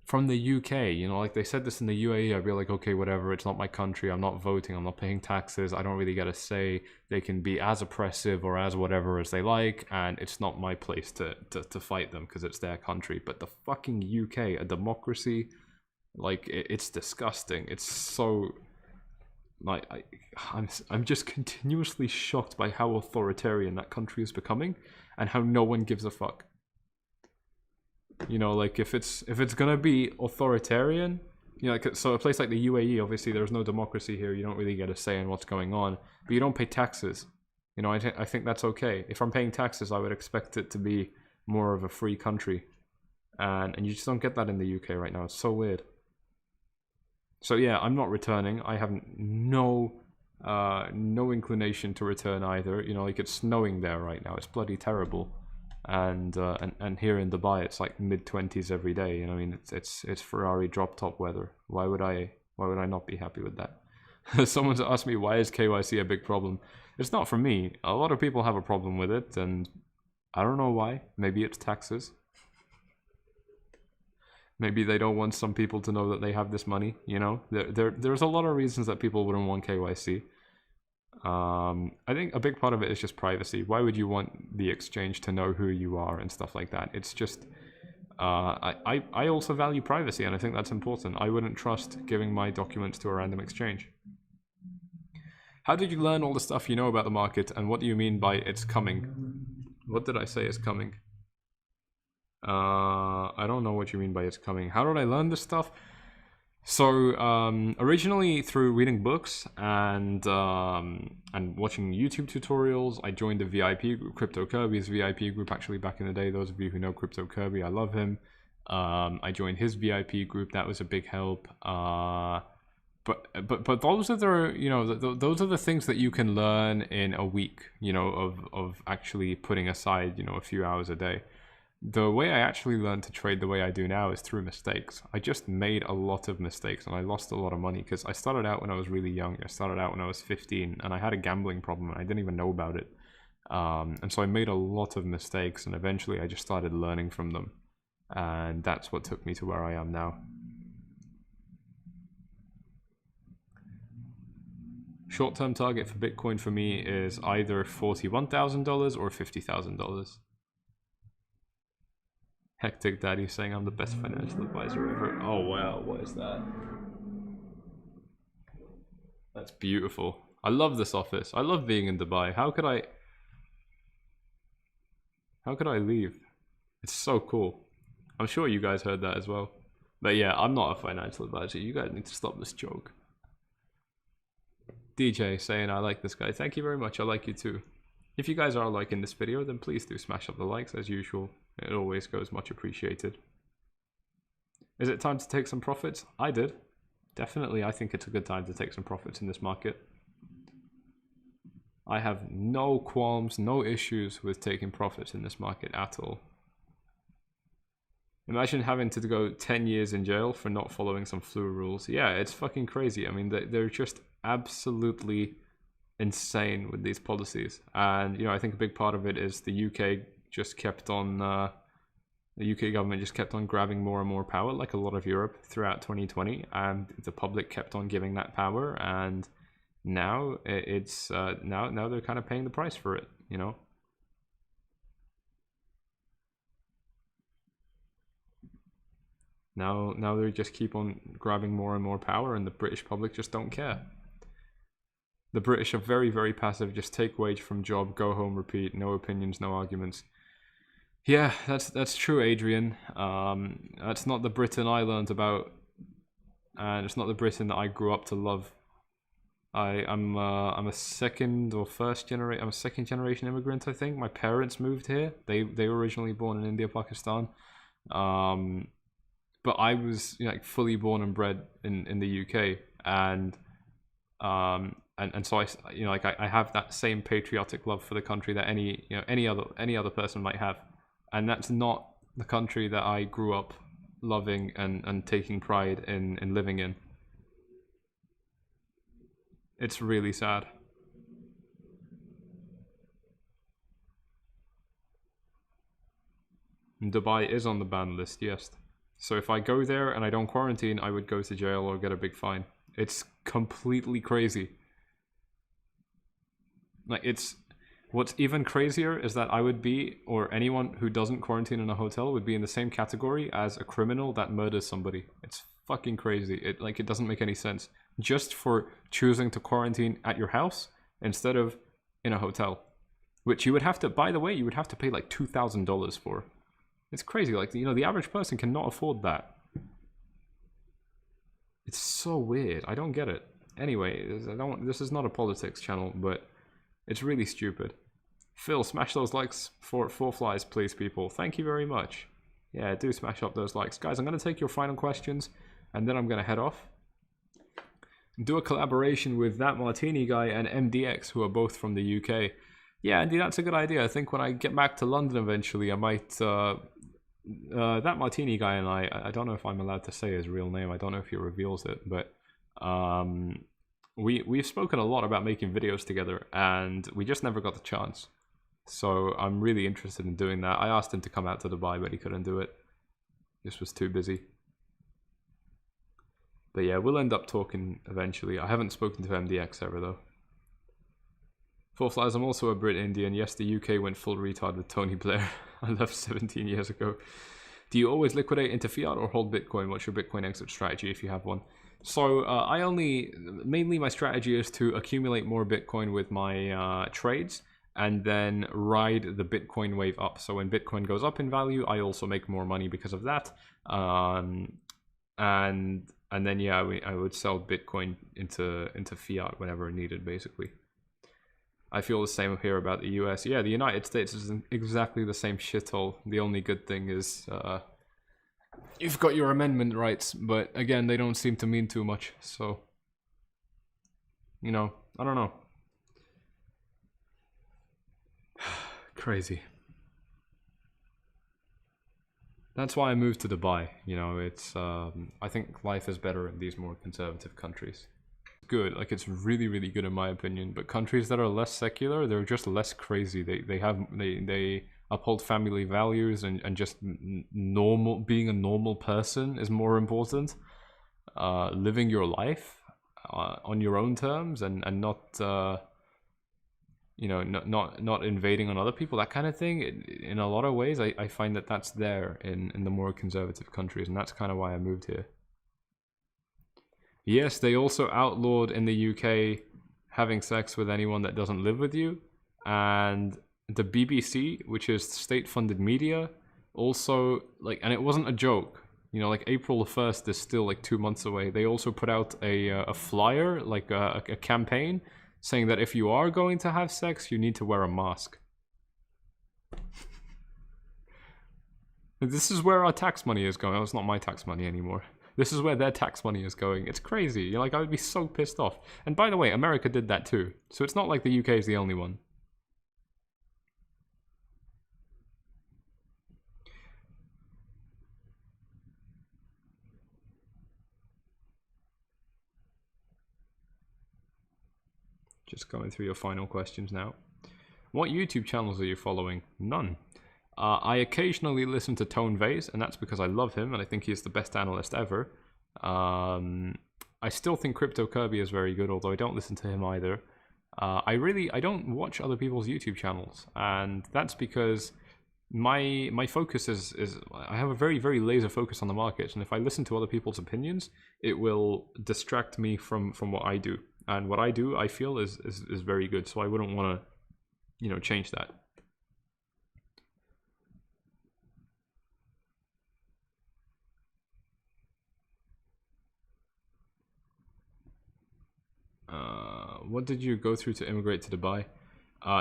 from the UK, you know, like they said this in the UAE, I'd be like, okay, whatever, it's not my country, I'm not voting, I'm not paying taxes, I don't really get a say, they can be as oppressive or as whatever as they like, and it's not my place to fight them because it's their country. But the fucking UK, a democracy, like, it's disgusting. It's so, like, I'm just continuously shocked by how authoritarian that country is becoming and how no one gives a fuck. You know, like, if it's gonna be authoritarian, you know, like, so a place like the UAE, obviously there's no democracy here, you don't really get a say in what's going on, but you don't pay taxes. You know, I think that's okay. If I'm paying taxes, I would expect it to be more of a free country, and you just don't get that in the UK right now. It's so weird. So yeah, I'm not returning. I have no inclination to return either. You know, like, it's snowing there right now. It's bloody terrible. And here in Dubai, it's like mid-20s every day. You know, I mean, it's Ferrari drop top weather. Why would I not be happy with that? Someone's asked me, why is KYC a big problem? It's not for me. A lot of people have a problem with it, and I don't know why. Maybe it's taxes. Maybe they don't want some people to know that they have this money. You know, there's a lot of reasons that people wouldn't want KYC. I think a big part of it is just privacy. Why would you want the exchange to know who you are and stuff like that? It's just, I also value privacy, and I think that's important. I wouldn't trust giving my documents to a random exchange. How did you learn all the stuff you know about the market, and what do you mean by it's coming? What did I say is coming? I don't know what you mean by it's coming. How did I learn this stuff? So originally through reading books and watching YouTube tutorials. I joined the VIP group, Crypto Kirby's VIP group, actually, back in the day. Those of you who know Crypto Kirby, I love him. I joined his VIP group. That was a big help. But those are the, you know, those are the things that you can learn in a week, you know, of actually putting aside, you know, a few hours a day. The way I actually learned to trade the way I do now is through mistakes. I just made a lot of mistakes, and I lost a lot of money because I started out when I was really young. I started out when I was 15, and I had a gambling problem, and I didn't even know about it. And so I made a lot of mistakes, and eventually I just started learning from them. And that's what took me to where I am now. Short-term target for Bitcoin for me is either $41,000 or $50,000. Hectic Daddy saying I'm the best financial advisor ever. Oh wow, what is that? That's beautiful. I love this office. I love being in Dubai. How could I leave? It's so cool. I'm sure you guys heard that as well. But yeah, I'm not a financial advisor. You guys need to stop this joke. DJ saying I like this guy. Thank you very much. I like you too. If you guys are liking this video, then please do smash up the likes as usual. It always goes much appreciated. Is it time to take some profits? I did. Definitely, I think it's a good time to take some profits in this market. I have no qualms, no issues with taking profits in this market at all. Imagine having to go 10 years in jail for not following some flu rules. Yeah, it's fucking crazy. I mean, they're just absolutely insane with these policies. And, you know, I think a big part of it is the UK just kept on, the UK government just kept on grabbing more and more power, like a lot of Europe throughout 2020, and the public kept on giving that power, and now it's now they're kind of paying the price for it, you know. Now they just keep on grabbing more and more power, and the British public just don't care. The British are very, very passive. Just take wage from job, go home, repeat. No opinions, no arguments. Yeah, that's true, Adrian. That's not the Britain I learned about, and it's not the Britain that I grew up to love. I'm a second generation immigrant. I think my parents moved here. They were originally born in India, Pakistan. but I was, you know, like fully born and bred in the UK, and so I, you know, like I have that same patriotic love for the country that any other person might have, and that's not the country that I grew up loving and taking pride in living in. It's really sad. Dubai is on the ban list, yes. So if I go there and I don't quarantine, I would go to jail or get a big fine. It's completely crazy. Like, it's... What's even crazier is that I would be, or anyone who doesn't quarantine in a hotel would be in the same category as a criminal that murders somebody. It's fucking crazy. It doesn't make any sense. Just for choosing to quarantine at your house instead of in a hotel. Which you would have to, by the way, you would have to pay like $2,000 for. It's crazy. Like, you know, the average person cannot afford that. It's so weird. I don't get it. Anyway, this is not a politics channel, but it's really stupid. Phil, smash those likes for FORFLIES, please, people. Thank you very much. Yeah, do smash up those likes. Guys, I'm going to take your final questions, and then I'm going to head off. Do a collaboration with That Martini Guy and MDX, who are both from the UK. Yeah, Andy, that's a good idea. I think when I get back to London eventually, I might... That Martini Guy and I don't know if I'm allowed to say his real name. I don't know if he reveals it, but... We've spoken a lot about making videos together, and we just never got the chance. So I'm really interested in doing that. I asked him to come out to Dubai, but he couldn't do it. This was too busy. But yeah, we'll end up talking eventually. I haven't spoken to MDX ever, though. FORFLIES, I'm also a Brit Indian. Yes, the UK went full retard with Tony Blair. I left 17 years ago. Do you always liquidate into fiat or hold Bitcoin? What's your Bitcoin exit strategy if you have one? So mainly my strategy is to accumulate more Bitcoin with my trades, and then ride the Bitcoin wave up. So when Bitcoin goes up in value, I also make more money because of that. And then yeah, I would sell Bitcoin into fiat whenever needed, basically. I feel the same here about the US. Yeah, the United States is exactly the same shithole. The only good thing is you've got your amendment rights, but again, they don't seem to mean too much. So, you know, I don't know. Crazy. That's why I moved to Dubai. You know, it's I think life is better in these more conservative countries. Good, like it's really, really good in my opinion. But countries that are less secular, they're just less crazy. They uphold family values, and just normal, being a normal person is more important. Living your life on your own terms, and not you know, not invading on other people, that kind of thing. In a lot of ways, I find that that's there in the more conservative countries, and that's kind of why I moved here. Yes, they also outlawed in the UK having sex with anyone that doesn't live with you, and the BBC, which is state-funded media, also, like, and it wasn't a joke, you know, like April the 1st is still like 2 months away. They also put out a flyer, like a campaign, saying that if you are going to have sex, you need to wear a mask. This is where our tax money is going. Oh, it's not my tax money anymore. This is where their tax money is going. It's crazy. You're like, I would be so pissed off. And by the way, America did that too. So it's not like the UK is the only one. Just going through your final questions now. What YouTube channels are you following? None. I occasionally listen to Tone Vase, and that's because I love him and I think he's the best analyst ever. I still think Crypto Kirby is very good, although I don't listen to him either. I don't watch other people's YouTube channels, and that's because my focus is I have a very, very laser focus on the markets, and if I listen to other people's opinions, it will distract me from what I do. And what I do, I feel, is very good, so I wouldn't want to, you know, change that. What did you go through to immigrate to Dubai?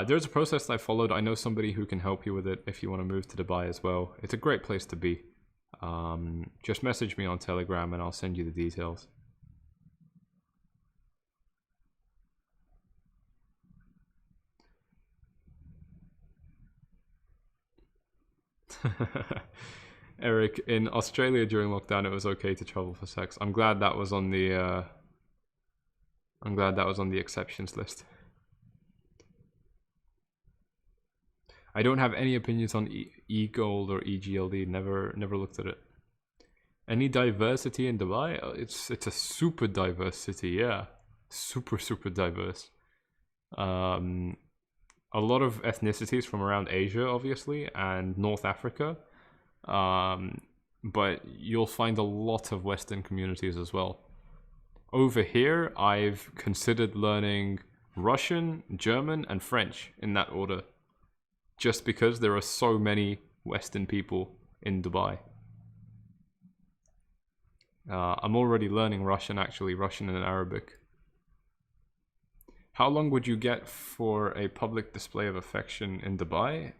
There's a process I followed. I know somebody who can help you with it if you want to move to Dubai as well. It's a great place to be. just message me on Telegram and I'll send you the details. Eric, in Australia during lockdown, it was okay to travel for sex. I'm glad that was on the exceptions list. I don't have any opinions on e-gold or e-GLD. Never looked at it. Any diversity in Dubai? It's a super diverse city. Yeah, super diverse. A lot of ethnicities from around Asia, obviously, and North Africa. But you'll find a lot of Western communities as well. Over here, I've considered learning Russian, German, and French in that order, just because there are so many Western people in Dubai. I'm already learning Russian, actually, Russian and Arabic. How long would you get for a public display of affection in Dubai?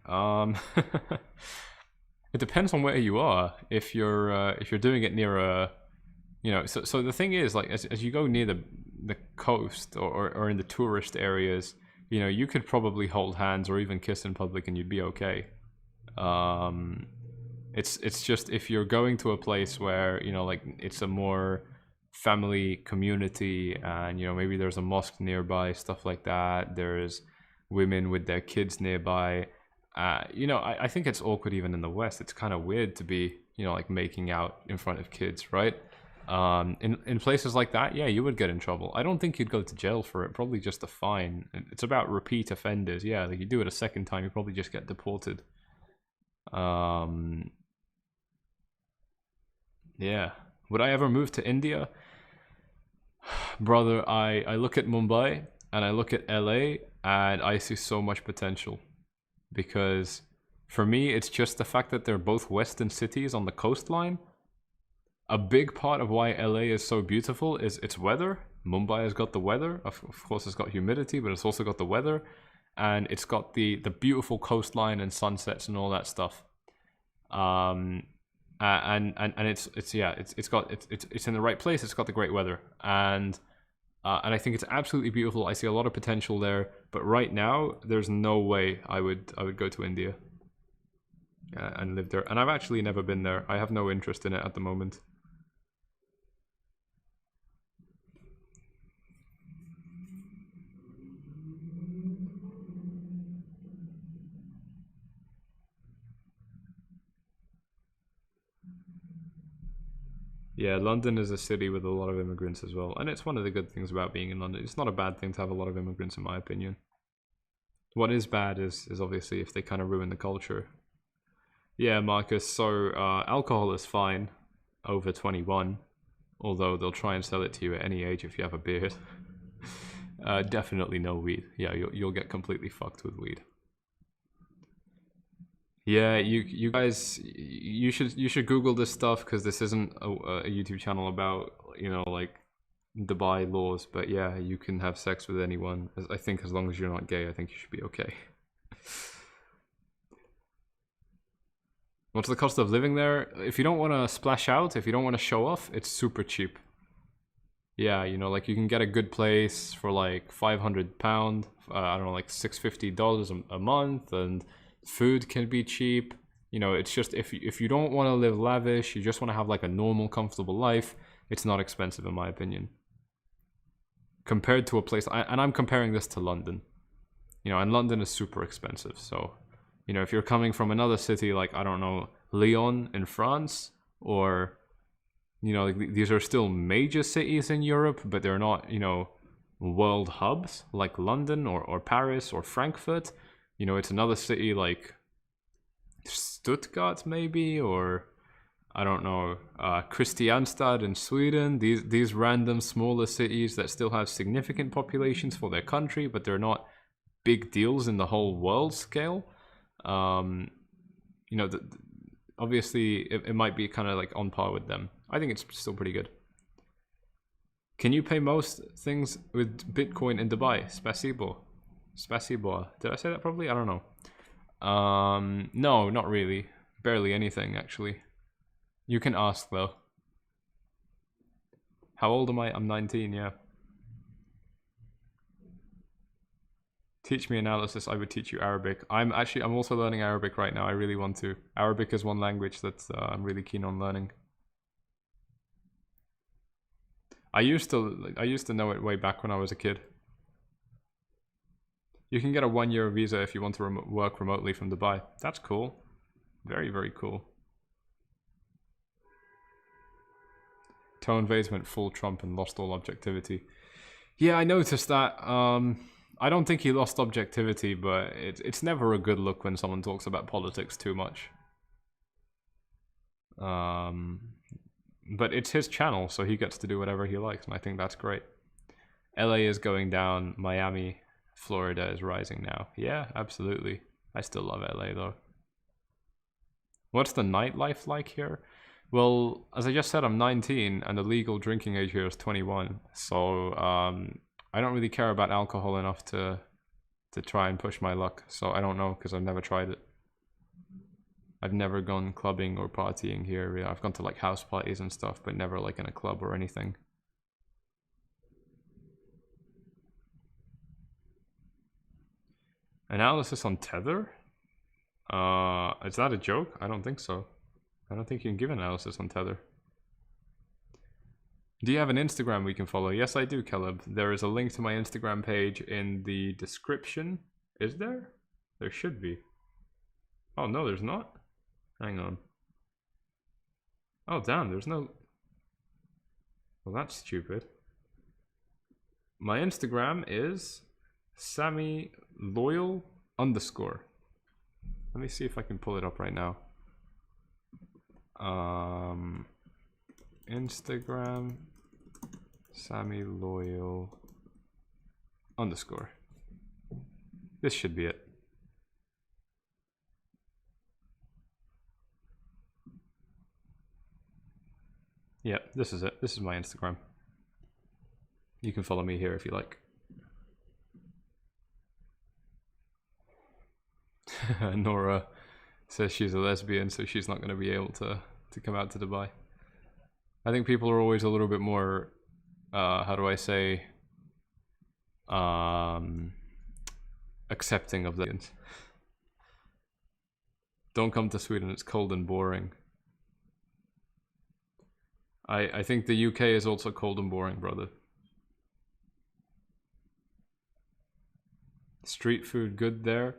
It depends on where you are. If you're doing it near a, so the thing is, like, as you go near the coast or in the tourist areas, you could probably hold hands or even kiss in public and you'd be okay. It's just if you're going to a place where like it's a more family community and maybe there's a mosque nearby, stuff like that. There's women with their kids nearby. I think it's awkward even in the West. It's kind of weird to be like making out in front of kids, right? In places like that, yeah, you would get in trouble. I don't think you'd go to jail for it, probably just a fine. It's about repeat offenders. Yeah, like you do it a second time, you probably just get deported. Yeah. Would I ever move to India? Brother, I look at Mumbai and I look at LA and I see so much potential. Because for me, it's just the fact that they're both Western cities on the coastline. A big part of why LA is so beautiful is its weather. Mumbai has got the weather. Of course, it's got humidity, but it's also got the weather. And it's got the beautiful coastline and sunsets and all that stuff. And it's in the right place. It's got the great weather. And I think it's absolutely beautiful. I see a lot of potential there. But right now, there's no way I would go to India and live there. And I've actually never been there. I have no interest in it at the moment. Yeah, London is a city with a lot of immigrants as well. And it's one of the good things about being in London. It's not a bad thing to have a lot of immigrants, in my opinion. What is bad is obviously if they kind of ruin the culture. Yeah, Marcus, so alcohol is fine over 21. Although they'll try and sell it to you at any age if you have a beard. Definitely no weed. Yeah, you'll get completely fucked with weed. Yeah, you guys, you should Google this stuff because this isn't a YouTube channel about like Dubai laws. But yeah, you can have sex with anyone. I think as long as you're not gay, I think you should be okay. What's the cost of living there? If you don't want to splash out, if you don't want to show off, it's super cheap. Yeah, like you can get a good place for like £500. I don't know, like $650 a month, and food can be cheap. It's just if you don't want to live lavish, you just want to have like a normal, comfortable life, it's not expensive in my opinion. Compared to a place, and I'm comparing this to London. And London is super expensive. So, if you're coming from another city like, I don't know, Lyon in France, or like these are still major cities in Europe, but they're not, world hubs like London or Paris or Frankfurt. It's another city like Stuttgart maybe, or I don't know, Kristianstad in Sweden. These random smaller cities that still have significant populations for their country, but they're not big deals in the whole world scale. Obviously it might be kind of like on par with them. I think it's still pretty good. Can you pay most things with Bitcoin in Dubai? Spasibo. Did I say that properly? I don't know. No, not really. Barely anything, actually. You can ask though. How old am I? I'm 19, yeah. Teach me analysis, I would teach you Arabic. I'm also learning Arabic right now. I really want to. Arabic is one language that I'm really keen on learning. I used to know it way back when I was a kid. You can get a 1-year visa if you want to work remotely from Dubai. That's cool. Very, very cool. Tone Vase went full Trump and lost all objectivity. Yeah, I noticed that. I don't think he lost objectivity, but it's never a good look when someone talks about politics too much. But it's his channel, so he gets to do whatever he likes, and I think that's great. LA is going down, Miami, Florida is rising now. Yeah, absolutely. I still love LA though. What's the nightlife like here? Well, as I just said, I'm 19 and the legal drinking age here is 21. So I don't really care about alcohol enough to try and push my luck. So I don't know, because I've never tried it. I've never gone clubbing or partying here. I've gone to like house parties and stuff, but never like in a club or anything. Analysis on Tether? Is that a joke? I don't think so. I don't think you can give analysis on Tether. Do you have an Instagram we can follow? Yes, I do, Caleb. There is a link to my Instagram page in the description. Is there? There should be. Oh, no, there's not? Hang on. Oh, damn, there's no... Well, that's stupid. My Instagram is SammyLoyal_. Let me see if I can pull it up right now. Instagram SammyLoyal_. This should be it. Yeah, this is it. This is my Instagram. You can follow me here if you like. Nora says she's a lesbian, so she's not going to be able to come out to Dubai. I think people are always a little bit more, how do I say, accepting of that. Don't come to Sweden, it's cold and boring. I think the UK is also cold and boring, brother. Street food good there?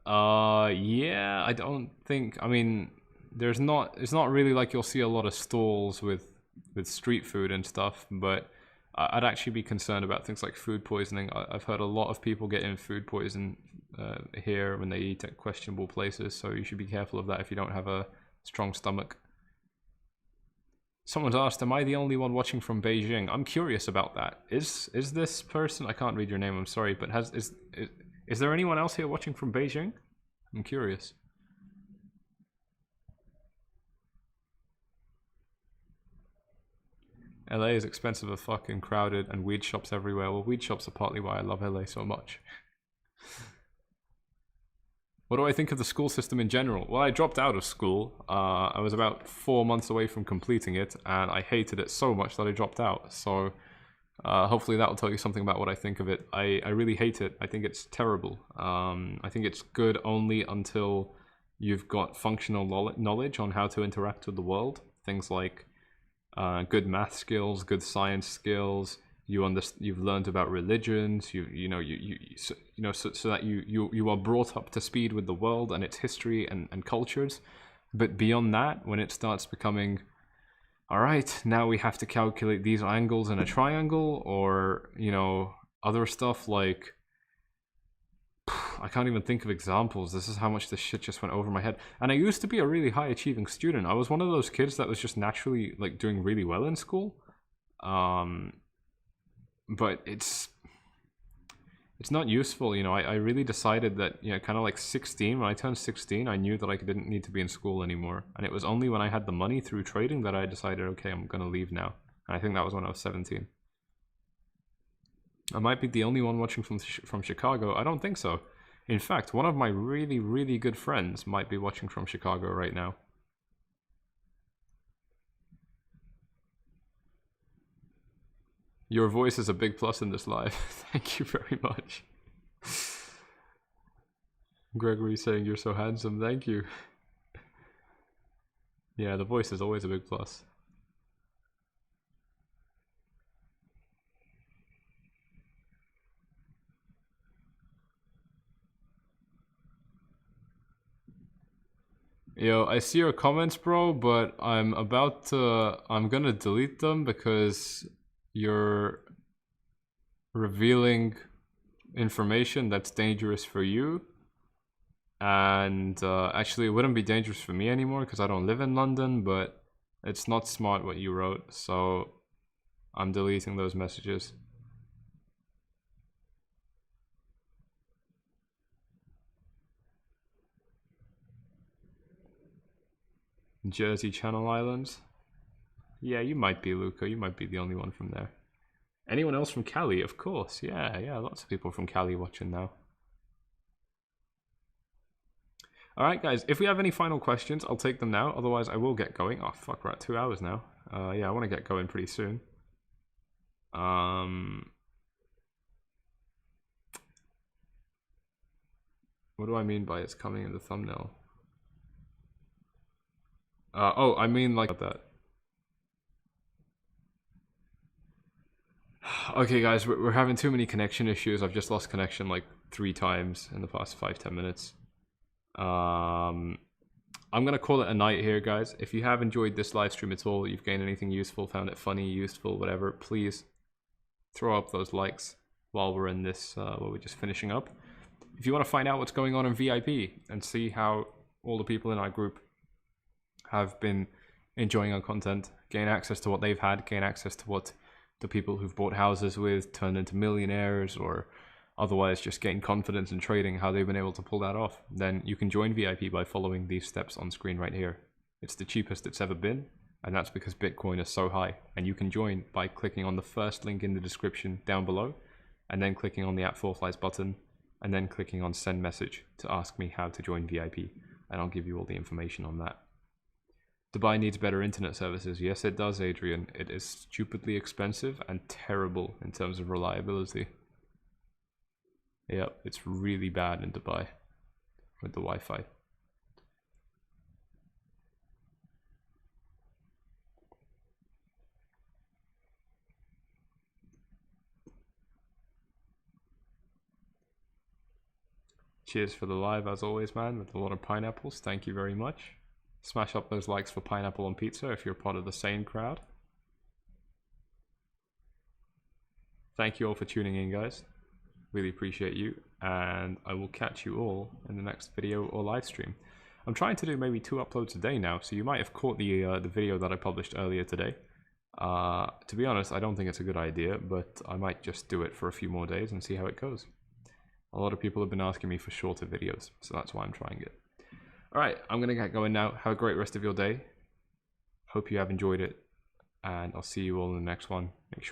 Yeah, I don't think, I mean, it's not really like you'll see a lot of stalls with street food and stuff, but I'd actually be concerned about things like food poisoning. I've heard a lot of people getting food poison here when they eat at questionable places, so you should be careful of that if you don't have a strong stomach. Someone's asked, am I the only one watching from Beijing? I'm curious about that. Is this person, I can't read your name, I'm sorry, but is there anyone else here watching from Beijing? I'm curious. LA is expensive as fuck and crowded and weed shops everywhere. Well, weed shops are partly why I love LA so much. What do I think of the school system in general? Well, I dropped out of school. I was about 4 months away from completing it, and I hated it so much that I dropped out. So hopefully that will tell you something about what I think of it. I really hate it. I think it's terrible. I think it's good only until you've got functional knowledge on how to interact with the world. Things like good math skills, good science skills. You've learned about religions. So that you are brought up to speed with the world and its history and cultures. But beyond that, when it starts becoming, all right, now we have to calculate these angles in a triangle, or other stuff like, I can't even think of examples. This is how much this shit just went over my head. And I used to be a really high achieving student. I was one of those kids that was just naturally like doing really well in school. But it's not useful, I really decided that, kind of like 16, when I turned 16, I knew that I didn't need to be in school anymore. And it was only when I had the money through trading that I decided, okay, I'm going to leave now. And I think that was when I was 17. I might be the only one watching from Chicago. I don't think so. In fact, one of my really, really good friends might be watching from Chicago right now. Your voice is a big plus in this live. Thank you very much. Gregory saying you're so handsome. Thank you. Yeah, the voice is always a big plus. Yo, I see your comments, bro, but I'm gonna delete them because you're revealing information that's dangerous for you. And actually, it wouldn't be dangerous for me anymore because I don't live in London, but it's not smart what you wrote, so I'm deleting those messages. Jersey Channel Islands. Yeah, you might be, Luca. You might be the only one from there. Anyone else from Cali? Of course. Yeah, lots of people from Cali watching now. Alright, guys, if we have any final questions, I'll take them now. Otherwise, I will get going. Oh, fuck, we're at 2 hours now. Yeah, I want to get going pretty soon. What do I mean by it's coming in the thumbnail? Oh, I mean like that. Okay, guys, we're having too many connection issues. I've just lost connection like 3 times in the past 5-10 minutes. I'm gonna call it a night here, guys. If you have enjoyed this live stream at all, you've gained anything useful, found it funny, useful, whatever, please throw up those likes while we're in this, while we're just finishing up. If you want to find out what's going on in VIP and see how all the people in our group have been enjoying our content, gain access to what they've had, gain access to what the people who've bought houses with turned into millionaires, or otherwise just gain confidence in trading, how they've been able to pull that off, then you can join VIP by following these steps on screen right here. It's the cheapest it's ever been, and that's because Bitcoin is so high. And you can join by clicking on the first link in the description down below, and then clicking on the @FORFLIES button, and then clicking on send message to ask me how to join VIP, and I'll give you all the information on that. Dubai needs better internet services. Yes, it does, Adrian. It is stupidly expensive and terrible in terms of reliability. Yep, it's really bad in Dubai with the Wi-Fi. Cheers for the live as always, man, with a lot of pineapples. Thank you very much. Smash up those likes for pineapple on pizza if you're part of the sane crowd. Thank you all for tuning in, guys. Really appreciate you, and I will catch you all in the next video or live stream. I'm trying to do maybe 2 uploads a day now, so you might have caught the video that I published earlier today. To be honest, I don't think it's a good idea, but I might just do it for a few more days and see how it goes. A lot of people have been asking me for shorter videos, so that's why I'm trying it. Alright, I'm going to get going now. Have a great rest of your day. Hope you have enjoyed it, and I'll see you all in the next one. Make sure